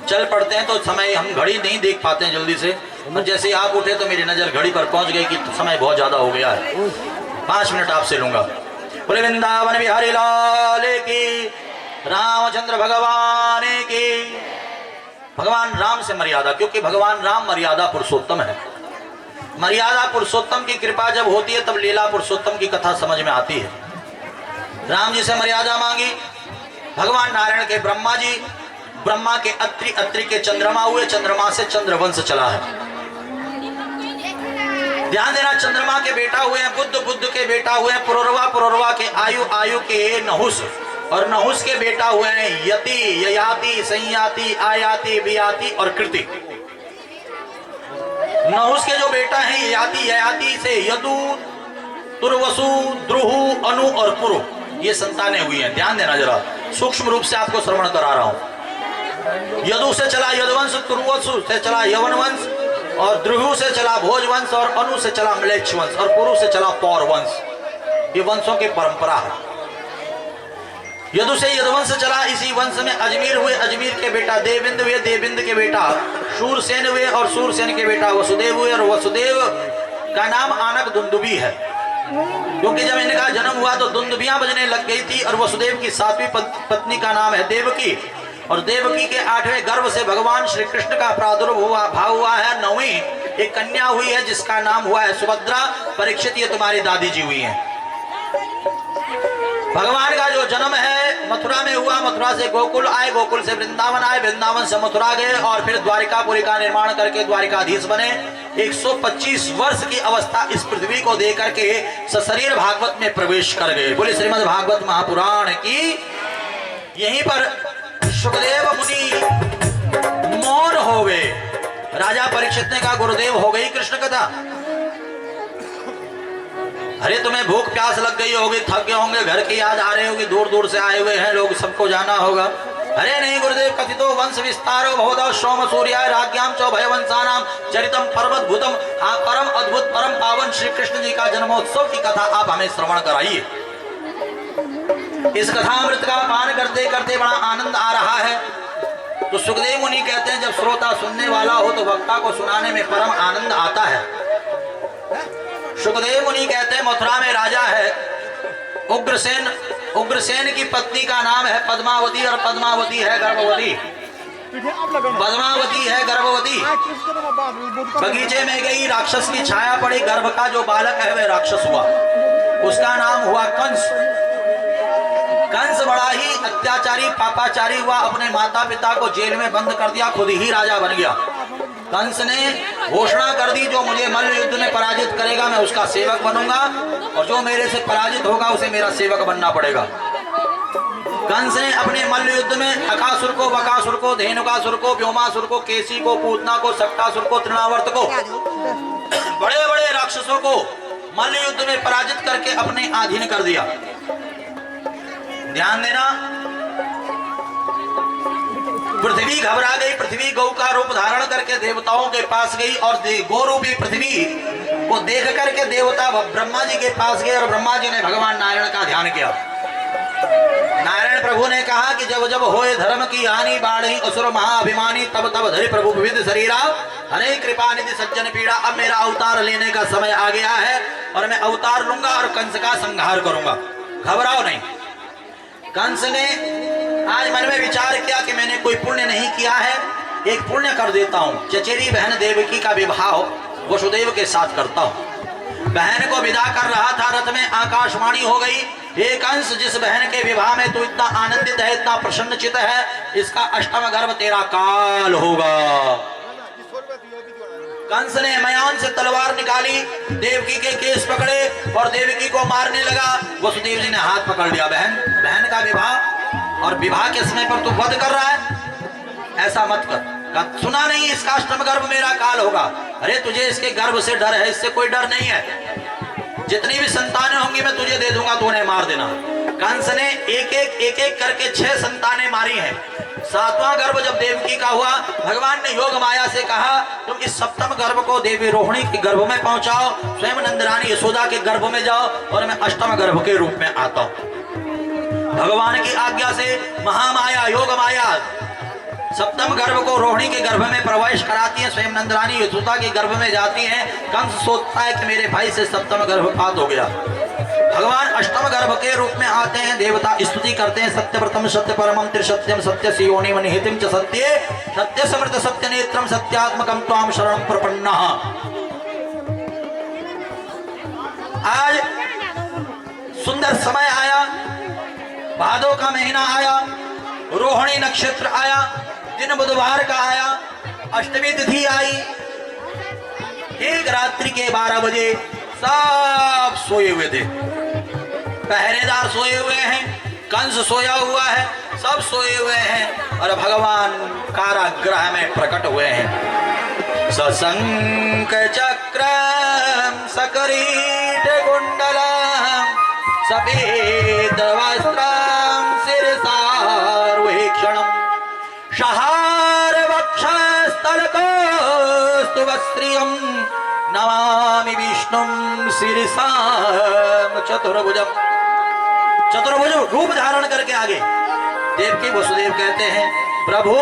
चल पड़ते हैं तो समय हम घड़ी नहीं देख पाते हैं जल्दी से। तो जैसे ही आप उठे तो मेरी नज़र घड़ी पर पहुँच गई कि समय बहुत ज़्यादा हो गया है। 5 मिनट आपसे लूँगा। बोले वृंदावन बिहारी लाल की, रामचंद्र भगवान की। भगवान राम से मर्यादा, क्योंकि भगवान राम मर्यादा पुरुषोत्तम है। मर्यादा पुरुषोत्तम की कृपा जब होती है तब लीला पुरुषोत्तम की कथा समझ में आती है। राम जी से मर्यादा मांगी। भगवान नारायण के ब्रह्मा जी, ब्रह्मा के अत्रि, अत्रि के चंद्रमा हुए, चंद्रमा से चंद्रवंश चला है। ध्यान देना, चंद्रमा के बेटा हुए हैं बुद्ध, बुद्ध के बेटा हुए हैं पुरुरवा, पुरुरवा के आयु, आयु के नहुस, और नहुस के बेटा हुए हैं यति, ययाति, संयाति, आयाति, वियाति और कृति। नहुस के जो बेटा है ययाति, ययाति से यदु, तुर्वसु, द्रुहु, अनु और पुरु, ये संतानें हुई हैं। ध्यान देना जरा, सूक्ष्म रूप से आपको श्रवण करा रहा हूं। यदु से चला यदुवंश, तुर्वसु से चला यवन वंश, और द्रुहु से चला भोज वंश, और अनु से चला म्लेच्छ वंश, और पुरु से चला पौर वंश। ये वंशों की परंपरा है। यदु से यदुवंश चला, इसी वंश में अजमीर हुए, अजमीर के बेटा देवबिंद हुए, देवबिंद के बेटा शूरसेन हुए, और शूरसेन के बेटा वसुदेव हुए, और वसुदेव का नाम आनक दुंदुबी है, क्योंकि जब इनका जन्म हुआ तो दुंदुबियां बजने लग गई थी। और वसुदेव की 7वीं पत्नी का नाम है देवकी, और देवकी के 8वें गर्भ से भगवान श्री कृष्ण का प्रादुर्भाव हुआ है। 9वीं एक कन्या हुई है जिसका नाम हुआ है सुभद्रा। परीक्षित, ये तुम्हारी दादी जी हुई हैं। भगवान का जो जन्म है मथुरा में हुआ, मथुरा से गोकुल आए, गोकुल से वृंदावन आए, वृंदावन से मथुरा गए, और फिर द्वारिकापुरी का निर्माण करके द्वारिकाधीश बने। 125 वर्ष की अवस्था इस पृथ्वी को दे करके सशरीर भागवत में प्रवेश कर गए। बोले श्रीमद् भागवत महापुराण की। यहीं पर सुखदेव मुनि मौन हो गए। राजा परीक्षित ने कहा, गुरुदेव हो गई कृष्ण कथा। अरे तुम्हें भूख प्यास लग गई होगी, थक गए होंगे, घर की याद आ रही होगी, दूर दूर से आए हुए हैं लोग, सबको जाना होगा। अरे नहीं गुरुदेव, कथितो वंश विस्तारो बहुधा सोम सूर्याय राज्ञाम चौ भयवंशानाम चरितम पर्वत भूतम। परम अद्भुत परम पावन श्री कृष्ण जी का जन्मोत्सव की कथा आप हमें श्रवण कराइए। इस कथामृत का पान करते करते बड़ा आनंद आ रहा है। तो सुखदेव मुनि कहते हैं, जब श्रोता सुनने वाला हो तो वक्ता को सुनाने में परम आनंद आता है। सुखदेव मुनि कहते हैं, मथुरा में राजा है उग्रसेन। उग्रसेन की पत्नी का नाम है पद्मावती, और पद्मावती है गर्भवती। पद्मावती है गर्भवती। बगीचे में गई, राक्षस की छाया पड़ी, गर्भ का जो बालक है वह राक्षस हुआ। उसका नाम हुआ कंस। कंस बड़ा ही अत्याचारी पापाचारी हुआ, अपने माता पिता को जेल में बंद कर दिया, खुद ही राजा बन गया। कंस ने घोषणा कर दी, जो मुझे मल्ल युद्ध में पराजित करेगा मैं उसका सेवक बनूंगा, और जो मेरे से पराजित होगा उसे मेरा सेवक बनना पड़ेगा। कंस ने अपने मल्ल युद्ध में अकासुर को, बकासुर को, धेनुकासुर को, व्योमासुर को, केसी को, पूतना को, सक्टासुर को, तृणावर्त को, बड़े बड़े राक्षसों को मल्ल युद्ध में पराजित करके अपने अधीन कर दिया। ध्यान देना, पृथ्वी घबरा गई। पृथ्वी गौ का रूप धारण करके देवताओं के पास गई, और गौ रूपी पृथ्वी को देख करके देवता ब्रह्मा जी के पास गए, और ब्रह्मा जी ने भगवान नारायण का ध्यान किया। नारायण प्रभु ने कहा कि जब जब होए धर्म की हानि बाढ़ी असुर महाअभिमानी तब तब धरि प्रभु विविध शरीरा हरे कृपा निधि सज्जन पीड़ा। अब मेरा अवतार लेने का समय आ गया है और मैं अवतार लूंगा और कंस का संहार करूंगा, घबराओ नहीं। कंस ने आज मन में विचार किया कि मैंने कोई पुण्य नहीं किया है, एक पुण्य कर देता हूं। चचेरी बहन देवकी का विवाह वसुदेव के साथ करता हूं। बहन को विदा कर रहा था, रथ में आकाशवाणी हो गई, हे कंस, जिस बहन के विवाह में तू इतना आनंदित है, इतना प्रसन्नचित है, इसका अष्टम गर्भ तेरा काल होगा। कंस ने मयान से तलवार निकाली, देवकी के केस पकड़े और देवकी को मारने लगा। वसुदेव जी ने हाथ पकड़ लिया, बहन का विवाह और विवाह के समय पर तू वध कर रहा है, ऐसा मत कर। सुना नहीं इसका अष्टम गर्भ मेरा काल होगा। अरे तुझे इसके गर्भ से डर है, इससे कोई डर नहीं है। जितनी भी संतानें होंगी मैं तुझे दे दूंगा, तू उन्हें मार देना। कंस ने एक एक करके 6 संतानें मारी हैं। 7वां गर्भ जब देवकी का हुआ, भगवान ने योग माया से कहा तुम इस सप्तम गर्भ को देवी रोहिणी के गर्भ में पहुंचाओ, स्वयं नंदरानी यशोदा के गर्भ में जाओ और मैं अष्टम गर्भ के रूप में आता हूं। भगवान की आज्ञा से महामाया योग माया सप्तम गर्भ को रोहिणी के गर्भ में प्रवेश कराती है, स्वयं नंदरानी यशोदा के गर्भ में जाती हैं। कंस सोचता है कि मेरे भाई से सप्तम गर्भपात हो गया। भगवान अष्टम गर्भ के रूप में आते हैं, देवता स्तुति करते हैं, सत्यव्रतम सत्य परमं त्रिसत्यम सत्य योनि निहितम च सत्ये सत्य समृत सत्य नेत्रम सत्यात्मकम त्वाम शरणं प्रपन्नः। आज सुंदर समय आया, भादो का महीना आया, रोहिणी नक्षत्र आया, दिन बुधवार का आया, अष्टमी तिथि आई। एक रात्रि के 12 बजे सब सोए हुए थे, पहरेदार सोए हुए हैं, कंस सोया हुआ है, सब सोए हुए हैं और भगवान कारागृह में प्रकट हुए हैं। सशंक चक्रम सकरीट कुंडलम सफेद वस्त्रम शिरसारोहेक्षणम शहार वक्षस्थलकोस्तुवस्त्रियं नमामि विष्णुं शिरसाम चतुर्भुजम। चतुर्भुज रूप धारण करके आगे देवकी वसुदेव कहते हैं, प्रभु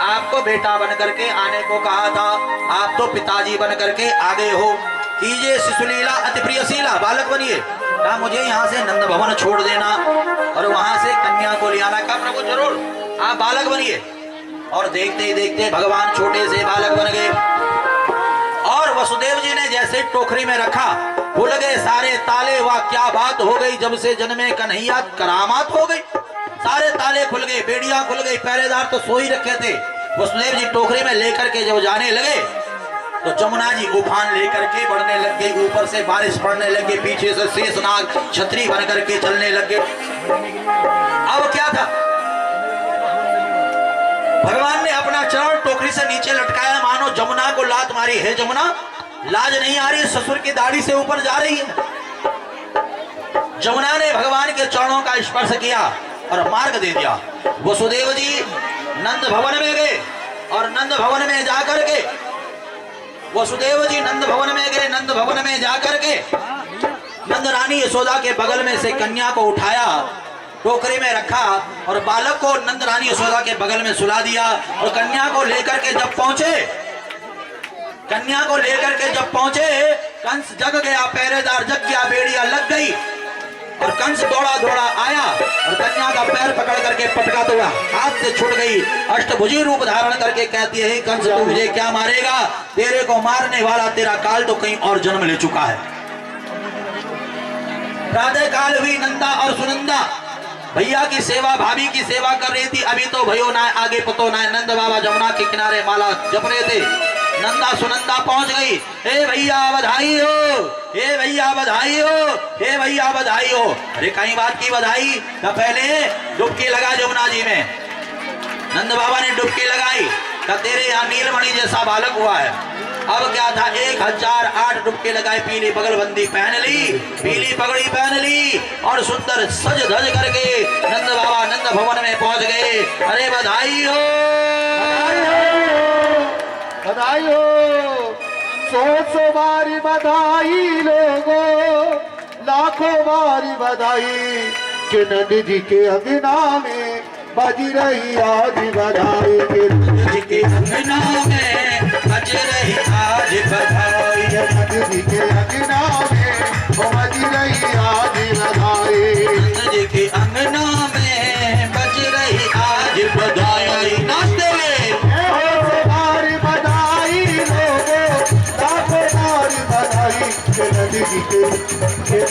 आपको बेटा बन करके आने को कहा था, आप तो पिताजी बन करके आ गए हो, कीजिए शिशुलीला अति प्रियशीला, बालक बनिए। कहा मुझे यहाँ से नंद भवन छोड़ देना और वहां से कन्या को ले आना। कहा प्रभु जरूर, आप बालक बनिए। और देखते ही देखते भगवान छोटे से बालक बन गए और वसुदेव जी ने जैसे टोकरी में रखा, खुल गए सारे ताले। वाह क्या बात हो गई, जब से जन्मे कन्हैया करामात हो गई। सारे ताले खुल गए, बेड़ियां खुल गई, पहरेदार तो सो ही रखे थे। वसुदेव जी टोकरी में लेकर के जब जाने लगे तो जमुना जी उफान लेकर के बढ़ने लग गई, ऊपर से बारिश पड़ने लगे, पीछे से शेषनाग छतरी बन करके चलने लगे। अब क्या था, भगवान ने अपना चरण टोकरी से नीचे लटकाया, मानो जमुना को लात मारी। है जमुना, लाज नहीं आ रही, ससुर की दाढ़ी से ऊपर जा रही है। जमुना ने भगवान के चरणों का स्पर्श किया और मार्ग दे दिया। वसुदेव जी नंद भवन में गए और नंद भवन में जाकर के वसुदेव जी नंद भवन में गए। नंद भवन में जाकर के नंद रानी यशोदा के बगल में से कन्या को उठाया, टोकरी में रखा और बालक को नंद रानी यशोदा के बगल में सुला दिया। और कन्या को लेकर के जब पहुंचे कंस जग गया, पहरेदार जग गया, बेड़िया लग गई और कंस दौड़ा दौड़ा आया और कन्या का पैर पकड़ करके पटका तो हाथ से छूट गई। अष्टभुजी रूप धारण करके कहती है, कंस तू मुझे क्या मारेगा, तेरे को मारने वाला तेरा काल तो कहीं और जन्म ले चुका है। प्रातः काल हुई, नंदा और सुनंदा भैया की सेवा, भाभी की सेवा कर रही थी। अभी तो भयो ना आगे पतो ना, नंद बाबा जमुना के किनारे माला जप रहे थे। नंदा सुनंदा पहुंच गई, हे भैया बधाई हो, हे भैया बधाई हो, हे भैया बधाई हो। अरे कई बात की बधाई, तो पहले डुबकी लगा जमुना जी में। नंद बाबा ने डुबकी लगाई, तो तेरे यहाँ नीलमणि जैसा बालक हुआ है। अब क्या था, 1008 डुबके लगाए, पीली बगलबंदी पहन ली, पीली पगड़ी पहन ली और सुंदर सज धज करके नंद बाबा नंद भवन में पहुंच गए। अरे बधाई हो, बधाई हो, 100 बारी बधाई लोगो, लाखों बारी बधाई। के नंद जी के अंगना में बज रही आज बधाई के नंद जी के अंगना में बज रही आज बधाई नंद जी के अंगना में बज रही आज बधाई नंद जी के अंगना में बज रही आज बधाई नाचते बार बधाई लोगो लाखों बार बधाई के नंद जी के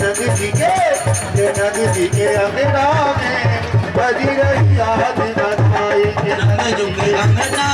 नंद जी के नंद जी के अंगना में बज रही आज बधाई नंद जी के अंगना